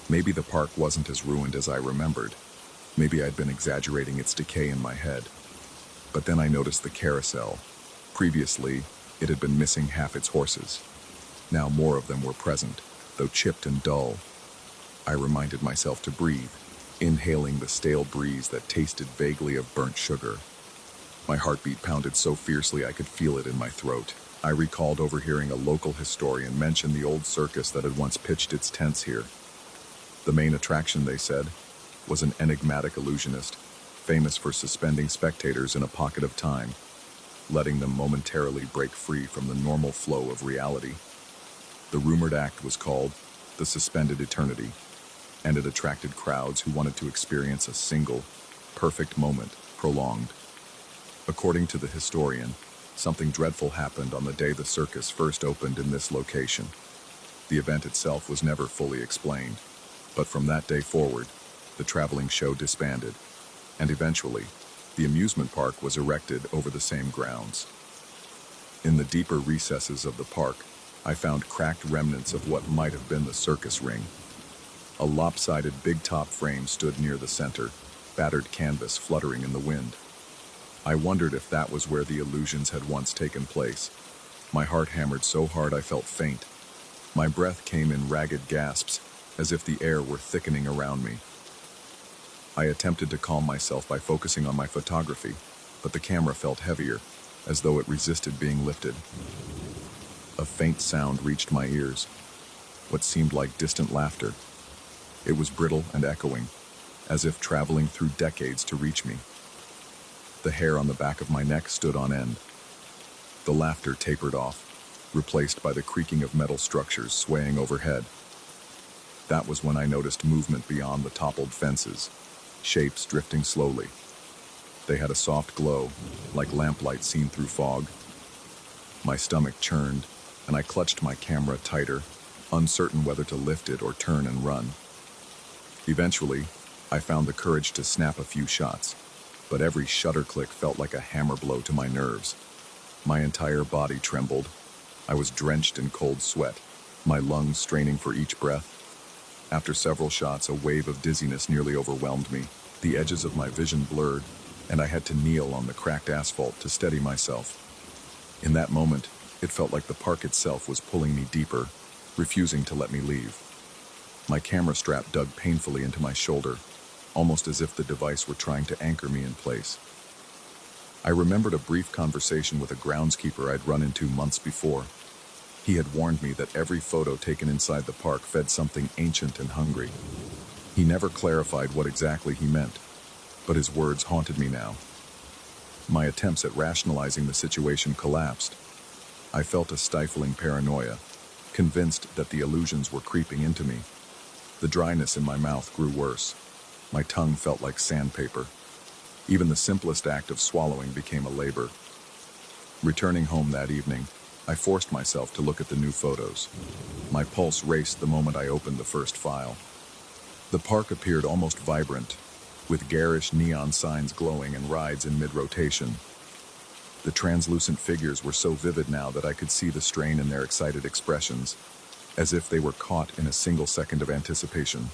Maybe the park wasn't as ruined as I remembered. Maybe I'd been exaggerating its decay in my head. But then I noticed the carousel. Previously, it had been missing half its horses. Now more of them were present, though chipped and dull. I reminded myself to breathe, inhaling the stale breeze that tasted vaguely of burnt sugar. My heartbeat pounded so fiercely I could feel it in my throat. I recalled overhearing a local historian mention the old circus that had once pitched its tents here. The main attraction, they said, was an enigmatic illusionist, famous for suspending spectators in a pocket of time, letting them momentarily break free from the normal flow of reality. The rumored act was called the Suspended Eternity, and it attracted crowds who wanted to experience a single, perfect moment, prolonged. According to the historian, something dreadful happened on the day the circus first opened in this location. The event itself was never fully explained, but from that day forward, the traveling show disbanded, and eventually, the amusement park was erected over the same grounds. In the deeper recesses of the park, I found cracked remnants of what might have been the circus ring. A lopsided big-top frame stood near the center, battered canvas fluttering in the wind. I wondered if that was where the illusions had once taken place. My heart hammered so hard I felt faint. My breath came in ragged gasps, as if the air were thickening around me. I attempted to calm myself by focusing on my photography, but the camera felt heavier, as though it resisted being lifted. A faint sound reached my ears, what seemed like distant laughter. It was brittle and echoing, as if traveling through decades to reach me. The hair on the back of my neck stood on end. The laughter tapered off, replaced by the creaking of metal structures swaying overhead. That was when I noticed movement beyond the toppled fences, shapes drifting slowly. They had a soft glow, like lamplight seen through fog. My stomach churned, and I clutched my camera tighter, uncertain whether to lift it or turn and run. Eventually, I found the courage to snap a few shots, but every shutter click felt like a hammer blow to my nerves. My entire body trembled. I was drenched in cold sweat, my lungs straining for each breath. After several shots, a wave of dizziness nearly overwhelmed me. The edges of my vision blurred, and I had to kneel on the cracked asphalt to steady myself. In that moment, it felt like the park itself was pulling me deeper, refusing to let me leave. My camera strap dug painfully into my shoulder, almost as if the device were trying to anchor me in place. I remembered a brief conversation with a groundskeeper I'd run into months before. He had warned me that every photo taken inside the park fed something ancient and hungry. He never clarified what exactly he meant, but his words haunted me now. My attempts at rationalizing the situation collapsed. I felt a stifling paranoia, convinced that the illusions were creeping into me. The dryness in my mouth grew worse. My tongue felt like sandpaper. Even the simplest act of swallowing became a labor. Returning home that evening, I forced myself to look at the new photos. My pulse raced the moment I opened the first file. The park appeared almost vibrant, with garish neon signs glowing and rides in mid-rotation. The translucent figures were so vivid now that I could see the strain in their excited expressions, as if they were caught in a single second of anticipation.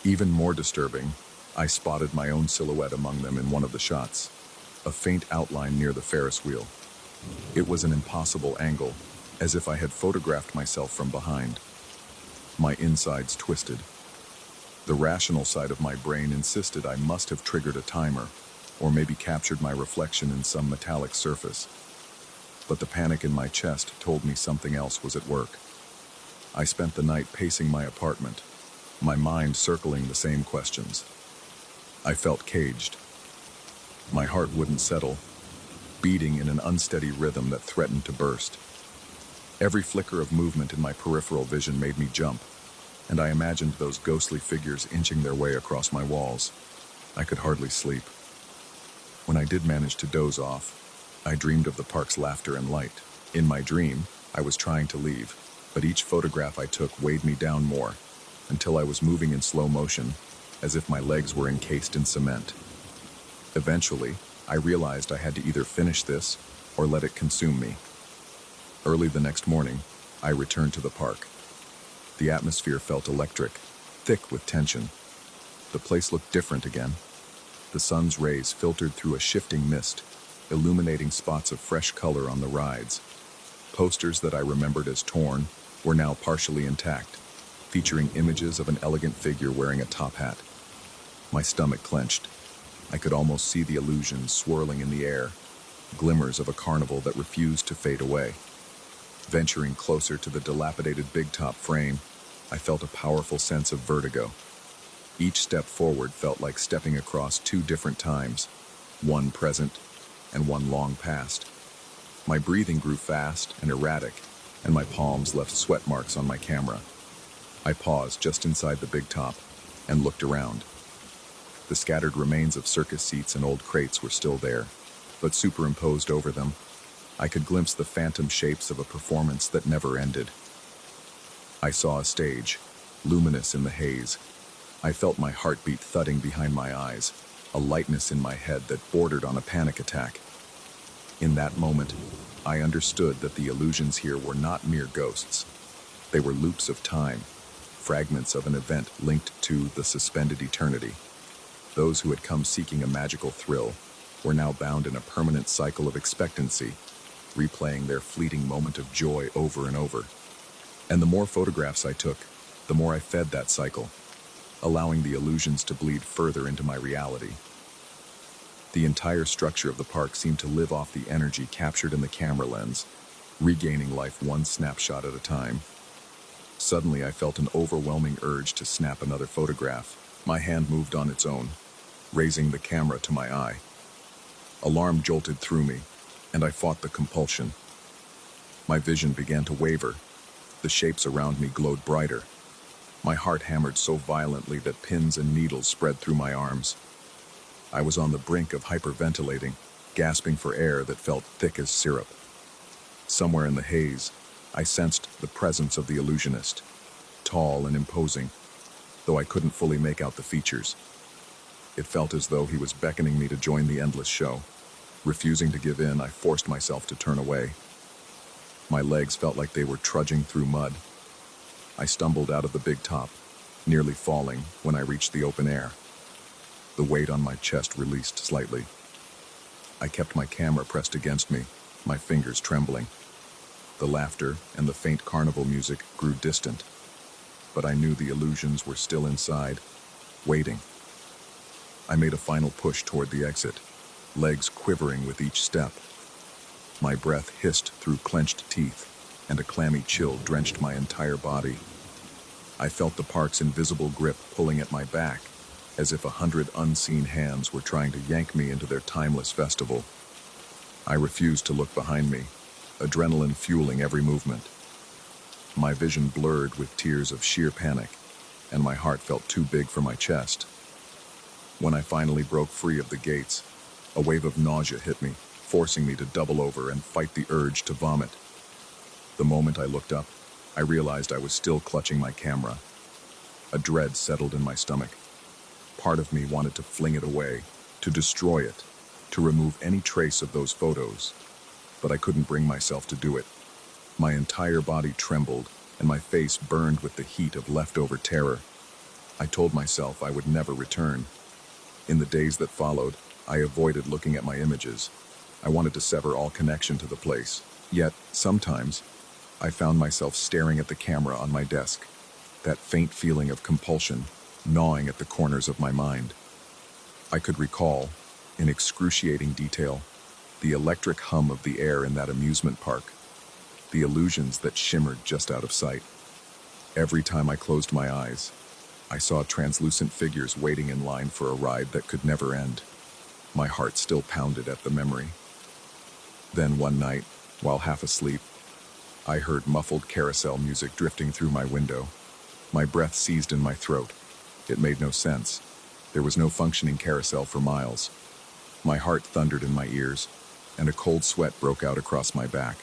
Even more disturbing, I spotted my own silhouette among them in one of the shots, a faint outline near the Ferris wheel. It was an impossible angle, as if I had photographed myself from behind. My insides twisted. The rational side of my brain insisted I must have triggered a timer, or maybe captured my reflection in some metallic surface. But the panic in my chest told me something else was at work. I spent the night pacing my apartment, my mind circling the same questions. I felt caged. My heart wouldn't settle, beating in an unsteady rhythm that threatened to burst. Every flicker of movement in my peripheral vision made me jump, and I imagined those ghostly figures inching their way across my walls. I could hardly sleep. When I did manage to doze off, I dreamed of the park's laughter and light. In my dream, I was trying to leave, but each photograph I took weighed me down more, until I was moving in slow motion, as if my legs were encased in cement. Eventually, I realized I had to either finish this or let it consume me. Early the next morning, I returned to the park. The atmosphere felt electric, thick with tension. The place looked different again. The sun's rays filtered through a shifting mist, illuminating spots of fresh color on the rides. Posters that I remembered as torn were now partially intact, featuring images of an elegant figure wearing a top hat. My stomach clenched. I could almost see the illusions swirling in the air, glimmers of a carnival that refused to fade away. Venturing closer to the dilapidated big-top frame, I felt a powerful sense of vertigo. Each step forward felt like stepping across two different times, one present and one long past. My breathing grew fast and erratic, and my palms left sweat marks on my camera. I paused just inside the big top and looked around. The scattered remains of circus seats and old crates were still there, but superimposed over them, I could glimpse the phantom shapes of a performance that never ended. I saw a stage, luminous in the haze. I felt my heartbeat thudding behind my eyes, a lightness in my head that bordered on a panic attack. In that moment, I understood that the illusions here were not mere ghosts. They were loops of time, fragments of an event linked to the suspended eternity. Those who had come seeking a magical thrill were now bound in a permanent cycle of expectancy, replaying their fleeting moment of joy over and over. And the more photographs I took, the more I fed that cycle, allowing the illusions to bleed further into my reality. The entire structure of the park seemed to live off the energy captured in the camera lens, regaining life one snapshot at a time. Suddenly, I felt an overwhelming urge to snap another photograph. My hand moved on its own, raising the camera to my eye. Alarm jolted through me. and I fought the compulsion. My vision began to waver. The shapes around me glowed brighter. My heart hammered so violently that pins and needles spread through my arms. I was on the brink of hyperventilating, gasping for air that felt thick as syrup. Somewhere in the haze, I sensed the presence of the illusionist, tall and imposing, though I couldn't fully make out the features. It felt as though he was beckoning me to join the endless show. Refusing to give in, I forced myself to turn away. My legs felt like they were trudging through mud. I stumbled out of the big top, nearly falling when I reached the open air. The weight on my chest released slightly. I kept my camera pressed against me, my fingers trembling. The laughter and the faint carnival music grew distant, but I knew the illusions were still inside, waiting. I made a final push toward the exit, legs quivering with each step. My breath hissed through clenched teeth, and a clammy chill drenched my entire body. I felt the park's invisible grip pulling at my back, as if 100 unseen hands were trying to yank me into their timeless festival. I refused to look behind me, adrenaline fueling every movement. My vision blurred with tears of sheer panic, and my heart felt too big for my chest. When I finally broke free of the gates, a wave of nausea hit me, forcing me to double over and fight the urge to vomit. The moment I looked up, I realized I was still clutching my camera. A dread settled in my stomach. Part of me wanted to fling it away, to destroy it, to remove any trace of those photos, but I couldn't bring myself to do it. My entire body trembled, and my face burned with the heat of leftover terror. I told myself I would never return. In the days that followed, I avoided looking at my images. I wanted to sever all connection to the place. Yet, sometimes, I found myself staring at the camera on my desk, that faint feeling of compulsion gnawing at the corners of my mind. I could recall, in excruciating detail, the electric hum of the air in that amusement park, the illusions that shimmered just out of sight. Every time I closed my eyes, I saw translucent figures waiting in line for a ride that could never end. My heart still pounded at the memory. Then one night, while half asleep, I heard muffled carousel music drifting through my window. My breath seized in my throat. It made no sense. There was no functioning carousel for miles. My heart thundered in my ears, and a cold sweat broke out across my back.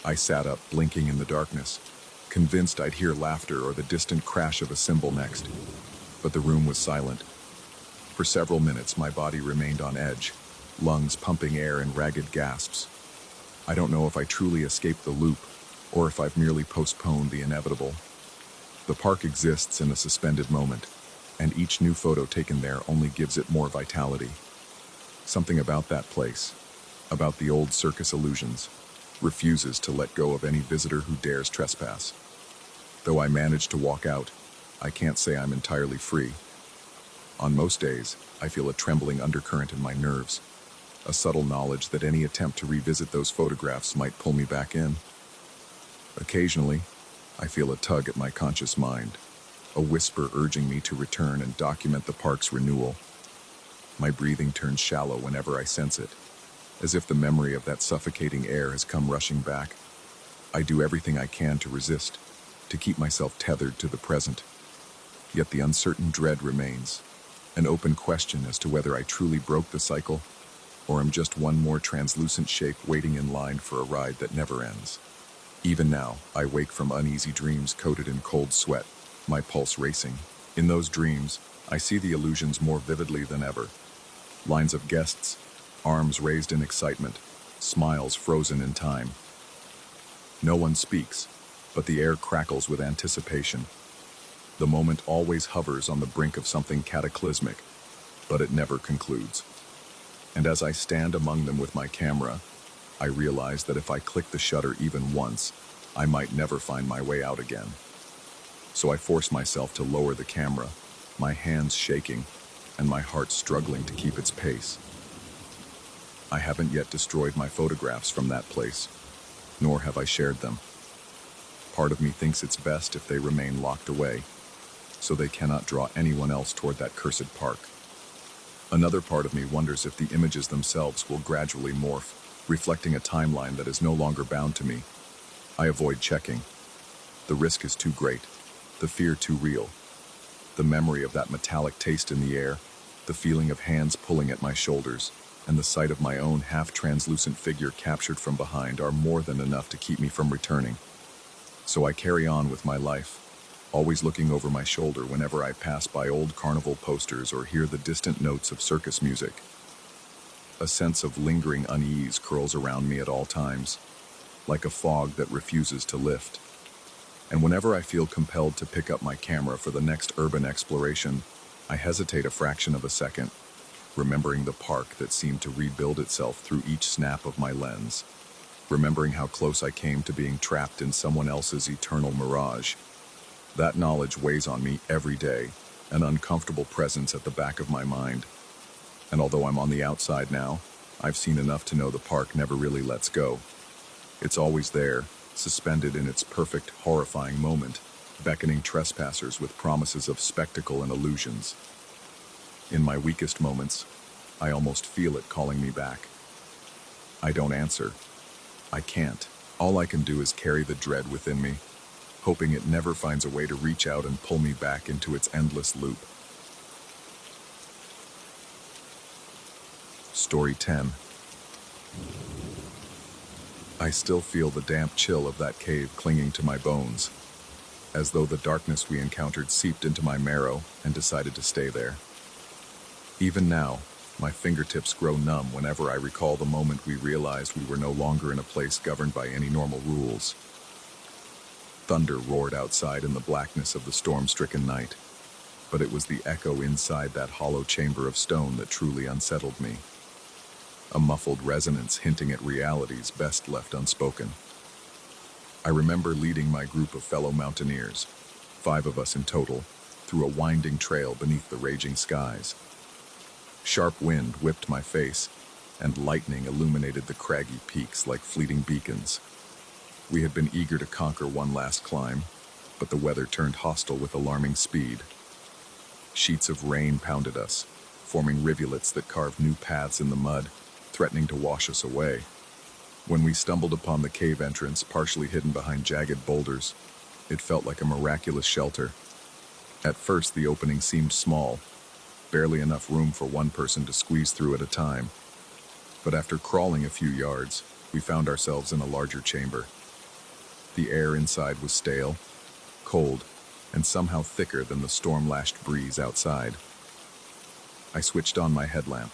I sat up, blinking in the darkness, convinced I'd hear laughter or the distant crash of a cymbal next. But the room was silent. For several minutes, my body remained on edge, lungs pumping air in ragged gasps. I don't know if I truly escaped the loop, or if I've merely postponed the inevitable. The park exists in a suspended moment, and each new photo taken there only gives it more vitality. Something about that place, about the old circus illusions, refuses to let go of any visitor who dares trespass. Though I manage to walk out, I can't say I'm entirely free. On most days, I feel a trembling undercurrent in my nerves, a subtle knowledge that any attempt to revisit those photographs might pull me back in. Occasionally, I feel a tug at my conscious mind, a whisper urging me to return and document the park's renewal. My breathing turns shallow whenever I sense it, as if the memory of that suffocating air has come rushing back. I do everything I can to resist, to keep myself tethered to the present. Yet the uncertain dread remains, an open question as to whether I truly broke the cycle, or am just one more translucent shape waiting in line for a ride that never ends. Even now, I wake from uneasy dreams coated in cold sweat, my pulse racing. In those dreams, I see the illusions more vividly than ever. Lines of guests, arms raised in excitement, smiles frozen in time. No one speaks, but the air crackles with anticipation. The moment always hovers on the brink of something cataclysmic, but it never concludes. And as I stand among them with my camera, I realize that if I click the shutter even once, I might never find my way out again. So I force myself to lower the camera, my hands shaking, and my heart struggling to keep its pace. I haven't yet destroyed my photographs from that place, nor have I shared them. Part of me thinks it's best if they remain locked away, so they cannot draw anyone else toward that cursed park. Another part of me wonders if the images themselves will gradually morph, reflecting a timeline that is no longer bound to me. I avoid checking. The risk is too great, the fear too real. The memory of that metallic taste in the air, the feeling of hands pulling at my shoulders, and the sight of my own half-translucent figure captured from behind are more than enough to keep me from returning. So I carry on with my life, always looking over my shoulder whenever I pass by old carnival posters or hear the distant notes of circus music. A sense of lingering unease curls around me at all times, like a fog that refuses to lift. And whenever I feel compelled to pick up my camera for the next urban exploration, I hesitate a fraction of a second, remembering the park that seemed to rebuild itself through each snap of my lens, remembering how close I came to being trapped in someone else's eternal mirage. That knowledge weighs on me every day, an uncomfortable presence at the back of my mind. And although I'm on the outside now, I've seen enough to know the park never really lets go. It's always there, suspended in its perfect, horrifying moment, beckoning trespassers with promises of spectacle and illusions. In my weakest moments, I almost feel it calling me back. I don't answer. I can't. All I can do is carry the dread within me, hoping it never finds a way to reach out and pull me back into its endless loop. Story 10. I still feel the damp chill of that cave clinging to my bones, as though the darkness we encountered seeped into my marrow and decided to stay there. Even now, my fingertips grow numb whenever I recall the moment we realized we were no longer in a place governed by any normal rules. Thunder roared outside in the blackness of the storm-stricken night, but it was the echo inside that hollow chamber of stone that truly unsettled me. A muffled resonance hinting at realities best left unspoken. I remember leading my group of fellow mountaineers, 5 of us in total, through a winding trail beneath the raging skies. Sharp wind whipped my face, and lightning illuminated the craggy peaks like fleeting beacons. We had been eager to conquer one last climb, but the weather turned hostile with alarming speed. Sheets of rain pounded us, forming rivulets that carved new paths in the mud, threatening to wash us away. When we stumbled upon the cave entrance, partially hidden behind jagged boulders, it felt like a miraculous shelter. At first, the opening seemed small, barely enough room for one person to squeeze through at a time. But after crawling a few yards, we found ourselves in a larger chamber. The air inside was stale, cold, and somehow thicker than the storm-lashed breeze outside. I switched on my headlamp,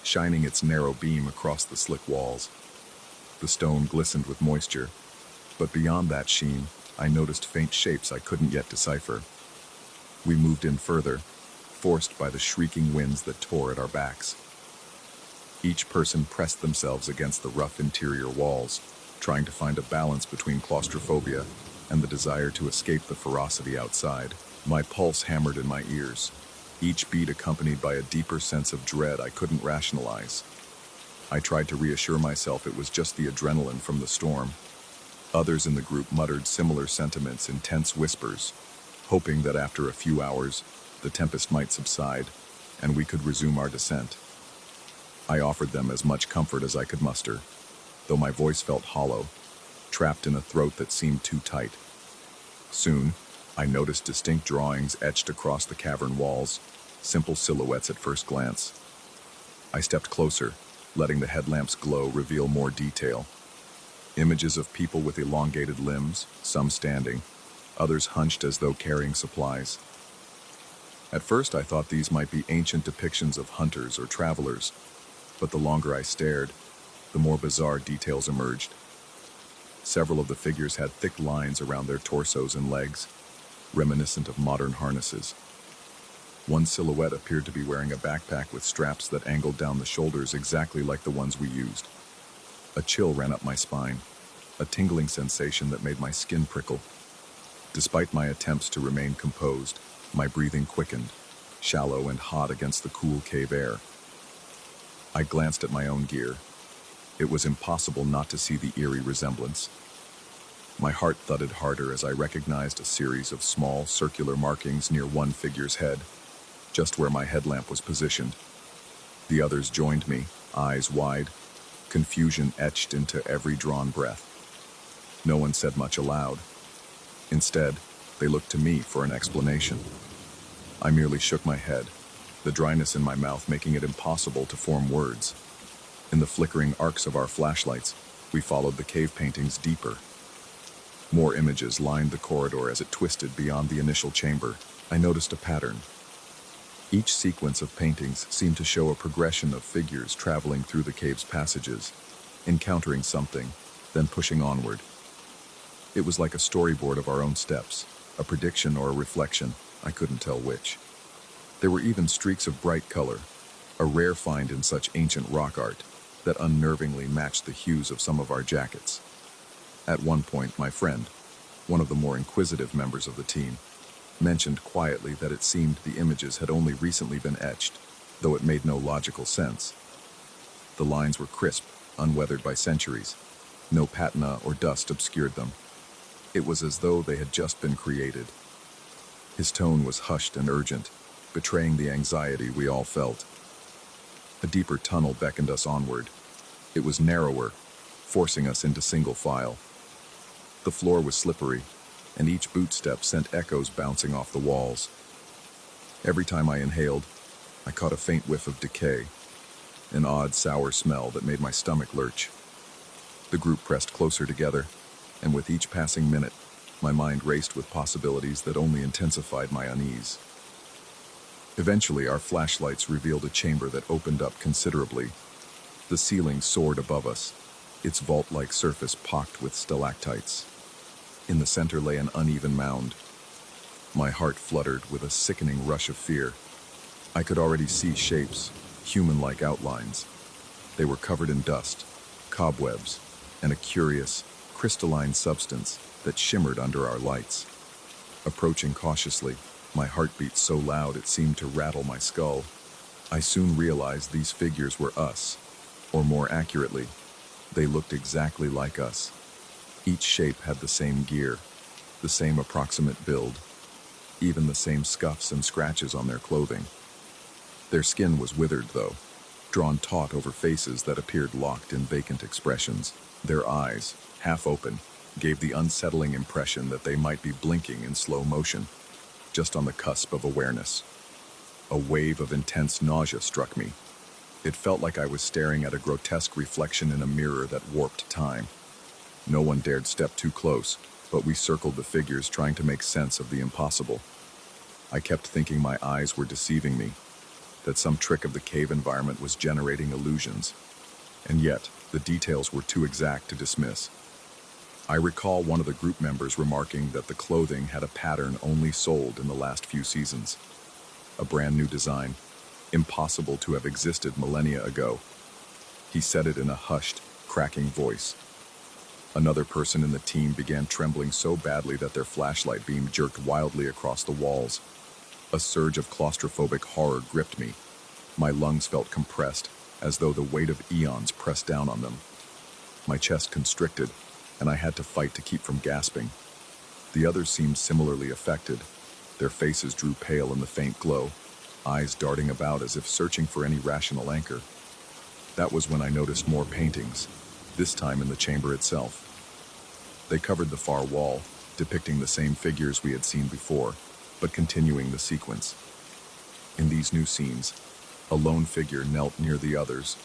shining its narrow beam across the slick walls. The stone glistened with moisture, but beyond that sheen, I noticed faint shapes I couldn't yet decipher. We moved in further, forced by the shrieking winds that tore at our backs. Each person pressed themselves against the rough interior walls, trying to find a balance between claustrophobia and the desire to escape the ferocity outside. My pulse hammered in my ears, each beat accompanied by a deeper sense of dread I couldn't rationalize. I tried to reassure myself it was just the adrenaline from the storm. Others in the group muttered similar sentiments in tense whispers, hoping that after a few hours, the tempest might subside and we could resume our descent. I offered them as much comfort as I could muster, though my voice felt hollow, trapped in a throat that seemed too tight. Soon, I noticed distinct drawings etched across the cavern walls, simple silhouettes at first glance. I stepped closer, letting the headlamp's glow reveal more detail. Images of people with elongated limbs, some standing, others hunched as though carrying supplies. At first I thought these might be ancient depictions of hunters or travelers, but the longer I stared, the more bizarre details emerged. Several of the figures had thick lines around their torsos and legs, reminiscent of modern harnesses. One silhouette appeared to be wearing a backpack with straps that angled down the shoulders exactly like the ones we used. A chill ran up my spine, a tingling sensation that made my skin prickle. Despite my attempts to remain composed, my breathing quickened, shallow and hot against the cool cave air. I glanced at my own gear. It was impossible not to see the eerie resemblance. My heart thudded harder as I recognized a series of small, circular markings near one figure's head, just where my headlamp was positioned. The others joined me, eyes wide, confusion etched into every drawn breath. No one said much aloud. Instead, they looked to me for an explanation. I merely shook my head, the dryness in my mouth making it impossible to form words. In the flickering arcs of our flashlights, we followed the cave paintings deeper. More images lined the corridor as it twisted beyond the initial chamber. I noticed a pattern. Each sequence of paintings seemed to show a progression of figures traveling through the cave's passages, encountering something, then pushing onward. It was like a storyboard of our own steps, a prediction or a reflection, I couldn't tell which. There were even streaks of bright color, a rare find in such ancient rock art that unnervingly matched the hues of some of our jackets. At one point, my friend, one of the more inquisitive members of the team, mentioned quietly that it seemed the images had only recently been etched, though it made no logical sense. The lines were crisp, unweathered by centuries. No patina or dust obscured them. It was as though they had just been created. His tone was hushed and urgent, betraying the anxiety we all felt. A deeper tunnel beckoned us onward. It was narrower, forcing us into single file. The floor was slippery, and each boot step sent echoes bouncing off the walls. Every time I inhaled, I caught a faint whiff of decay, an odd sour smell that made my stomach lurch. The group pressed closer together, and with each passing minute, my mind raced with possibilities that only intensified my unease. Eventually, our flashlights revealed a chamber that opened up considerably. The ceiling soared above us, its vault-like surface pocked with stalactites. In the center lay an uneven mound. My heart fluttered with a sickening rush of fear. I could already see shapes, human-like outlines. They were covered in dust, cobwebs, and a curious, crystalline substance that shimmered under our lights. Approaching cautiously, my heart beat so loud it seemed to rattle my skull. I soon realized these figures were us, or more accurately, they looked exactly like us. Each shape had the same gear, the same approximate build, even the same scuffs and scratches on their clothing. Their skin was withered, though, drawn taut over faces that appeared locked in vacant expressions. Their eyes, half open, gave the unsettling impression that they might be blinking in slow motion, just on the cusp of awareness. A wave of intense nausea struck me. It felt like I was staring at a grotesque reflection in a mirror that warped time. No one dared step too close, but we circled the figures trying to make sense of the impossible. I kept thinking my eyes were deceiving me, that some trick of the cave environment was generating illusions. And yet, the details were too exact to dismiss. I recall one of the group members remarking that the clothing had a pattern only sold in the last few seasons. A brand new design, impossible to have existed millennia ago. He said it in a hushed, cracking voice. Another person in the team began trembling so badly that their flashlight beam jerked wildly across the walls. A surge of claustrophobic horror gripped me. My lungs felt compressed, as though the weight of eons pressed down on them. My chest constricted, and I had to fight to keep from gasping. The others seemed similarly affected. Their faces drew pale in the faint glow, eyes darting about as if searching for any rational anchor. That was when I noticed more paintings, this time in the chamber itself. They covered the far wall, depicting the same figures we had seen before, but continuing the sequence. In these new scenes, a lone figure knelt near the others,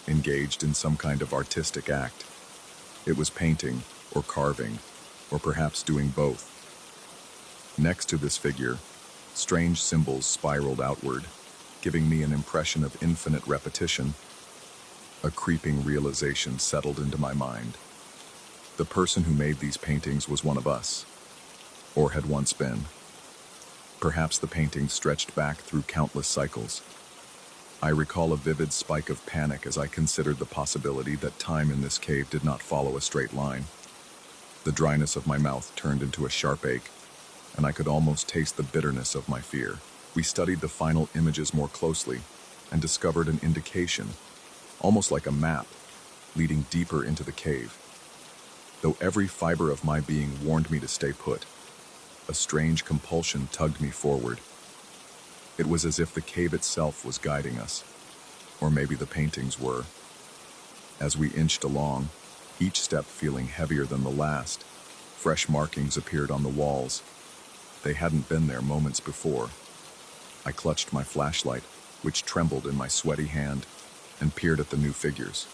engaged in some kind of artistic act. It was painting, or carving, or perhaps doing both. Next to this figure, strange symbols spiraled outward, giving me an impression of infinite repetition. A creeping realization settled into my mind. The person who made these paintings was one of us, or had once been. Perhaps the paintings stretched back through countless cycles. I recall a vivid spike of panic as I considered the possibility that time in this cave did not follow a straight line. The dryness of my mouth turned into a sharp ache, and I could almost taste the bitterness of my fear. We studied the final images more closely and discovered an indication, almost like a map, leading deeper into the cave. Though every fiber of my being warned me to stay put, a strange compulsion tugged me forward. It was as if the cave itself was guiding us, or maybe the paintings were. As we inched along, each step feeling heavier than the last, fresh markings appeared on the walls. They hadn't been there moments before. I clutched my flashlight, which trembled in my sweaty hand, and peered at the new figures.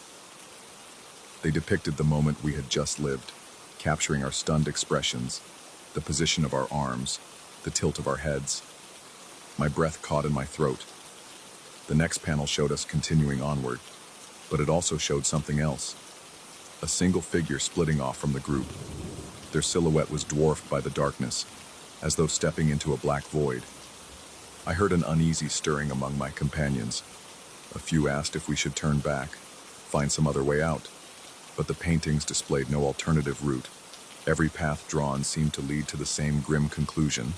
They depicted the moment we had just lived, capturing our stunned expressions, the position of our arms, the tilt of our heads. My breath caught in my throat. The next panel showed us continuing onward, but it also showed something else. A single figure splitting off from the group. Their silhouette was dwarfed by the darkness, as though stepping into a black void. I heard an uneasy stirring among my companions. A few asked if we should turn back, find some other way out, but the paintings displayed no alternative route. Every path drawn seemed to lead to the same grim conclusion.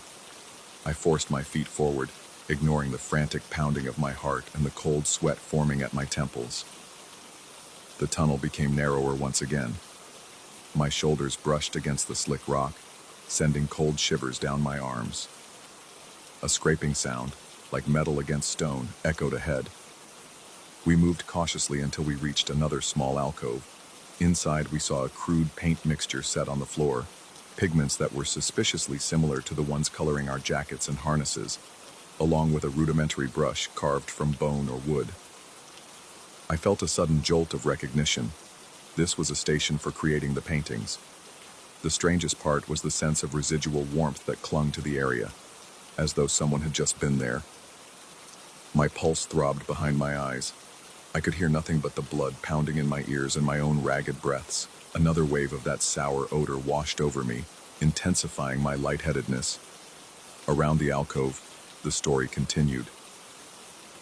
I forced my feet forward, ignoring the frantic pounding of my heart and the cold sweat forming at my temples. The tunnel became narrower once again. My shoulders brushed against the slick rock, sending cold shivers down my arms. A scraping sound, like metal against stone, echoed ahead. We moved cautiously until we reached another small alcove. Inside, we saw a crude paint mixture set on the floor, pigments that were suspiciously similar to the ones coloring our jackets and harnesses, along with a rudimentary brush carved from bone or wood. I felt a sudden jolt of recognition. This was a station for creating the paintings. The strangest part was the sense of residual warmth that clung to the area, as though someone had just been there. My pulse throbbed behind my eyes. I could hear nothing but the blood pounding in my ears and my own ragged breaths. Another wave of that sour odor washed over me, intensifying my lightheadedness. Around the alcove, the story continued.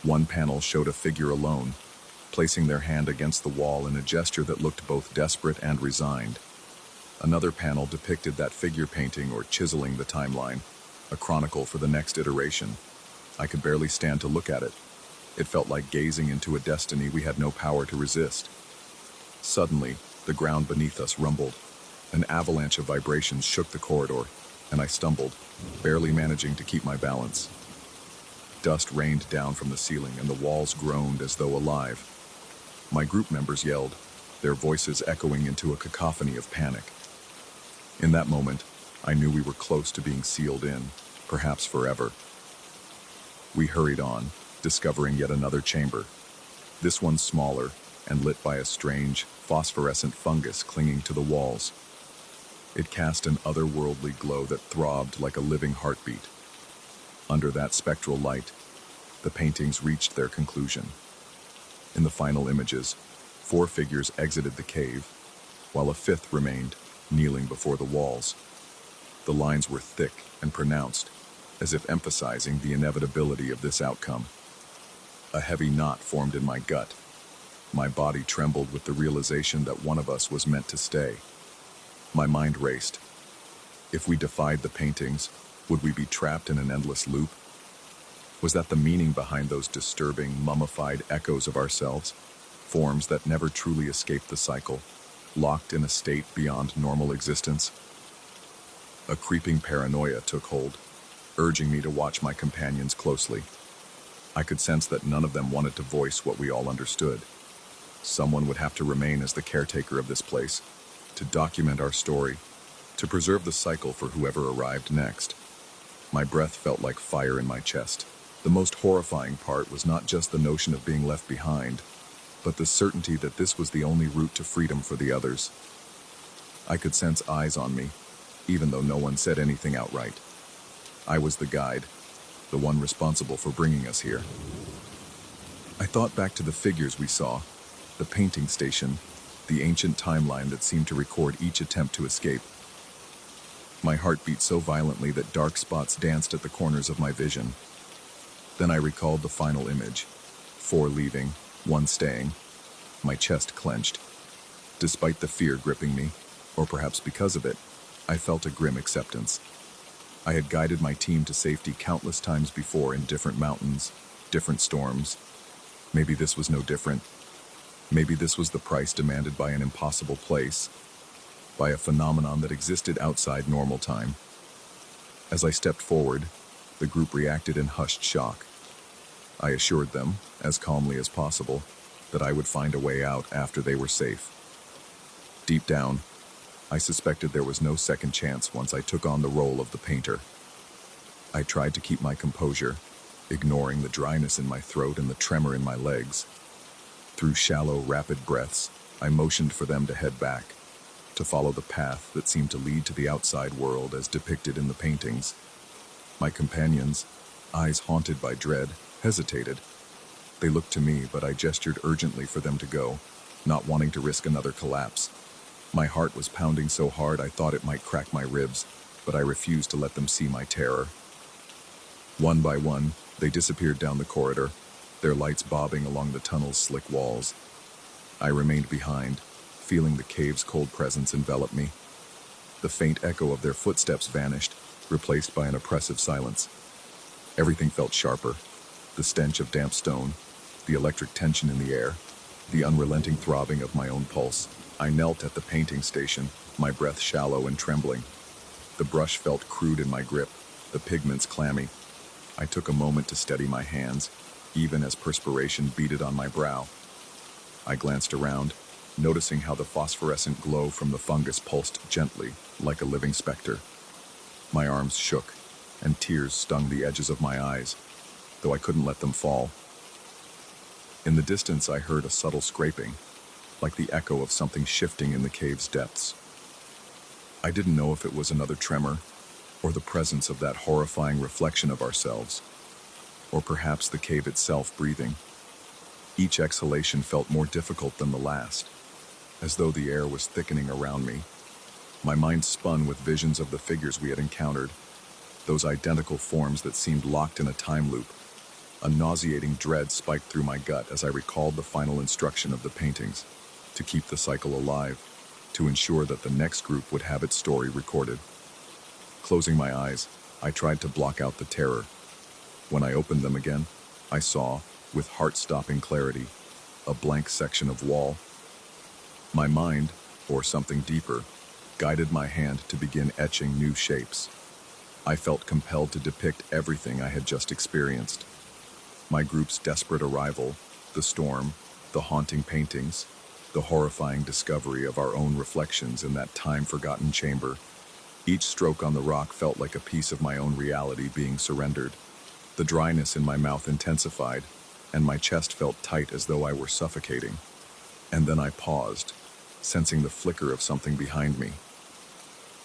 One panel showed a figure alone, placing their hand against the wall in a gesture that looked both desperate and resigned. Another panel depicted that figure painting or chiseling the timeline, a chronicle for the next iteration. I could barely stand to look at it. It felt like gazing into a destiny we had no power to resist. Suddenly, the ground beneath us rumbled. An avalanche of vibrations shook the corridor, and I stumbled, barely managing to keep my balance. Dust rained down from the ceiling, and the walls groaned as though alive. My group members yelled, their voices echoing into a cacophony of panic. In that moment, I knew we were close to being sealed in, perhaps forever. We hurried on, discovering yet another chamber, this one smaller and lit by a strange, phosphorescent fungus clinging to the walls. It cast an otherworldly glow that throbbed like a living heartbeat. Under that spectral light, the paintings reached their conclusion. In the final images, 4 figures exited the cave, while a 5th remained, kneeling before the walls. The lines were thick and pronounced, as if emphasizing the inevitability of this outcome. A heavy knot formed in my gut. My body trembled with the realization that one of us was meant to stay. My mind raced. If we defied the paintings, would we be trapped in an endless loop? Was that the meaning behind those disturbing, mummified echoes of ourselves? Forms that never truly escaped the cycle, locked in a state beyond normal existence? A creeping paranoia took hold, urging me to watch my companions closely. I could sense that none of them wanted to voice what we all understood. Someone would have to remain as the caretaker of this place, to document our story, to preserve the cycle for whoever arrived next. My breath felt like fire in my chest. The most horrifying part was not just the notion of being left behind, but the certainty that this was the only route to freedom for the others. I could sense eyes on me, even though no one said anything outright. I was the guide, the one responsible for bringing us here. I thought back to the figures we saw, the painting station, the ancient timeline that seemed to record each attempt to escape. My heart beat so violently that dark spots danced at the corners of my vision. Then I recalled the final image, 4 leaving, 1 staying. My chest clenched. Despite the fear gripping me, or perhaps because of it, I felt a grim acceptance. I had guided my team to safety countless times before in different mountains, different storms. Maybe this was no different. Maybe this was the price demanded by an impossible place, by a phenomenon that existed outside normal time. As I stepped forward, the group reacted in hushed shock. I assured them, as calmly as possible, that I would find a way out after they were safe. Deep down, I suspected there was no second chance once I took on the role of the painter. I tried to keep my composure, ignoring the dryness in my throat and the tremor in my legs. Through shallow, rapid breaths, I motioned for them to head back, to follow the path that seemed to lead to the outside world as depicted in the paintings. My companions, eyes haunted by dread, hesitated. They looked to me, but I gestured urgently for them to go, not wanting to risk another collapse. My heart was pounding so hard I thought it might crack my ribs, but I refused to let them see my terror. One by one, they disappeared down the corridor, their lights bobbing along the tunnel's slick walls. I remained behind, feeling the cave's cold presence envelop me. The faint echo of their footsteps vanished, replaced by an oppressive silence. Everything felt sharper, the stench of damp stone, the electric tension in the air, the unrelenting throbbing of my own pulse. I knelt at the painting station, my breath shallow and trembling. The brush felt crude in my grip, the pigments clammy. I took a moment to steady my hands, even as perspiration beaded on my brow. I glanced around, noticing how the phosphorescent glow from the fungus pulsed gently, like a living specter. My arms shook, and tears stung the edges of my eyes, though I couldn't let them fall. In the distance, I heard a subtle scraping, like the echo of something shifting in the cave's depths. I didn't know if it was another tremor, or the presence of that horrifying reflection of ourselves, or perhaps the cave itself breathing. Each exhalation felt more difficult than the last, as though the air was thickening around me. My mind spun with visions of the figures we had encountered, those identical forms that seemed locked in a time loop. A nauseating dread spiked through my gut as I recalled the final instruction of the paintings, to keep the cycle alive, to ensure that the next group would have its story recorded. Closing my eyes, I tried to block out the terror. When I opened them again, I saw, with heart-stopping clarity, a blank section of wall. My mind, or something deeper, guided my hand to begin etching new shapes. I felt compelled to depict everything I had just experienced. My group's desperate arrival, the storm, the haunting paintings, the horrifying discovery of our own reflections in that time-forgotten chamber. Each stroke on the rock felt like a piece of my own reality being surrendered. The dryness in my mouth intensified, and my chest felt tight as though I were suffocating. And then I paused, sensing the flicker of something behind me.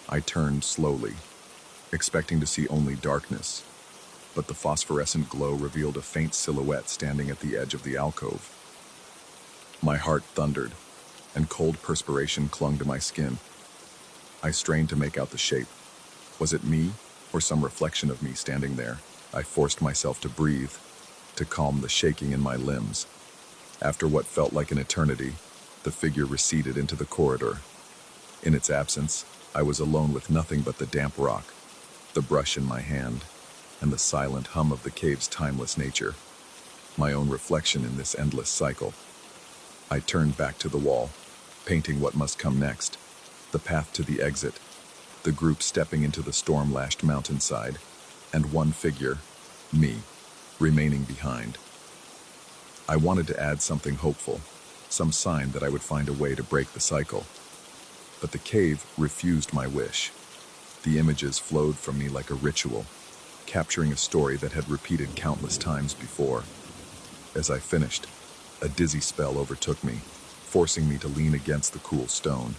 I turned slowly, expecting to see only darkness, but the phosphorescent glow revealed a faint silhouette standing at the edge of the alcove. My heart thundered, and cold perspiration clung to my skin. I strained to make out the shape. Was it me, or some reflection of me standing there? I forced myself to breathe, to calm the shaking in my limbs. After what felt like an eternity, the figure receded into the corridor. In its absence, I was alone with nothing but the damp rock, the brush in my hand, and the silent hum of the cave's timeless nature, my own reflection in this endless cycle. I turned back to the wall, painting what must come next, the path to the exit, the group stepping into the storm-lashed mountainside, and one figure, me, remaining behind. I wanted to add something hopeful, some sign that I would find a way to break the cycle. But the cave refused my wish. The images flowed from me like a ritual, capturing a story that had repeated countless times before. As I finished, a dizzy spell overtook me, forcing me to lean against the cool stone.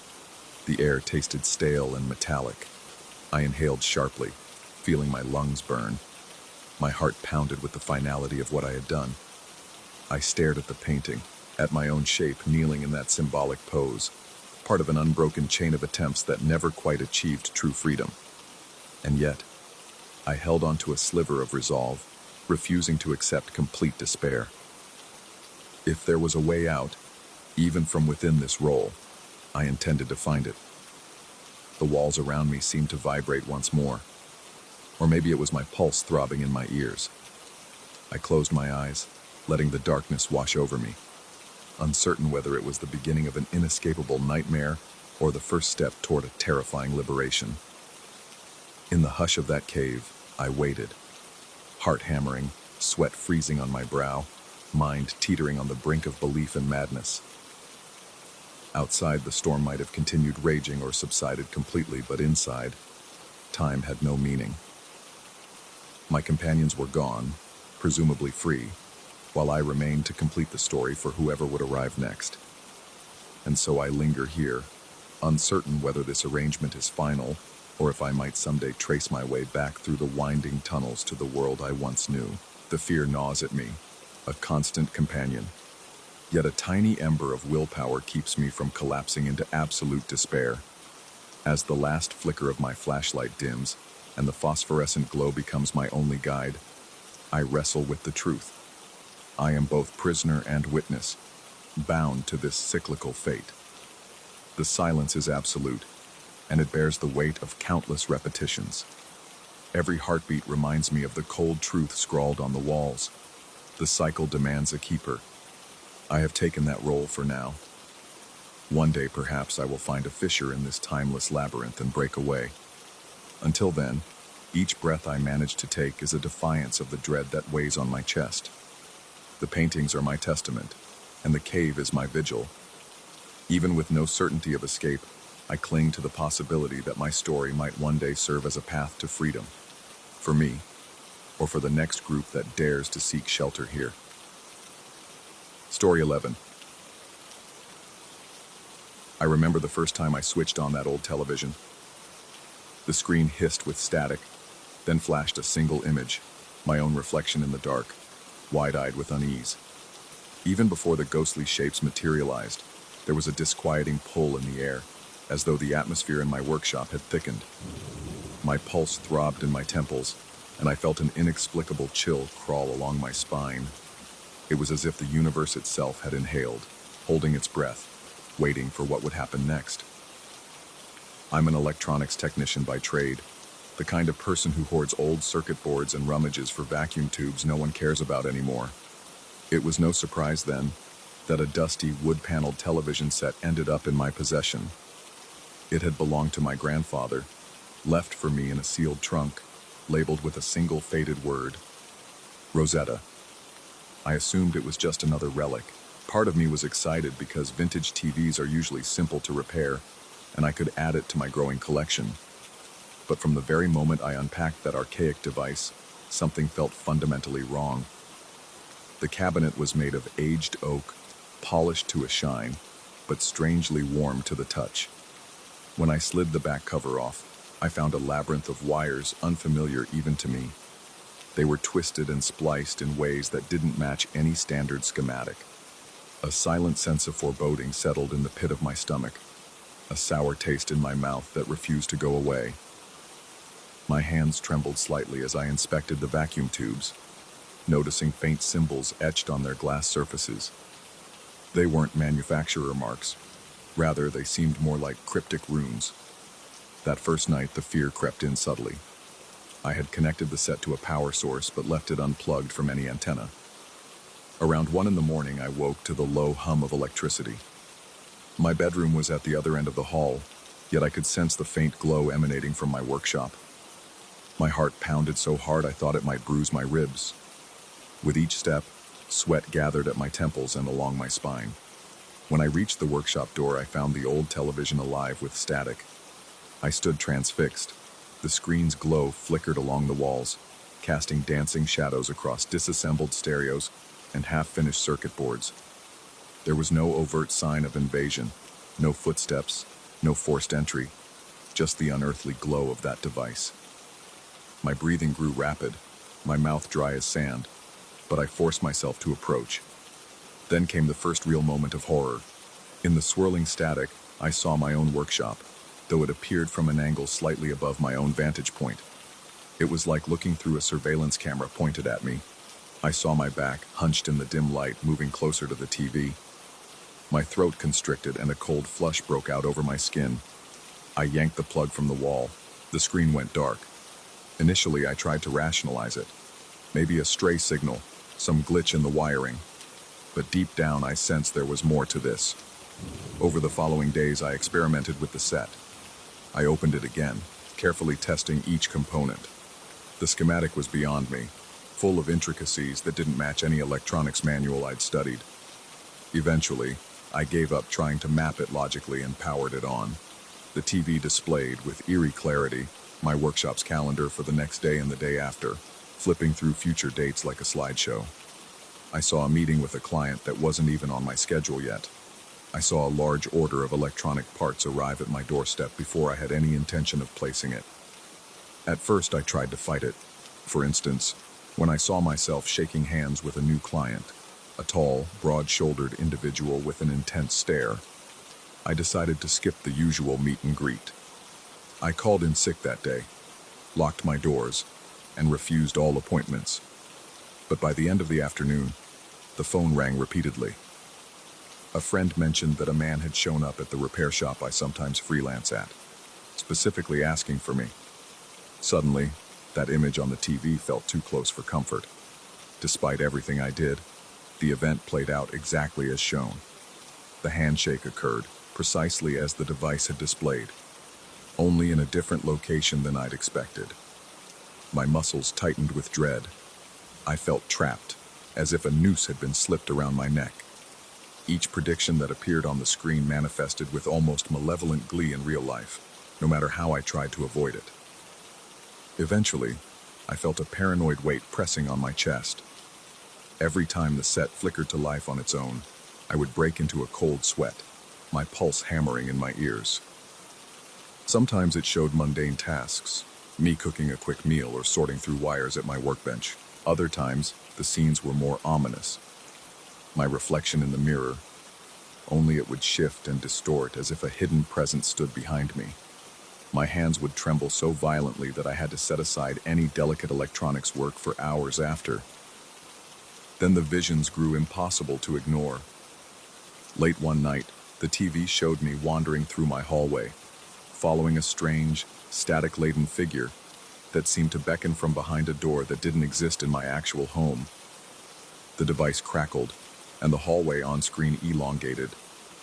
The air tasted stale and metallic. I inhaled sharply, feeling my lungs burn. My heart pounded with the finality of what I had done. I stared at the painting, at my own shape kneeling in that symbolic pose, part of an unbroken chain of attempts that never quite achieved true freedom. And yet, I held on to a sliver of resolve, refusing to accept complete despair. If there was a way out, even from within this role, I intended to find it. The walls around me seemed to vibrate once more. Or maybe it was my pulse throbbing in my ears. I closed my eyes, letting the darkness wash over me, uncertain whether it was the beginning of an inescapable nightmare or the first step toward a terrifying liberation. In the hush of that cave, I waited, heart hammering, sweat freezing on my brow. mind teetering on the brink of belief and madness. Outside, the storm might have continued raging or subsided completely, but inside, time had no meaning. My companions were gone, presumably free, while I remained to complete the story for whoever would arrive next. And so I linger here, uncertain whether this arrangement is final, or if I might someday trace my way back through the winding tunnels to the world I once knew. The fear gnaws at me, a constant companion. Yet a tiny ember of willpower keeps me from collapsing into absolute despair. As the last flicker of my flashlight dims, and the phosphorescent glow becomes my only guide, I wrestle with the truth. I am both prisoner and witness, bound to this cyclical fate. The silence is absolute, and it bears the weight of countless repetitions. Every heartbeat reminds me of the cold truth scrawled on the walls. The cycle demands a keeper. I have taken that role for now. One day, perhaps, I will find a fissure in this timeless labyrinth and break away. Until then, each breath I manage to take is a defiance of the dread that weighs on my chest. The paintings are my testament, and the cave is my vigil. Even with no certainty of escape, I cling to the possibility that my story might one day serve as a path to freedom. For me, or for the next group that dares to seek shelter here. Story 11. I remember the first time I switched on that old television. The screen hissed with static, then flashed a single image, my own reflection in the dark, wide-eyed with unease. Even before the ghostly shapes materialized, there was a disquieting pull in the air, as though the atmosphere in my workshop had thickened. My pulse throbbed in my temples, and I felt an inexplicable chill crawl along my spine. It was as if the universe itself had inhaled, holding its breath, waiting for what would happen next. I'm an electronics technician by trade, the kind of person who hoards old circuit boards and rummages for vacuum tubes no one cares about anymore. It was no surprise, then, that a dusty wood-paneled television set ended up in my possession. It had belonged to my grandfather, left for me in a sealed trunk, labeled with a single faded word: Rosetta. I assumed it was just another relic. Part of me was excited because vintage TVs are usually simple to repair, and I could add it to my growing collection. But from the very moment I unpacked that archaic device, something felt fundamentally wrong. The cabinet was made of aged oak, polished to a shine, but strangely warm to the touch. When I slid the back cover off, I found a labyrinth of wires unfamiliar even to me. They were twisted and spliced in ways that didn't match any standard schematic. A silent sense of foreboding settled in the pit of my stomach, a sour taste in my mouth that refused to go away. My hands trembled slightly as I inspected the vacuum tubes, noticing faint symbols etched on their glass surfaces. They weren't manufacturer marks. Rather, they seemed more like cryptic runes. That first night, the fear crept in subtly. I had connected the set to a power source, but left it unplugged from any antenna. Around 1 a.m, I woke to the low hum of electricity. My bedroom was at the other end of the hall, yet I could sense the faint glow emanating from my workshop. My heart pounded so hard I thought it might bruise my ribs. With each step, sweat gathered at my temples and along my spine. When I reached the workshop door, I found the old television alive with static. I stood transfixed. The screen's glow flickered along the walls, casting dancing shadows across disassembled stereos and half-finished circuit boards. There was no overt sign of invasion, no footsteps, no forced entry, just the unearthly glow of that device. My breathing grew rapid, my mouth dry as sand, but I forced myself to approach. Then came the first real moment of horror. In the swirling static, I saw my own workshop, though it appeared from an angle slightly above my own vantage point. It was like looking through a surveillance camera pointed at me. I saw my back, hunched in the dim light, moving closer to the TV. My throat constricted and a cold flush broke out over my skin. I yanked the plug from the wall. The screen went dark. Initially, I tried to rationalize it. Maybe a stray signal, some glitch in the wiring. But deep down, I sensed there was more to this. Over the following days, I experimented with the set. I opened it again, carefully testing each component. The schematic was beyond me. full of intricacies that didn't match any electronics manual I'd studied. Eventually, I gave up trying to map it logically and powered it on. The TV displayed, with eerie clarity, my workshop's calendar for the next day and the day after, flipping through future dates like a slideshow. I saw a meeting with a client that wasn't even on my schedule yet. I saw a large order of electronic parts arrive at my doorstep before I had any intention of placing it. At first, I tried to fight it. For instance, when I saw myself shaking hands with a new client, a tall, broad-shouldered individual with an intense stare, I decided to skip the usual meet and greet. I called in sick that day, locked my doors, and refused all appointments. But by the end of the afternoon, the phone rang repeatedly. A friend mentioned that a man had shown up at the repair shop I sometimes freelance at, specifically asking for me. Suddenly, that image on the TV felt too close for comfort. Despite everything I did, the event played out exactly as shown. The handshake occurred, precisely as the device had displayed, only in a different location than I'd expected. My muscles tightened with dread. I felt trapped, as if a noose had been slipped around my neck. Each prediction that appeared on the screen manifested with almost malevolent glee in real life, no matter how I tried to avoid it. Eventually, I felt a paranoid weight pressing on my chest. Every time the set flickered to life on its own, I would break into a cold sweat, my pulse hammering in my ears. Sometimes it showed mundane tasks, me cooking a quick meal or sorting through wires at my workbench. Other times, the scenes were more ominous. My reflection in the mirror, only it would shift and distort as if a hidden presence stood behind me. My hands would tremble so violently that I had to set aside any delicate electronics work for hours after. Then the visions grew impossible to ignore. Late one night, the TV showed me wandering through my hallway, following a strange, static-laden figure that seemed to beckon from behind a door that didn't exist in my actual home. The device crackled, and the hallway on-screen elongated,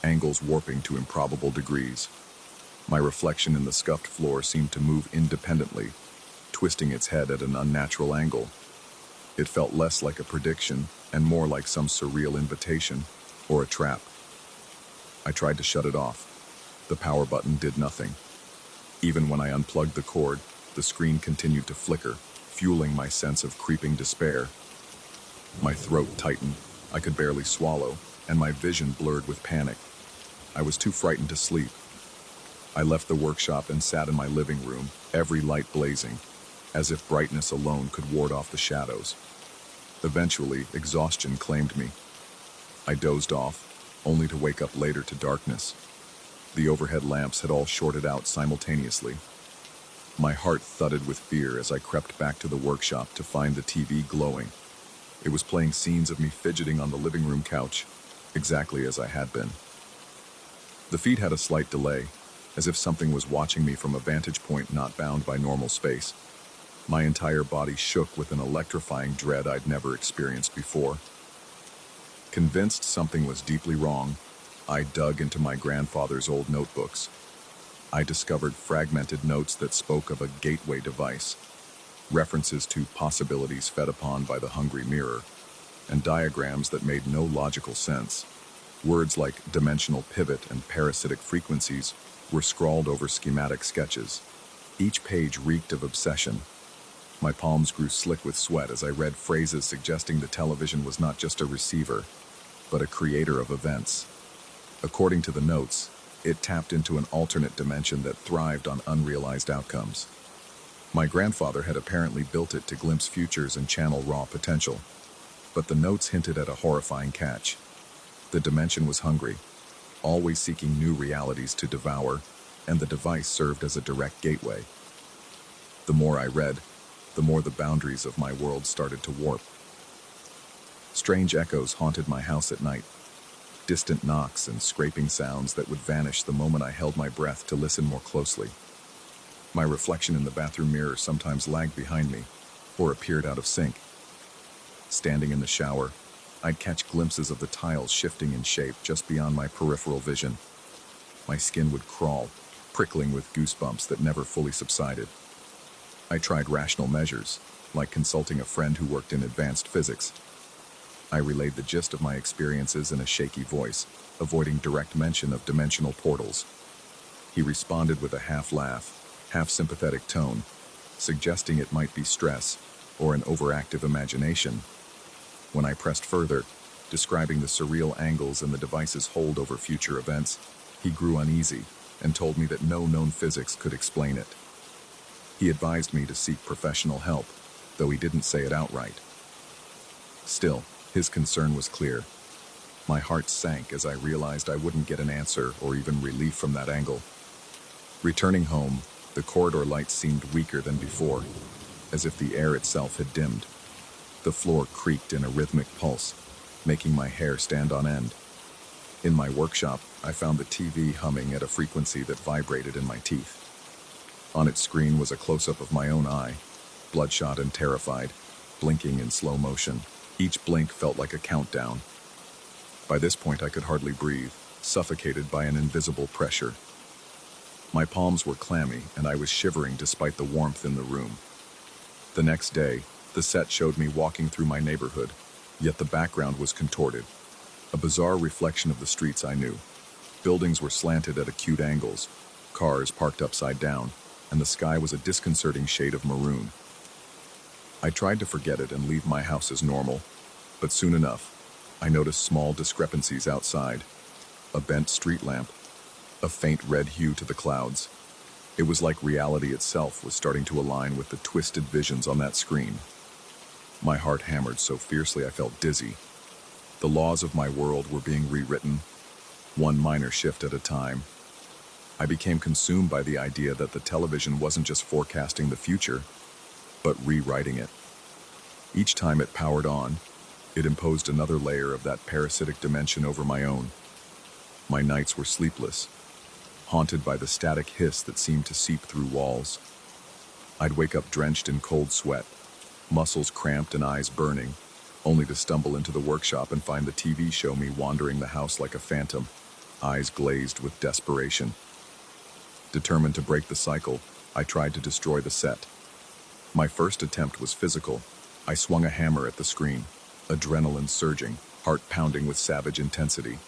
angles warping to improbable degrees. My reflection in the scuffed floor seemed to move independently, twisting its head at an unnatural angle. It felt less like a prediction and more like some surreal invitation or a trap. I tried to shut it off. The power button did nothing. Even when I unplugged the cord, the screen continued to flicker, fueling my sense of creeping despair. My throat tightened, I could barely swallow, and my vision blurred with panic. I was too frightened to sleep. I left the workshop and sat in my living room, every light blazing, as if brightness alone could ward off the shadows. Eventually, exhaustion claimed me. I dozed off, only to wake up later to darkness. The overhead lamps had all shorted out simultaneously. My heart thudded with fear as I crept back to the workshop to find the TV glowing. It was playing scenes of me fidgeting on the living room couch, exactly as I had been. The feed had a slight delay, as if something was watching me from a vantage point not bound by normal space. My entire body shook with an electrifying dread I'd never experienced before. Convinced something was deeply wrong, I dug into my grandfather's old notebooks. I discovered fragmented notes that spoke of a gateway device, references to possibilities fed upon by the hungry mirror, and diagrams that made no logical sense. Words like dimensional pivot and parasitic frequencies were scrawled over schematic sketches. Each page reeked of obsession. My palms grew slick with sweat as I read phrases suggesting the television was not just a receiver, but a creator of events. According to the notes, it tapped into an alternate dimension that thrived on unrealized outcomes. My grandfather had apparently built it to glimpse futures and channel raw potential. But the notes hinted at a horrifying catch. The dimension was hungry, always seeking new realities to devour, and the device served as a direct gateway. The more I read, the more the boundaries of my world started to warp. Strange echoes haunted my house at night, distant knocks and scraping sounds that would vanish the moment I held my breath to listen more closely. My reflection in the bathroom mirror sometimes lagged behind me, or appeared out of sync. Standing in the shower, I'd catch glimpses of the tiles shifting in shape just beyond my peripheral vision. My skin would crawl, prickling with goosebumps that never fully subsided. I tried rational measures, like consulting a friend who worked in advanced physics. I relayed the gist of my experiences in a shaky voice, avoiding direct mention of dimensional portals. He responded with a half-laugh, half-sympathetic tone, suggesting it might be stress or an overactive imagination. When I pressed further, describing the surreal angles and the device's hold over future events, he grew uneasy and told me that no known physics could explain it. He advised me to seek professional help, though he didn't say it outright. Still, his concern was clear. My heart sank as I realized I wouldn't get an answer or even relief from that angle. Returning home, the corridor lights seemed weaker than before, as if the air itself had dimmed. The floor creaked in a rhythmic pulse, making my hair stand on end. In my workshop, I found the TV humming at a frequency that vibrated in my teeth. On its screen was a close-up of my own eye, bloodshot and terrified, blinking in slow motion. Each blink felt like a countdown. By this point, I could hardly breathe, suffocated by an invisible pressure. My palms were clammy, and I was shivering despite the warmth in the room. The next day, the set showed me walking through my neighborhood, yet the background was contorted, a bizarre reflection of the streets I knew. Buildings were slanted at acute angles, cars parked upside down, and the sky was a disconcerting shade of maroon. I tried to forget it and leave my house as normal, but soon enough, I noticed small discrepancies outside. A bent street lamp, a faint red hue to the clouds. It was like reality itself was starting to align with the twisted visions on that screen. My heart hammered so fiercely I felt dizzy. The laws of my world were being rewritten, one minor shift at a time. I became consumed by the idea that the television wasn't just forecasting the future, but rewriting it. Each time it powered on, it imposed another layer of that parasitic dimension over my own. My nights were sleepless, haunted by the static hiss that seemed to seep through walls. I'd wake up drenched in cold sweat, muscles cramped and eyes burning, only to stumble into the workshop and find the TV show me wandering the house like a phantom, eyes glazed with desperation. Determined to break the cycle, I tried to destroy the set. My first attempt was physical. I swung a hammer at the screen, adrenaline surging, heart pounding with savage intensity.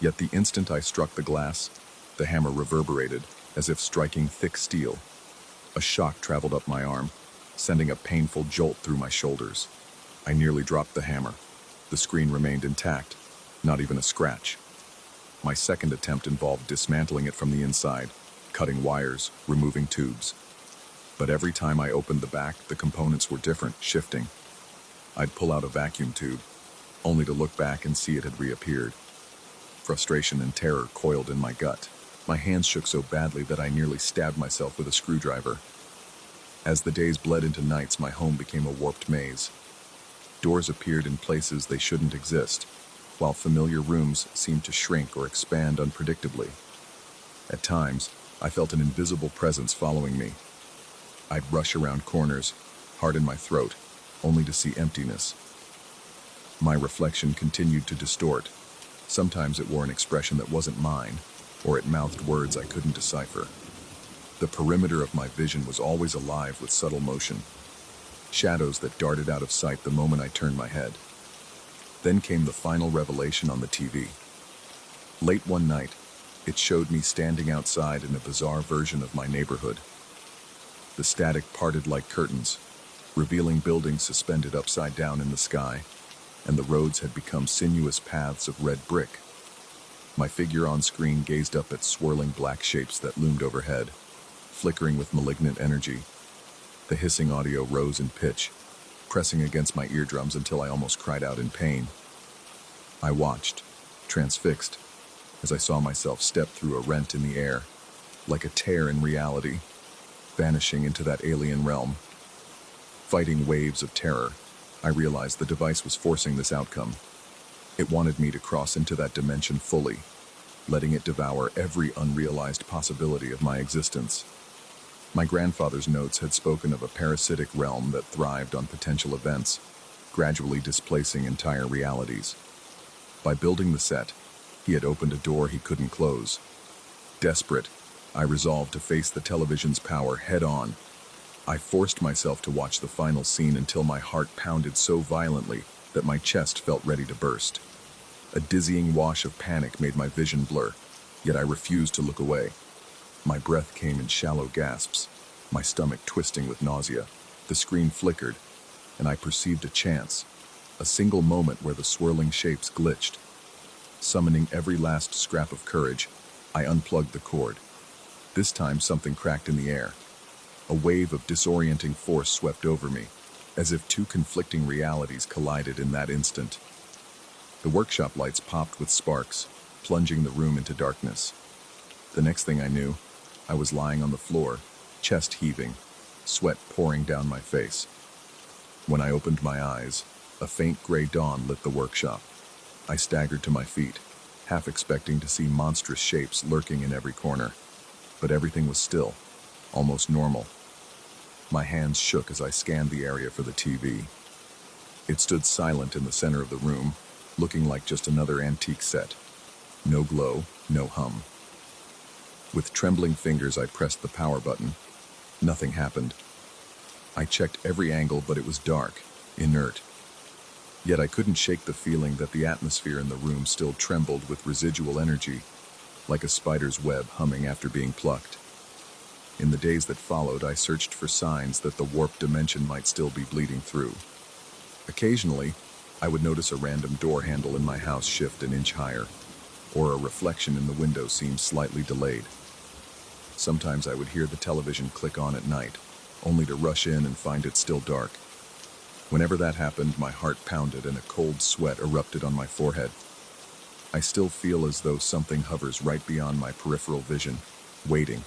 Yet the instant I struck the glass, the hammer reverberated as if striking thick steel. A shock traveled up my arm, sending a painful jolt through my shoulders. I nearly dropped the hammer. The screen remained intact, not even a scratch. My second attempt involved dismantling it from the inside, cutting wires, removing tubes. But every time I opened the back, the components were different, shifting. I'd pull out a vacuum tube, only to look back and see it had reappeared. Frustration and terror coiled in my gut. My hands shook so badly that I nearly stabbed myself with a screwdriver. As the days bled into nights, my home became a warped maze. Doors appeared in places they shouldn't exist, while familiar rooms seemed to shrink or expand unpredictably. At times, I felt an invisible presence following me. I'd rush around corners, heart in my throat, only to see emptiness. My reflection continued to distort. Sometimes it wore an expression that wasn't mine, or it mouthed words I couldn't decipher. The perimeter of my vision was always alive with subtle motion, shadows that darted out of sight the moment I turned my head. Then came the final revelation on the TV. Late one night, it showed me standing outside in a bizarre version of my neighborhood. The static parted like curtains, revealing buildings suspended upside down in the sky, and the roads had become sinuous paths of red brick. My figure on screen gazed up at swirling black shapes that loomed overhead, flickering with malignant energy. The hissing audio rose in pitch, pressing against my eardrums until I almost cried out in pain. I watched, transfixed, as I saw myself step through a rent in the air, like a tear in reality, vanishing into that alien realm. Fighting waves of terror, I realized the device was forcing this outcome. It wanted me to cross into that dimension fully, letting it devour every unrealized possibility of my existence. My grandfather's notes had spoken of a parasitic realm that thrived on potential events, gradually displacing entire realities. By building the set, he had opened a door he couldn't close. Desperate, I resolved to face the television's power head-on. I forced myself to watch the final scene until my heart pounded so violently that my chest felt ready to burst. A dizzying wash of panic made my vision blur, yet I refused to look away. My breath came in shallow gasps, my stomach twisting with nausea. The screen flickered, and I perceived a chance, a single moment where the swirling shapes glitched. Summoning every last scrap of courage, I unplugged the cord. This time something cracked in the air. A wave of disorienting force swept over me, as if two conflicting realities collided in that instant. The workshop lights popped with sparks, plunging the room into darkness. The next thing I knew, I was lying on the floor, chest heaving, sweat pouring down my face. When I opened my eyes, a faint gray dawn lit the workshop. I staggered to my feet, half expecting to see monstrous shapes lurking in every corner. But everything was still, almost normal. My hands shook as I scanned the area for the TV. It stood silent in the center of the room, looking like just another antique set. No glow, no hum. With trembling fingers, I pressed the power button. Nothing happened. I checked every angle, but it was dark, inert. Yet I couldn't shake the feeling that the atmosphere in the room still trembled with residual energy, like a spider's web humming after being plucked. In the days that followed, I searched for signs that the warped dimension might still be bleeding through. Occasionally, I would notice a random door handle in my house shift an inch higher, or a reflection in the window seem slightly delayed. Sometimes I would hear the television click on at night, only to rush in and find it still dark. Whenever that happened, my heart pounded and a cold sweat erupted on my forehead. I still feel as though something hovers right beyond my peripheral vision, waiting.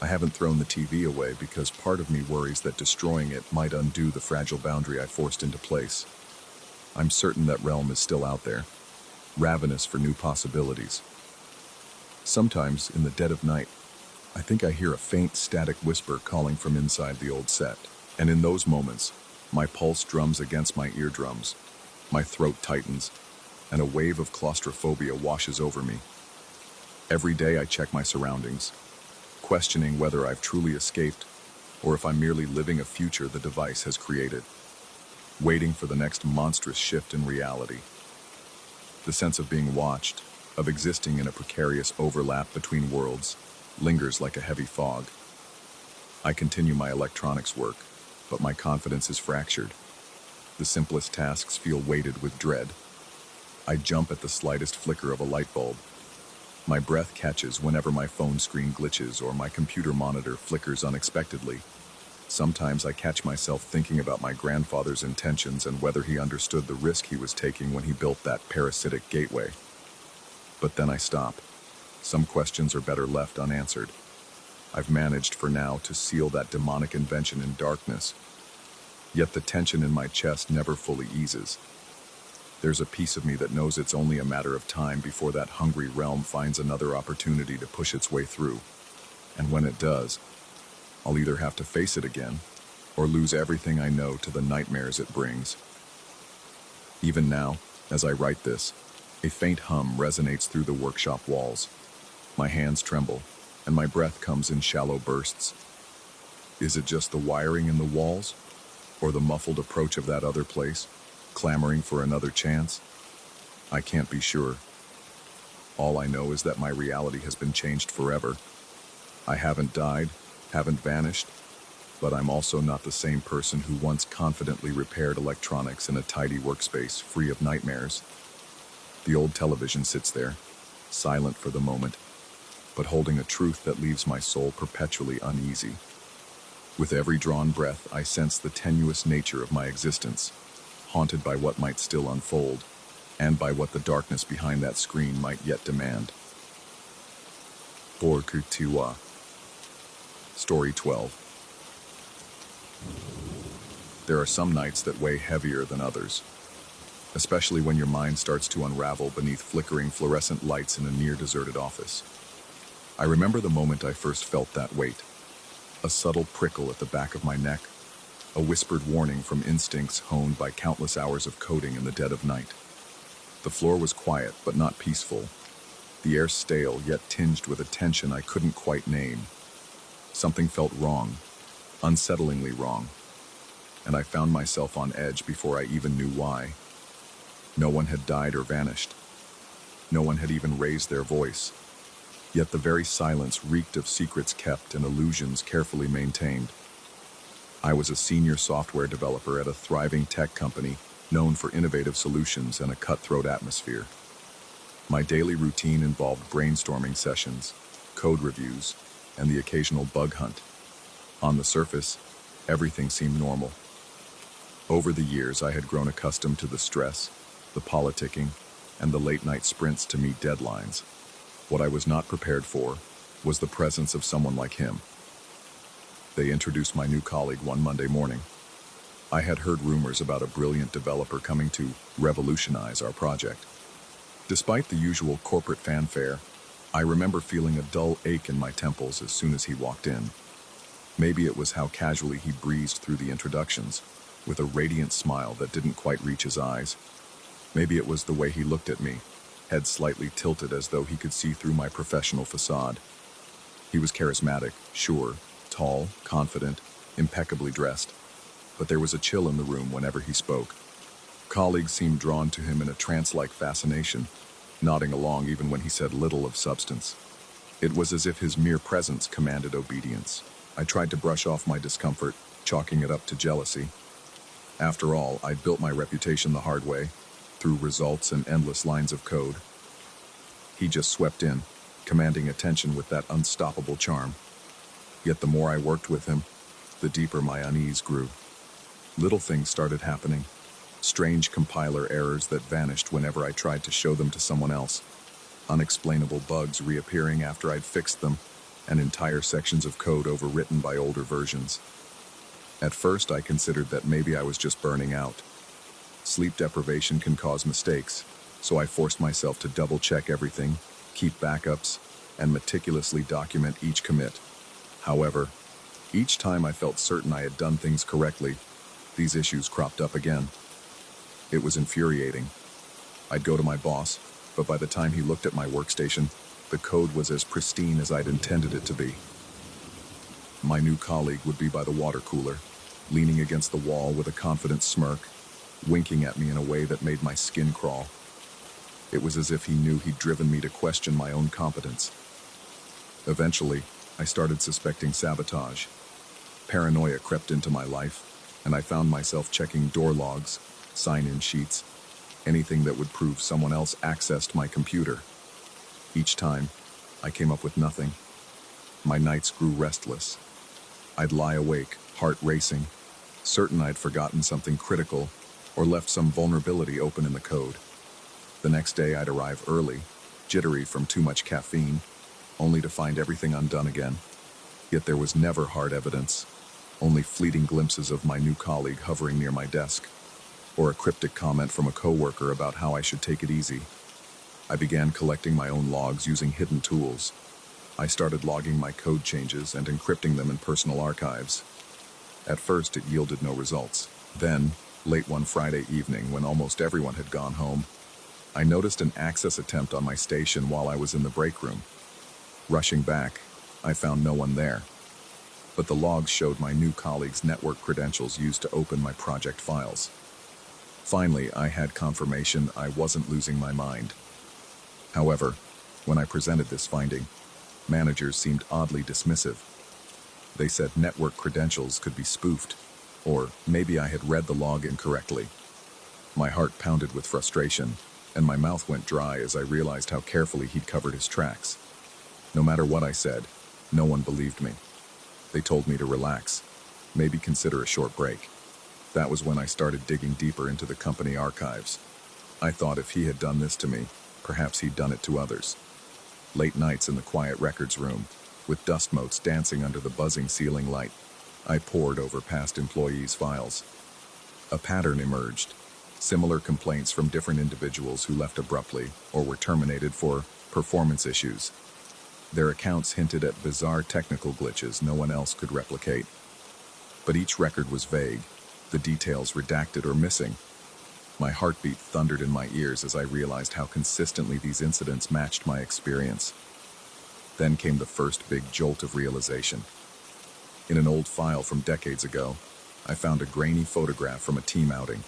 I haven't thrown the TV away because part of me worries that destroying it might undo the fragile boundary I forced into place. I'm certain that realm is still out there, ravenous for new possibilities. Sometimes, in the dead of night, I think I hear a faint static whisper calling from inside the old set. And in those moments, my pulse drums against my eardrums, my throat tightens, and a wave of claustrophobia washes over me. Every day I check my surroundings, questioning whether I've truly escaped or if I'm merely living a future the device has created, waiting for the next monstrous shift in reality. The sense of being watched, of existing in a precarious overlap between worlds, lingers like a heavy fog. I continue my electronics work, but my confidence is fractured. The simplest tasks feel weighted with dread. I jump at the slightest flicker of a light bulb. My breath catches whenever my phone screen glitches or my computer monitor flickers unexpectedly. Sometimes I catch myself thinking about my grandfather's intentions and whether he understood the risk he was taking when he built that parasitic gateway. But then I stop. Some questions are better left unanswered. I've managed for now to seal that demonic invention in darkness. Yet the tension in my chest never fully eases. There's a piece of me that knows it's only a matter of time before that hungry realm finds another opportunity to push its way through. And when it does, I'll either have to face it again, or lose everything I know to the nightmares it brings. Even now, as I write this, a faint hum resonates through the workshop walls. My hands tremble, and my breath comes in shallow bursts. Is it just the wiring in the walls, or the muffled approach of that other place, clamoring for another chance? I can't be sure. All I know is that my reality has been changed forever. I haven't died, haven't vanished, but I'm also not the same person who once confidently repaired electronics in a tidy workspace free of nightmares. The old television sits there, silent for the moment, but holding a truth that leaves my soul perpetually uneasy. With every drawn breath, I sense the tenuous nature of my existence, haunted by what might still unfold, and by what the darkness behind that screen might yet demand. Tiwa. Story 12. There are some nights that weigh heavier than others, especially when your mind starts to unravel beneath flickering fluorescent lights in a near-deserted office. I remember the moment I first felt that weight, a subtle prickle at the back of my neck, a whispered warning from instincts honed by countless hours of coding in the dead of night. The floor was quiet, but not peaceful. The air stale, yet tinged with a tension I couldn't quite name. Something felt wrong, unsettlingly wrong, and I found myself on edge before I even knew why. No one had died or vanished. No one had even raised their voice. Yet the very silence reeked of secrets kept and illusions carefully maintained. I was a senior software developer at a thriving tech company known for innovative solutions and a cutthroat atmosphere. My daily routine involved brainstorming sessions, code reviews, and the occasional bug hunt. On the surface, everything seemed normal. Over the years, I had grown accustomed to the stress, the politicking, and the late-night sprints to meet deadlines. What I was not prepared for was the presence of someone like him. They introduced my new colleague one Monday morning. I had heard rumors about a brilliant developer coming to revolutionize our project. Despite the usual corporate fanfare, I remember feeling a dull ache in my temples as soon as he walked in. Maybe it was how casually he breezed through the introductions, with a radiant smile that didn't quite reach his eyes. Maybe it was the way he looked at me, head slightly tilted as though he could see through my professional facade. He was charismatic, sure, tall, confident, impeccably dressed, but there was a chill in the room whenever he spoke. Colleagues seemed drawn to him in a trance-like fascination, nodding along even when he said little of substance. It was as if his mere presence commanded obedience. I tried to brush off my discomfort, chalking it up to jealousy. After all, I'd built my reputation the hard way, through results and endless lines of code. He just swept in, commanding attention with that unstoppable charm. Yet the more I worked with him, the deeper my unease grew. Little things started happening. Strange compiler errors that vanished whenever I tried to show them to someone else. Unexplainable bugs reappearing after I'd fixed them, and entire sections of code overwritten by older versions. At first, I considered that maybe I was just burning out. Sleep deprivation can cause mistakes, so I forced myself to double-check everything, keep backups, and meticulously document each commit. However, each time I felt certain I had done things correctly, these issues cropped up again. It was infuriating. I'd go to my boss, but by the time he looked at my workstation, the code was as pristine as I'd intended it to be. My new colleague would be by the water cooler, leaning against the wall with a confident smirk, winking at me in a way that made my skin crawl. It was as if he knew he'd driven me to question my own competence. Eventually, I started suspecting sabotage. Paranoia crept into my life, and I found myself checking door logs, sign-in sheets, anything that would prove someone else accessed my computer. Each time, I came up with nothing. My nights grew restless. I'd lie awake, heart racing, certain I'd forgotten something critical or left some vulnerability open in the code. The next day I'd arrive early, jittery from too much caffeine, only to find everything undone again. Yet there was never hard evidence, only fleeting glimpses of my new colleague hovering near my desk, or a cryptic comment from a coworker about how I should take it easy. I began collecting my own logs using hidden tools. I started logging my code changes and encrypting them in personal archives. At first, it yielded no results. Then, late one Friday evening, when almost everyone had gone home, I noticed an access attempt on my station while I was in the break room. Rushing back, I found no one there. But the logs showed my new colleague's network credentials used to open my project files. Finally, I had confirmation I wasn't losing my mind. However, when I presented this finding, managers seemed oddly dismissive. They said network credentials could be spoofed, or maybe I had read the log incorrectly. My heart pounded with frustration, and my mouth went dry as I realized how carefully he'd covered his tracks. No matter what I said, no one believed me. They told me to relax, maybe consider a short break. That was when I started digging deeper into the company archives. I thought if he had done this to me, perhaps he'd done it to others. Late nights in the quiet records room, with dust motes dancing under the buzzing ceiling light, I pored over past employees' files. A pattern emerged. Similar complaints from different individuals who left abruptly or were terminated for performance issues. Their accounts hinted at bizarre technical glitches no one else could replicate. But each record was vague, the details redacted or missing. My heartbeat thundered in my ears as I realized how consistently these incidents matched my experience. Then came the first big jolt of realization. In an old file from decades ago, I found a grainy photograph from a team outing.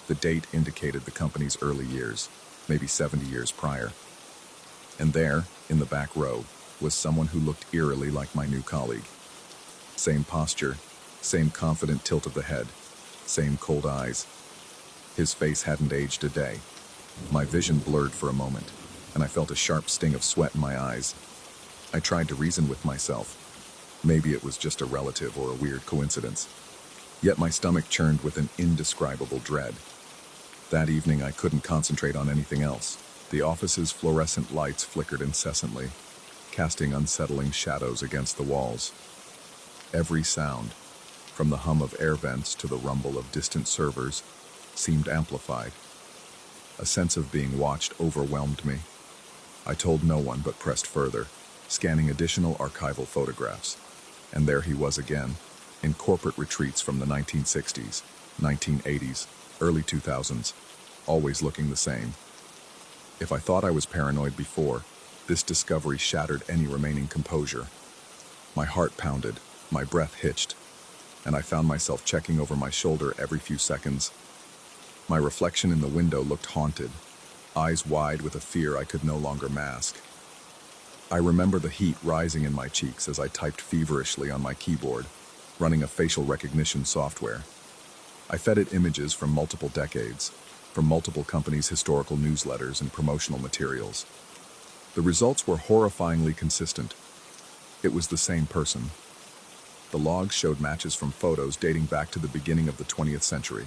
The date indicated the company's early years, maybe 70 years prior. And there, in the back row, was someone who looked eerily like my new colleague. Same posture, same confident tilt of the head, same cold eyes. His face hadn't aged a day. My vision blurred for a moment, and I felt a sharp sting of sweat in my eyes. I tried to reason with myself. Maybe it was just a relative or a weird coincidence. Yet my stomach churned with an indescribable dread. That evening I couldn't concentrate on anything else. The office's fluorescent lights flickered incessantly, casting unsettling shadows against the walls. Every sound, from the hum of air vents to the rumble of distant servers, seemed amplified. A sense of being watched overwhelmed me. I told no one but pressed further, scanning additional archival photographs. And there he was again, in corporate retreats from the 1960s, 1980s, early 2000s, always looking the same. If I thought I was paranoid before, this discovery shattered any remaining composure. My heart pounded, my breath hitched, and I found myself checking over my shoulder every few seconds. My reflection in the window looked haunted, eyes wide with a fear I could no longer mask. I remember the heat rising in my cheeks as I typed feverishly on my keyboard, running a facial recognition software. I fed it images from multiple decades, from multiple companies' historical newsletters and promotional materials. The results were horrifyingly consistent. It was the same person. The logs showed matches from photos dating back to the beginning of the 20th century.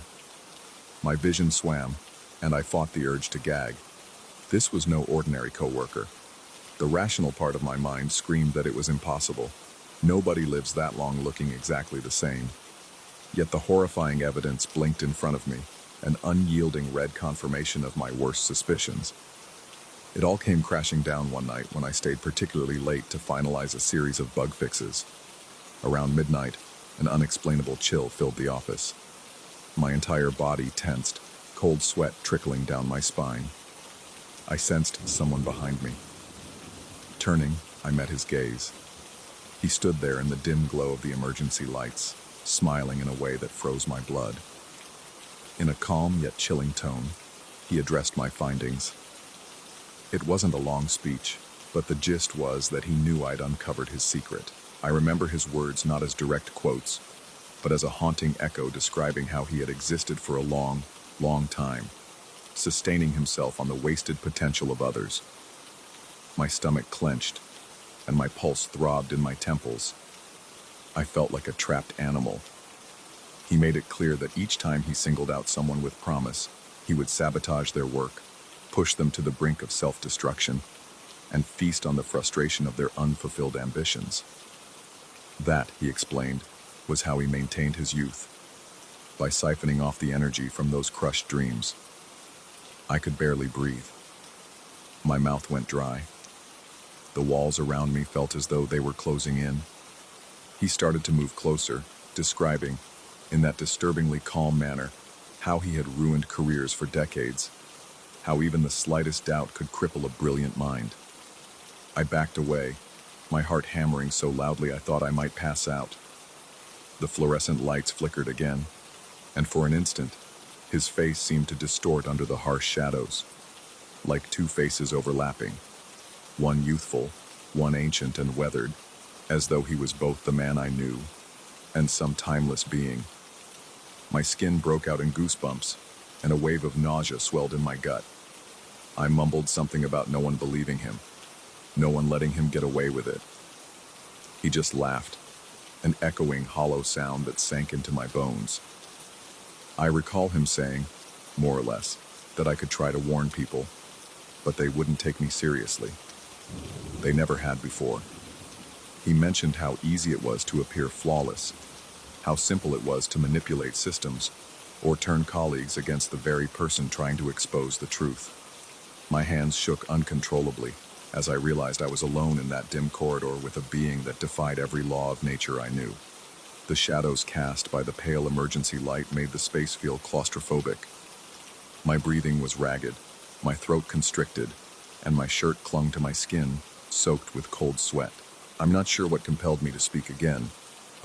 My vision swam, and I fought the urge to gag. This was no ordinary coworker. The rational part of my mind screamed that it was impossible. Nobody lives that long looking exactly the same. Yet the horrifying evidence blinked in front of me, an unyielding red confirmation of my worst suspicions. It all came crashing down one night when I stayed particularly late to finalize a series of bug fixes. Around midnight, an unexplainable chill filled the office. My entire body tensed, cold sweat trickling down my spine. I sensed someone behind me. Turning, I met his gaze. He stood there in the dim glow of the emergency lights, smiling in a way that froze my blood. In a calm yet chilling tone, he addressed my findings. It wasn't a long speech, but the gist was that he knew I'd uncovered his secret. I remember his words not as direct quotes, but as a haunting echo describing how he had existed for a long, long time, sustaining himself on the wasted potential of others. My stomach clenched, and my pulse throbbed in my temples. I felt like a trapped animal. He made it clear that each time he singled out someone with promise, he would sabotage their work, push them to the brink of self-destruction, and feast on the frustration of their unfulfilled ambitions. That, he explained, was how he maintained his youth, by siphoning off the energy from those crushed dreams. I could barely breathe. My mouth went dry. The walls around me felt as though they were closing in. He started to move closer, describing, in that disturbingly calm manner, how he had ruined careers for decades, how even the slightest doubt could cripple a brilliant mind. I backed away, my heart hammering so loudly I thought I might pass out. The fluorescent lights flickered again, and for an instant, his face seemed to distort under the harsh shadows, like two faces overlapping, one youthful, one ancient and weathered, as though he was both the man I knew and some timeless being. My skin broke out in goosebumps, and a wave of nausea swelled in my gut. I mumbled something about no one believing him, no one letting him get away with it. He just laughed, an echoing, hollow sound that sank into my bones. I recall him saying, more or less, that I could try to warn people, but they wouldn't take me seriously. They never had before. He mentioned how easy it was to appear flawless, how simple it was to manipulate systems, or turn colleagues against the very person trying to expose the truth. My hands shook uncontrollably as I realized I was alone in that dim corridor with a being that defied every law of nature I knew. The shadows cast by the pale emergency light made the space feel claustrophobic. My breathing was ragged, my throat constricted, and my shirt clung to my skin, soaked with cold sweat. I'm not sure what compelled me to speak again,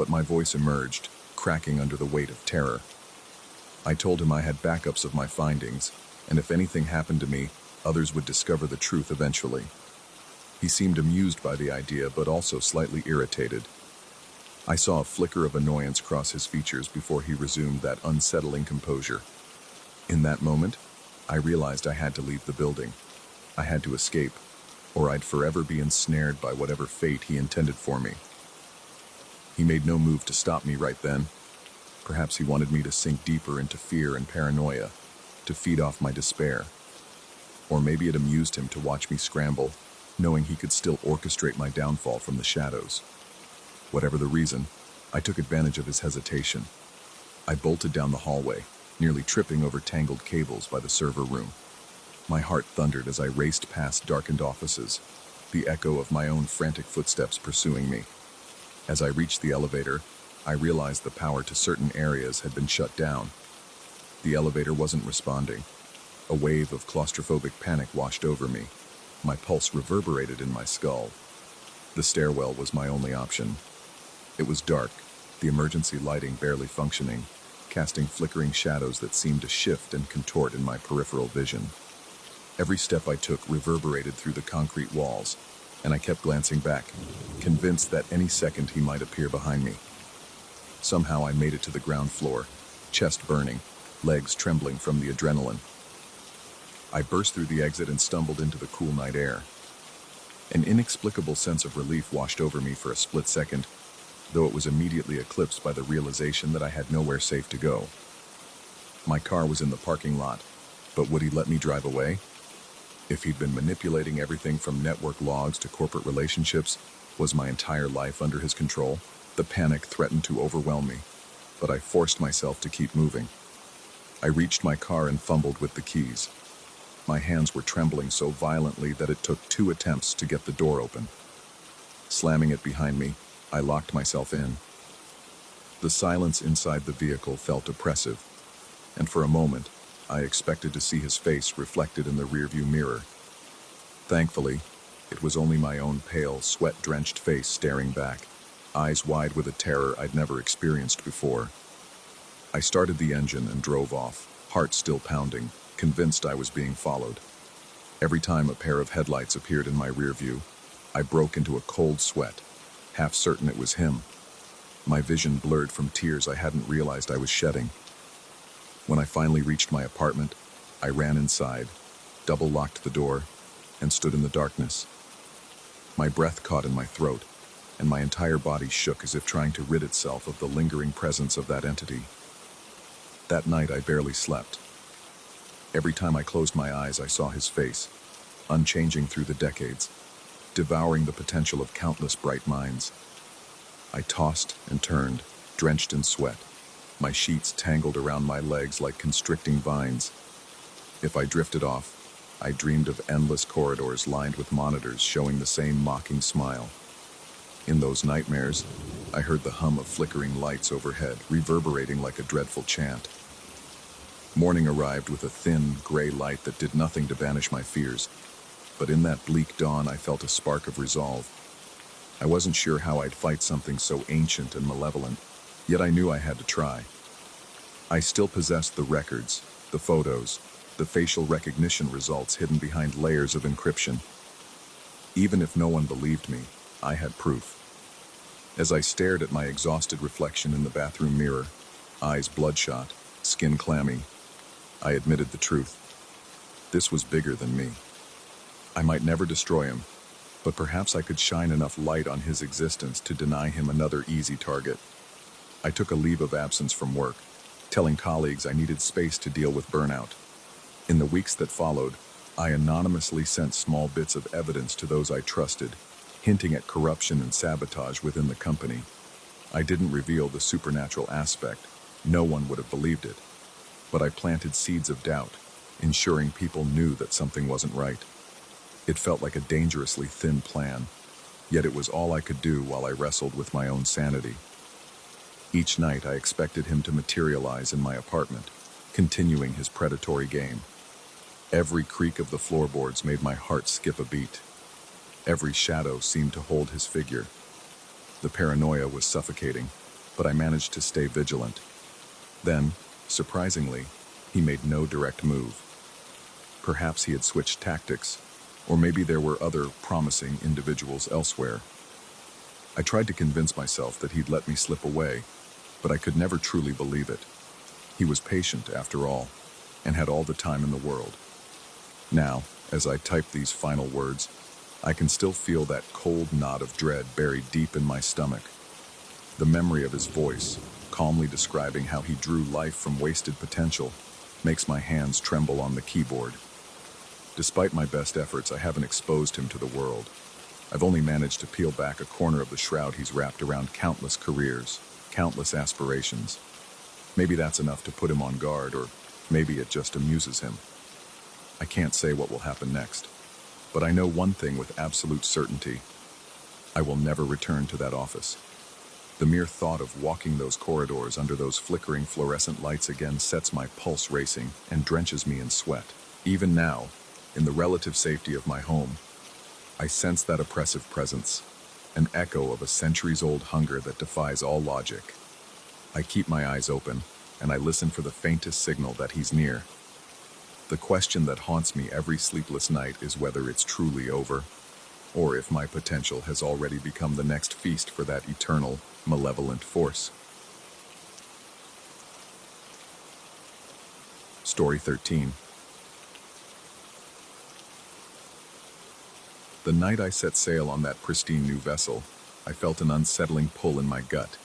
but my voice emerged, cracking under the weight of terror. I told him I had backups of my findings, and if anything happened to me, others would discover the truth eventually. He seemed amused by the idea, but also slightly irritated. I saw a flicker of annoyance cross his features before he resumed that unsettling composure. In that moment, I realized I had to leave the building. I had to escape, or I'd forever be ensnared by whatever fate he intended for me. He made no move to stop me right then. Perhaps he wanted me to sink deeper into fear and paranoia, to feed off my despair. Or maybe it amused him to watch me scramble, knowing he could still orchestrate my downfall from the shadows. Whatever the reason, I took advantage of his hesitation. I bolted down the hallway, nearly tripping over tangled cables by the server room. My heart thundered as I raced past darkened offices, the echo of my own frantic footsteps pursuing me. As I reached the elevator, I realized the power to certain areas had been shut down. The elevator wasn't responding. A wave of claustrophobic panic washed over me. My pulse reverberated in my skull. The stairwell was my only option. It was dark, the emergency lighting barely functioning, casting flickering shadows that seemed to shift and contort in my peripheral vision. Every step I took reverberated through the concrete walls, and I kept glancing back, convinced that any second he might appear behind me. Somehow I made it to the ground floor, chest burning, legs trembling from the adrenaline. I burst through the exit and stumbled into the cool night air. An inexplicable sense of relief washed over me for a split second, though it was immediately eclipsed by the realization that I had nowhere safe to go. My car was in the parking lot, but would he let me drive away? If he'd been manipulating everything from network logs to corporate relationships, was my entire life under his control? The panic threatened to overwhelm me, but I forced myself to keep moving. I reached my car and fumbled with the keys. My hands were trembling so violently that it took 2 attempts to get the door open. Slamming it behind me, I locked myself in. The silence inside the vehicle felt oppressive, and for a moment, I expected to see his face reflected in the rearview mirror. Thankfully, it was only my own pale, sweat-drenched face staring back, eyes wide with a terror I'd never experienced before. I started the engine and drove off, heart still pounding, convinced I was being followed. Every time a pair of headlights appeared in my rear view, I broke into a cold sweat, half certain it was him. My vision blurred from tears I hadn't realized I was shedding. When I finally reached my apartment, I ran inside, double-locked the door, and stood in the darkness. My breath caught in my throat, and my entire body shook as if trying to rid itself of the lingering presence of that entity. That night I barely slept. Every time I closed my eyes, I saw his face, unchanging through the decades, devouring the potential of countless bright minds. I tossed and turned, drenched in sweat, my sheets tangled around my legs like constricting vines. If I drifted off, I dreamed of endless corridors lined with monitors showing the same mocking smile. In those nightmares, I heard the hum of flickering lights overhead, reverberating like a dreadful chant. Morning arrived with a thin, gray light that did nothing to banish my fears, but in that bleak dawn I felt a spark of resolve. I wasn't sure how I'd fight something so ancient and malevolent, yet I knew I had to try. I still possessed the records, the photos, the facial recognition results hidden behind layers of encryption. Even if no one believed me, I had proof. As I stared at my exhausted reflection in the bathroom mirror, eyes bloodshot, skin clammy, I admitted the truth. This was bigger than me. I might never destroy him, but perhaps I could shine enough light on his existence to deny him another easy target. I took a leave of absence from work, telling colleagues I needed space to deal with burnout. In the weeks that followed, I anonymously sent small bits of evidence to those I trusted, hinting at corruption and sabotage within the company. I didn't reveal the supernatural aspect. No one would have believed it. But I planted seeds of doubt, ensuring people knew that something wasn't right. It felt like a dangerously thin plan, yet it was all I could do while I wrestled with my own sanity. Each night I expected him to materialize in my apartment, continuing his predatory game. Every creak of the floorboards made my heart skip a beat. Every shadow seemed to hold his figure. The paranoia was suffocating, but I managed to stay vigilant. Then, surprisingly, he made no direct move. Perhaps he had switched tactics, or maybe there were other promising individuals elsewhere. I tried to convince myself that he'd let me slip away, but I could never truly believe it. He was patient, after all, and had all the time in the world. Now, as I type these final words, I can still feel that cold knot of dread buried deep in my stomach. The memory of his voice, calmly describing how he drew life from wasted potential, makes my hands tremble on the keyboard. Despite my best efforts, I haven't exposed him to the world. I've only managed to peel back a corner of the shroud he's wrapped around countless careers, countless aspirations. Maybe that's enough to put him on guard, or maybe it just amuses him. I can't say what will happen next, but I know one thing with absolute certainty. I will never return to that office. The mere thought of walking those corridors under those flickering fluorescent lights again sets my pulse racing and drenches me in sweat. Even now, in the relative safety of my home, I sense that oppressive presence, an echo of a centuries-old hunger that defies all logic. I keep my eyes open, and I listen for the faintest signal that he's near. The question that haunts me every sleepless night is whether it's truly over, or if my potential has already become the next feast for that eternal, malevolent force. Story 13. The night I set sail on that pristine new vessel, I felt an unsettling pull in my gut,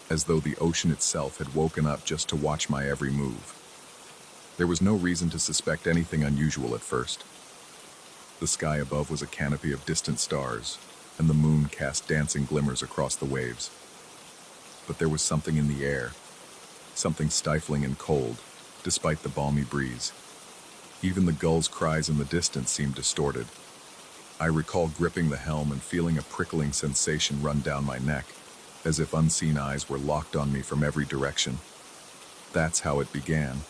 as though the ocean itself had woken up just to watch my every move. There was no reason to suspect anything unusual at first. The sky above was a canopy of distant stars, and the moon cast dancing glimmers across the waves. But there was something in the air, something stifling and cold, despite the balmy breeze. Even the gulls' cries in the distance seemed distorted. I recall gripping the helm and feeling a prickling sensation run down my neck, as if unseen eyes were locked on me from every direction. That's how it began,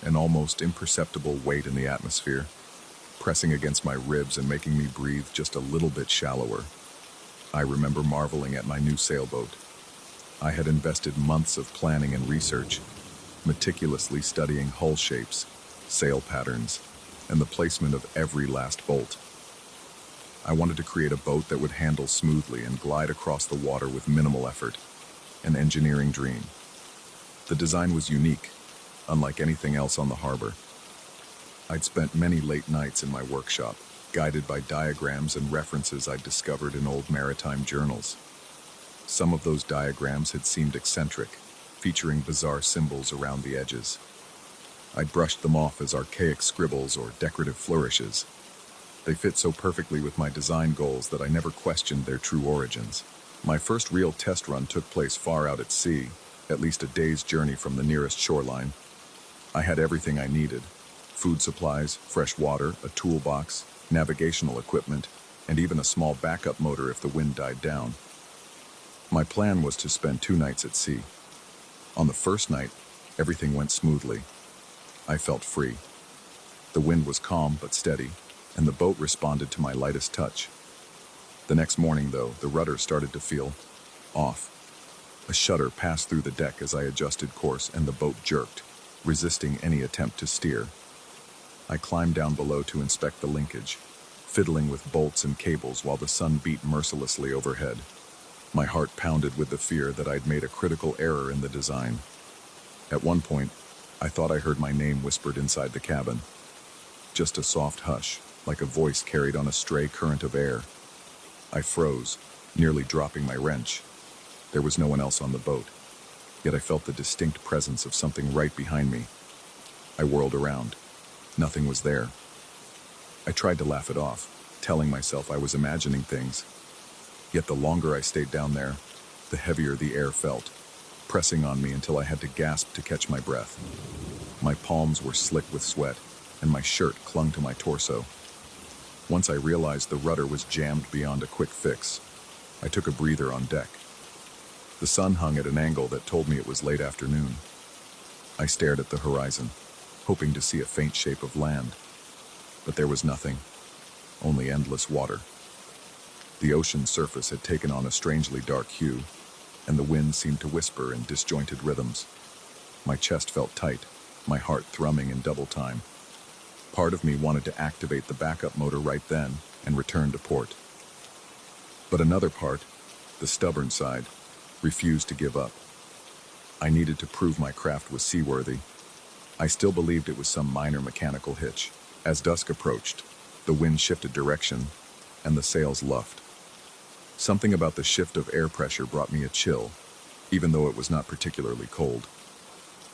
an almost imperceptible weight in the atmosphere, pressing against my ribs and making me breathe just a little bit shallower. I remember marveling at my new sailboat. I had invested months of planning and research, meticulously studying hull shapes, sail patterns, and the placement of every last bolt. I wanted to create a boat that would handle smoothly and glide across the water with minimal effort, an engineering dream. The design was unique, unlike anything else on the harbor. I'd spent many late nights in my workshop, guided by diagrams and references I'd discovered in old maritime journals. Some of those diagrams had seemed eccentric, featuring bizarre symbols around the edges. I'd brushed them off as archaic scribbles or decorative flourishes. They fit so perfectly with my design goals that I never questioned their true origins. My first real test run took place far out at sea, at least a day's journey from the nearest shoreline. I had everything I needed: food supplies, fresh water, a toolbox, navigational equipment, and even a small backup motor if the wind died down. My plan was to spend 2 nights at sea. On the first night, everything went smoothly. I felt free. The wind was calm but steady, and the boat responded to my lightest touch. The next morning, though, the rudder started to feel off. A shudder passed through the deck as I adjusted course, and the boat jerked, resisting any attempt to steer. I climbed down below to inspect the linkage, fiddling with bolts and cables while the sun beat mercilessly overhead. My heart pounded with the fear that I'd made a critical error in the design. At one point, I thought I heard my name whispered inside the cabin. Just a soft hush, like a voice carried on a stray current of air. I froze, nearly dropping my wrench. There was no one else on the boat, yet I felt the distinct presence of something right behind me. I whirled around. Nothing was there. I tried to laugh it off, telling myself I was imagining things. Yet the longer I stayed down there, the heavier the air felt, pressing on me until I had to gasp to catch my breath. My palms were slick with sweat, and my shirt clung to my torso. Once I realized the rudder was jammed beyond a quick fix, I took a breather on deck. The sun hung at an angle that told me it was late afternoon. I stared at the horizon, hoping to see a faint shape of land. But there was nothing, only endless water. The ocean's surface had taken on a strangely dark hue, and the wind seemed to whisper in disjointed rhythms. My chest felt tight, my heart thrumming in double time. Part of me wanted to activate the backup motor right then and return to port. But another part, the stubborn side, refused to give up. I needed to prove my craft was seaworthy. I still believed it was some minor mechanical hitch. As dusk approached, the wind shifted direction, and the sails luffed. Something about the shift of air pressure brought me a chill, even though it was not particularly cold.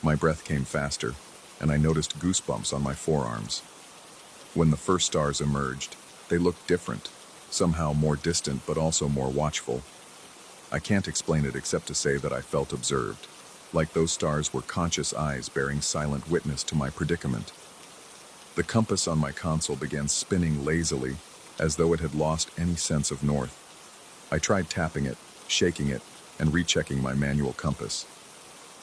My breath came faster, and I noticed goosebumps on my forearms. When the first stars emerged, they looked different, somehow more distant but also more watchful. I can't explain it except to say that I felt observed, like those stars were conscious eyes bearing silent witness to my predicament. The compass on my console began spinning lazily, as though it had lost any sense of north. I tried tapping it, shaking it, and rechecking my manual compass.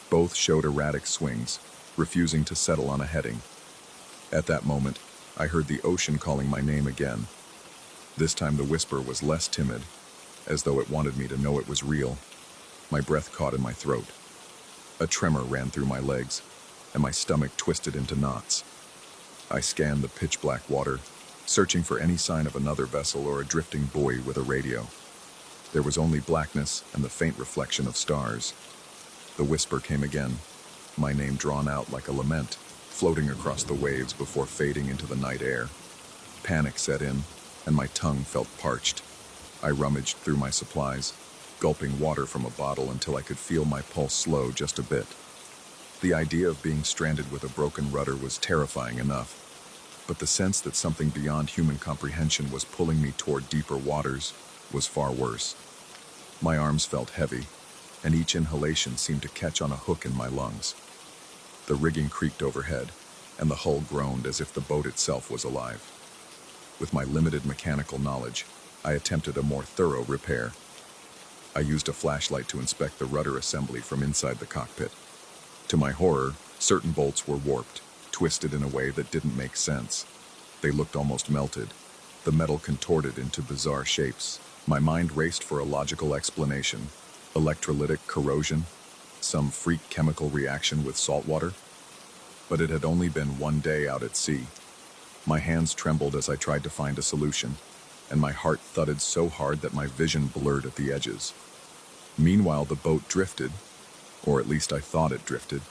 Both showed erratic swings, refusing to settle on a heading. At that moment, I heard the ocean calling my name again. This time the whisper was less timid, as though it wanted me to know it was real. My breath caught in my throat. A tremor ran through my legs, and my stomach twisted into knots. I scanned the pitch-black water, searching for any sign of another vessel or a drifting buoy with a radio. There was only blackness and the faint reflection of stars. The whisper came again, my name drawn out like a lament, floating across the waves before fading into the night air. Panic set in, and my tongue felt parched. I rummaged through my supplies, gulping water from a bottle until I could feel my pulse slow just a bit. The idea of being stranded with a broken rudder was terrifying enough, but the sense that something beyond human comprehension was pulling me toward deeper waters was far worse. My arms felt heavy, and each inhalation seemed to catch on a hook in my lungs. The rigging creaked overhead, and the hull groaned as if the boat itself was alive. With my limited mechanical knowledge, I attempted a more thorough repair. I used a flashlight to inspect the rudder assembly from inside the cockpit. To my horror, certain bolts were warped, twisted in a way that didn't make sense. They looked almost melted, the metal contorted into bizarre shapes. My mind raced for a logical explanation. Electrolytic corrosion? Some freak chemical reaction with salt water? But it had only been one day out at sea. My hands trembled as I tried to find a solution, and my heart thudded so hard that my vision blurred at the edges. Meanwhile, the boat drifted, or at least I thought it drifted.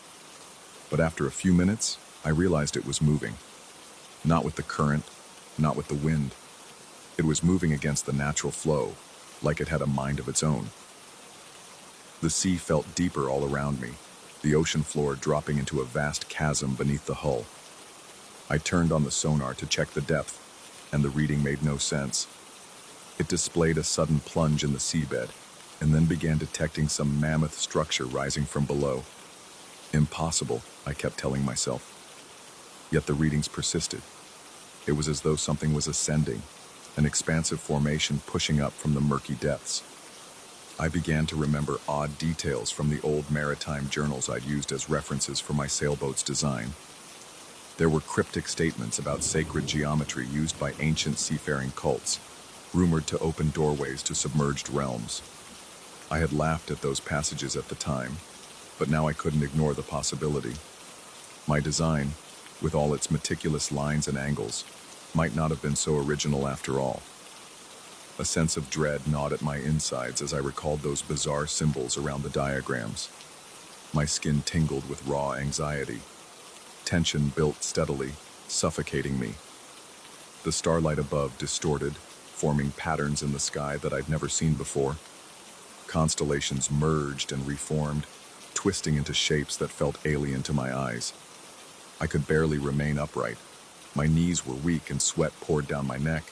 But after a few minutes, I realized it was moving. Not with the current, not with the wind. It was moving against the natural flow, like it had a mind of its own. The sea felt deeper all around me, the ocean floor dropping into a vast chasm beneath the hull. I turned on the sonar to check the depth, and the reading made no sense. It displayed a sudden plunge in the seabed, and then began detecting some mammoth structure rising from below. Impossible, I kept telling myself. Yet the readings persisted. It was as though something was ascending, an expansive formation pushing up from the murky depths. I began to remember odd details from the old maritime journals I'd used as references for my sailboat's design. There were cryptic statements about sacred geometry used by ancient seafaring cults, rumored to open doorways to submerged realms. I had laughed at those passages at the time, but now I couldn't ignore the possibility. My design, with all its meticulous lines and angles, might not have been so original after all. A sense of dread gnawed at my insides as I recalled those bizarre symbols around the diagrams. My skin tingled with raw anxiety. Tension built steadily, suffocating me. The starlight above distorted, forming patterns in the sky that I'd never seen before. Constellations merged and reformed, twisting into shapes that felt alien to my eyes. I could barely remain upright. My knees were weak and sweat poured down my neck.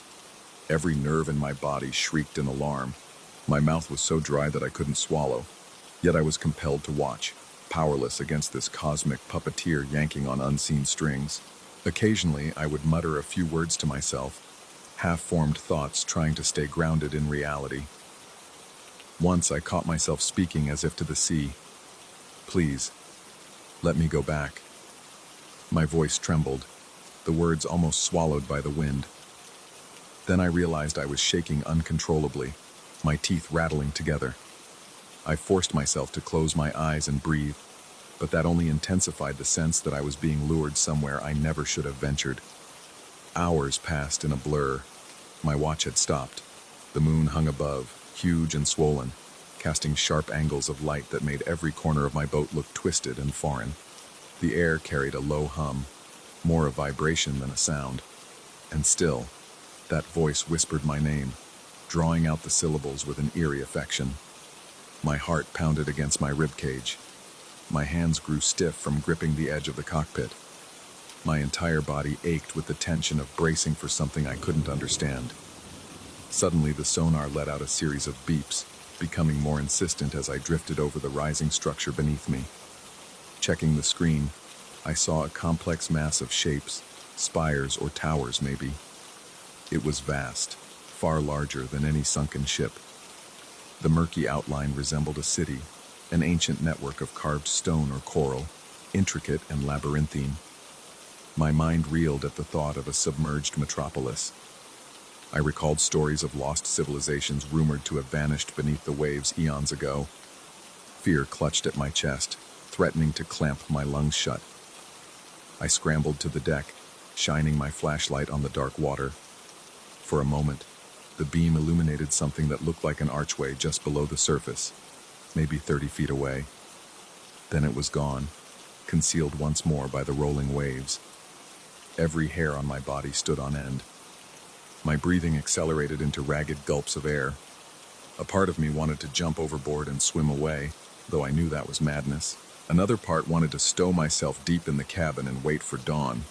Every nerve in my body shrieked in alarm. My mouth was so dry that I couldn't swallow. Yet I was compelled to watch, powerless against this cosmic puppeteer yanking on unseen strings. Occasionally, I would mutter a few words to myself, half-formed thoughts trying to stay grounded in reality. Once I caught myself speaking as if to the sea. "Please, let me go back." My voice trembled, the words almost swallowed by the wind. Then I realized I was shaking uncontrollably, my teeth rattling together. I forced myself to close my eyes and breathe, but that only intensified the sense that I was being lured somewhere I never should have ventured. Hours passed in a blur. My watch had stopped. The moon hung above, huge and swollen, casting sharp angles of light that made every corner of my boat look twisted and foreign. The air carried a low hum, more a vibration than a sound. And still, that voice whispered my name, drawing out the syllables with an eerie affection. My heart pounded against my ribcage. My hands grew stiff from gripping the edge of the cockpit. My entire body ached with the tension of bracing for something I couldn't understand. Suddenly, the sonar let out a series of beeps, becoming more insistent as I drifted over the rising structure beneath me. Checking the screen, I saw a complex mass of shapes, spires or towers maybe. It was vast, far larger than any sunken ship. The murky outline resembled a city, an ancient network of carved stone or coral, intricate and labyrinthine. My mind reeled at the thought of a submerged metropolis. I recalled stories of lost civilizations rumored to have vanished beneath the waves eons ago. Fear clutched at my chest, threatening to clamp my lungs shut. I scrambled to the deck, shining my flashlight on the dark water. For a moment, the beam illuminated something that looked like an archway just below the surface, maybe 30 feet away. Then it was gone, concealed once more by the rolling waves. Every hair on my body stood on end. My breathing accelerated into ragged gulps of air. A part of me wanted to jump overboard and swim away, though I knew that was madness. Another part wanted to stow myself deep in the cabin and wait for dawn,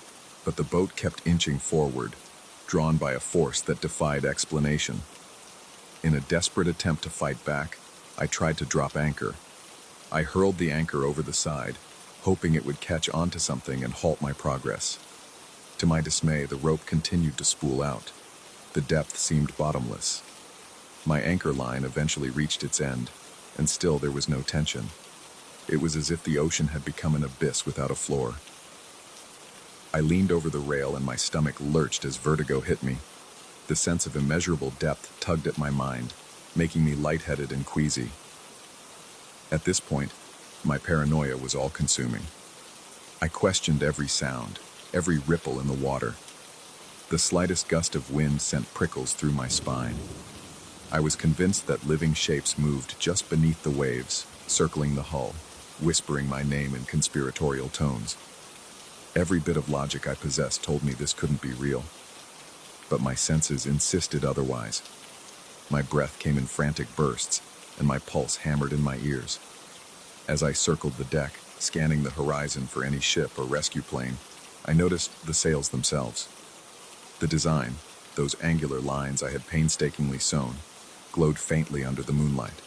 but the boat kept inching forward, drawn by a force that defied explanation. In a desperate attempt to fight back, I tried to drop anchor. I hurled the anchor over the side, hoping it would catch onto something and halt my progress. To my dismay, the rope continued to spool out. The depth seemed bottomless. My anchor line eventually reached its end, and still there was no tension. It was as if the ocean had become an abyss without a floor. I leaned over the rail and my stomach lurched as vertigo hit me. The sense of immeasurable depth tugged at my mind, making me lightheaded and queasy. At this point, my paranoia was all-consuming. I questioned every sound, every ripple in the water. The slightest gust of wind sent prickles through my spine. I was convinced that living shapes moved just beneath the waves, circling the hull, whispering my name in conspiratorial tones. Every bit of logic I possessed told me this couldn't be real. But my senses insisted otherwise. My breath came in frantic bursts, and my pulse hammered in my ears. As I circled the deck, scanning the horizon for any ship or rescue plane, I noticed the sails themselves. The design, those angular lines I had painstakingly sewn, glowed faintly under the moonlight.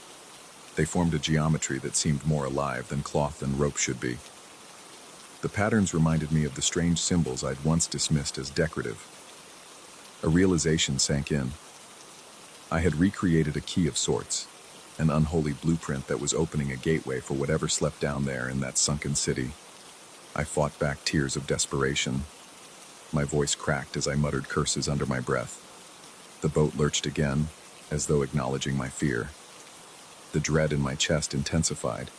They formed a geometry that seemed more alive than cloth and rope should be. The patterns reminded me of the strange symbols I'd once dismissed as decorative. A realization sank in. I had recreated a key of sorts, an unholy blueprint that was opening a gateway for whatever slept down there in that sunken city. I fought back tears of desperation. My voice cracked as I muttered curses under my breath. The boat lurched again, as though acknowledging my fear. The dread in my chest intensified,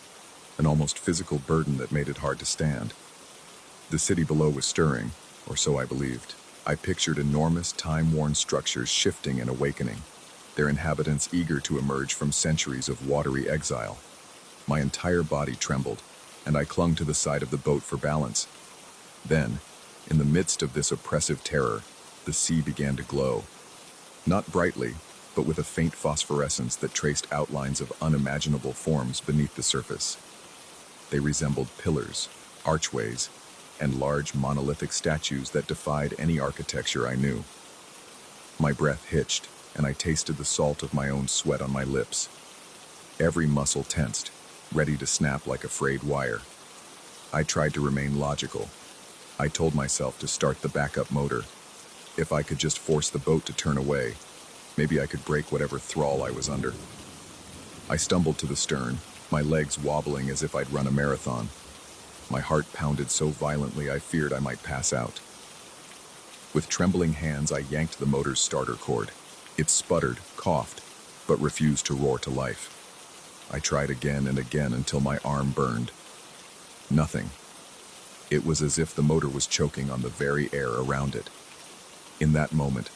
an almost physical burden that made it hard to stand. The city below was stirring, or so I believed. I pictured enormous, time-worn structures shifting and awakening, their inhabitants eager to emerge from centuries of watery exile. My entire body trembled, and I clung to the side of the boat for balance. Then, in the midst of this oppressive terror, the sea began to glow. Not brightly, but with a faint phosphorescence that traced outlines of unimaginable forms beneath the surface. They resembled pillars, archways, and large monolithic statues that defied any architecture I knew. My breath hitched, and I tasted the salt of my own sweat on my lips. Every muscle tensed, ready to snap like a frayed wire. I tried to remain logical. I told myself to start the backup motor. If I could just force the boat to turn away, maybe I could break whatever thrall I was under. I stumbled to the stern, my legs wobbling as if I'd run a marathon. My heart pounded so violently I feared I might pass out. With trembling hands, I yanked the motor's starter cord. It sputtered, coughed, but refused to roar to life. I tried again and again until my arm burned. Nothing. It was as if the motor was choking on the very air around it. In that moment,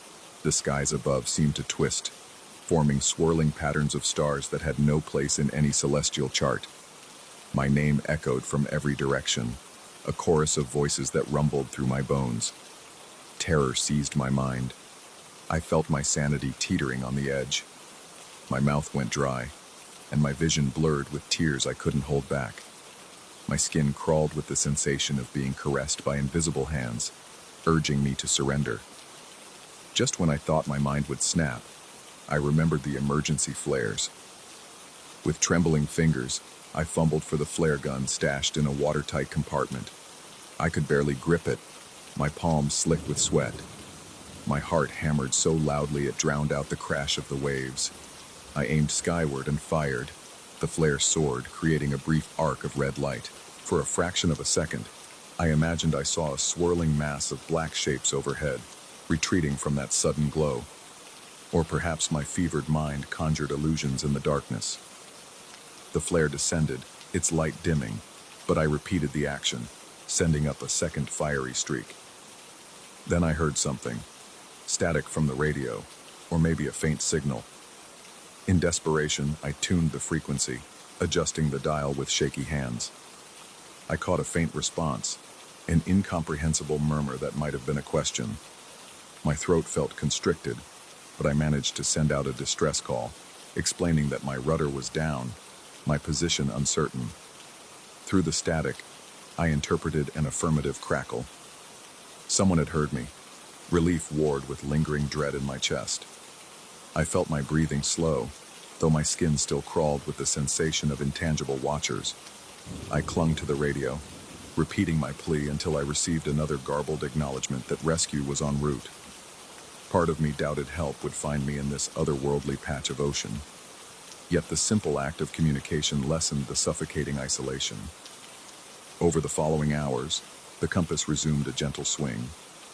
the skies above seemed to twist, forming swirling patterns of stars that had no place in any celestial chart. My name echoed from every direction, a chorus of voices that rumbled through my bones. Terror seized my mind. I felt my sanity teetering on the edge. My mouth went dry, and my vision blurred with tears I couldn't hold back. My skin crawled with the sensation of being caressed by invisible hands, urging me to surrender. Just when I thought my mind would snap, I remembered the emergency flares. With trembling fingers, I fumbled for the flare gun stashed in a watertight compartment. I could barely grip it, my palms slick with sweat. My heart hammered so loudly it drowned out the crash of the waves. I aimed skyward and fired. The flare soared, creating a brief arc of red light. For a fraction of a second, I imagined I saw a swirling mass of black shapes overhead, retreating from that sudden glow. Or perhaps my fevered mind conjured illusions in the darkness. The flare descended, its light dimming, but I repeated the action, sending up a second fiery streak. Then I heard something. Static from the radio, or maybe a faint signal. In desperation, I tuned the frequency, adjusting the dial with shaky hands. I caught a faint response, an incomprehensible murmur that might have been a question. My throat felt constricted, but I managed to send out a distress call, explaining that my rudder was down, my position uncertain. Through the static, I interpreted an affirmative crackle. Someone had heard me. Relief warred with lingering dread in my chest. I felt my breathing slow, though my skin still crawled with the sensation of intangible watchers. I clung to the radio, repeating my plea until I received another garbled acknowledgement that rescue was en route. Part of me doubted help would find me in this otherworldly patch of ocean. Yet the simple act of communication lessened the suffocating isolation. Over the following hours, the compass resumed a gentle swing,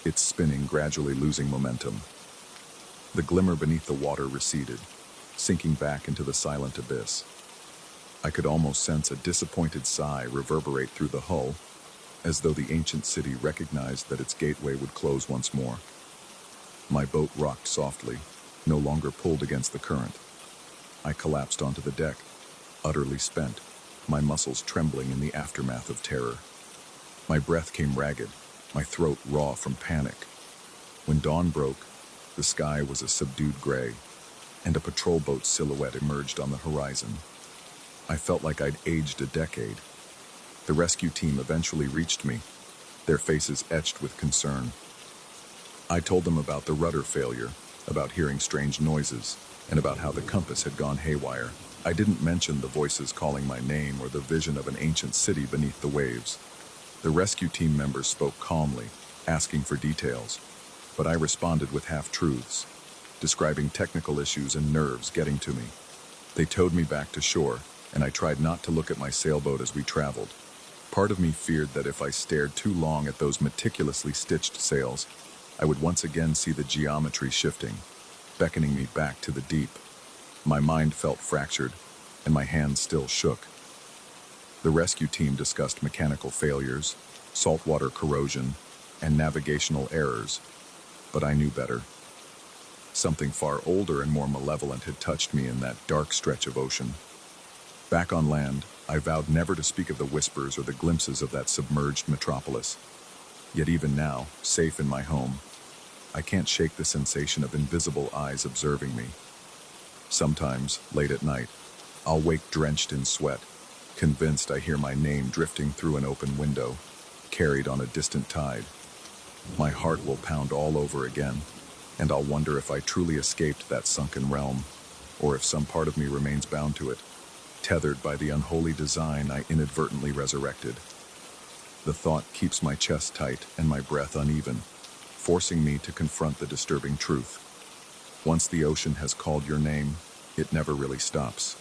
its spinning gradually losing momentum. The glimmer beneath the water receded, sinking back into the silent abyss. I could almost sense a disappointed sigh reverberate through the hull, as though the ancient city recognized that its gateway would close once more. My boat rocked softly, no longer pulled against the current. I collapsed onto the deck, utterly spent, my muscles trembling in the aftermath of terror. My breath came ragged, my throat raw from panic. When dawn broke, the sky was a subdued gray, and a patrol boat's silhouette emerged on the horizon. I felt like I'd aged a decade. The rescue team eventually reached me, their faces etched with concern. I told them about the rudder failure, about hearing strange noises, and about how the compass had gone haywire. I didn't mention the voices calling my name or the vision of an ancient city beneath the waves. The rescue team members spoke calmly, asking for details, but I responded with half-truths, describing technical issues and nerves getting to me. They towed me back to shore, and I tried not to look at my sailboat as we traveled. Part of me feared that if I stared too long at those meticulously stitched sails, I would once again see the geometry shifting, beckoning me back to the deep. My mind felt fractured, and my hands still shook. The rescue team discussed mechanical failures, saltwater corrosion, and navigational errors, but I knew better. Something far older and more malevolent had touched me in that dark stretch of ocean. Back on land, I vowed never to speak of the whispers or the glimpses of that submerged metropolis. Yet even now, safe in my home, I can't shake the sensation of invisible eyes observing me. Sometimes, late at night, I'll wake drenched in sweat, convinced I hear my name drifting through an open window, carried on a distant tide. My heart will pound all over again, and I'll wonder if I truly escaped that sunken realm, or if some part of me remains bound to it, tethered by the unholy design I inadvertently resurrected. The thought keeps my chest tight and my breath uneven, forcing me to confront the disturbing truth. Once the ocean has called your name, it never really stops.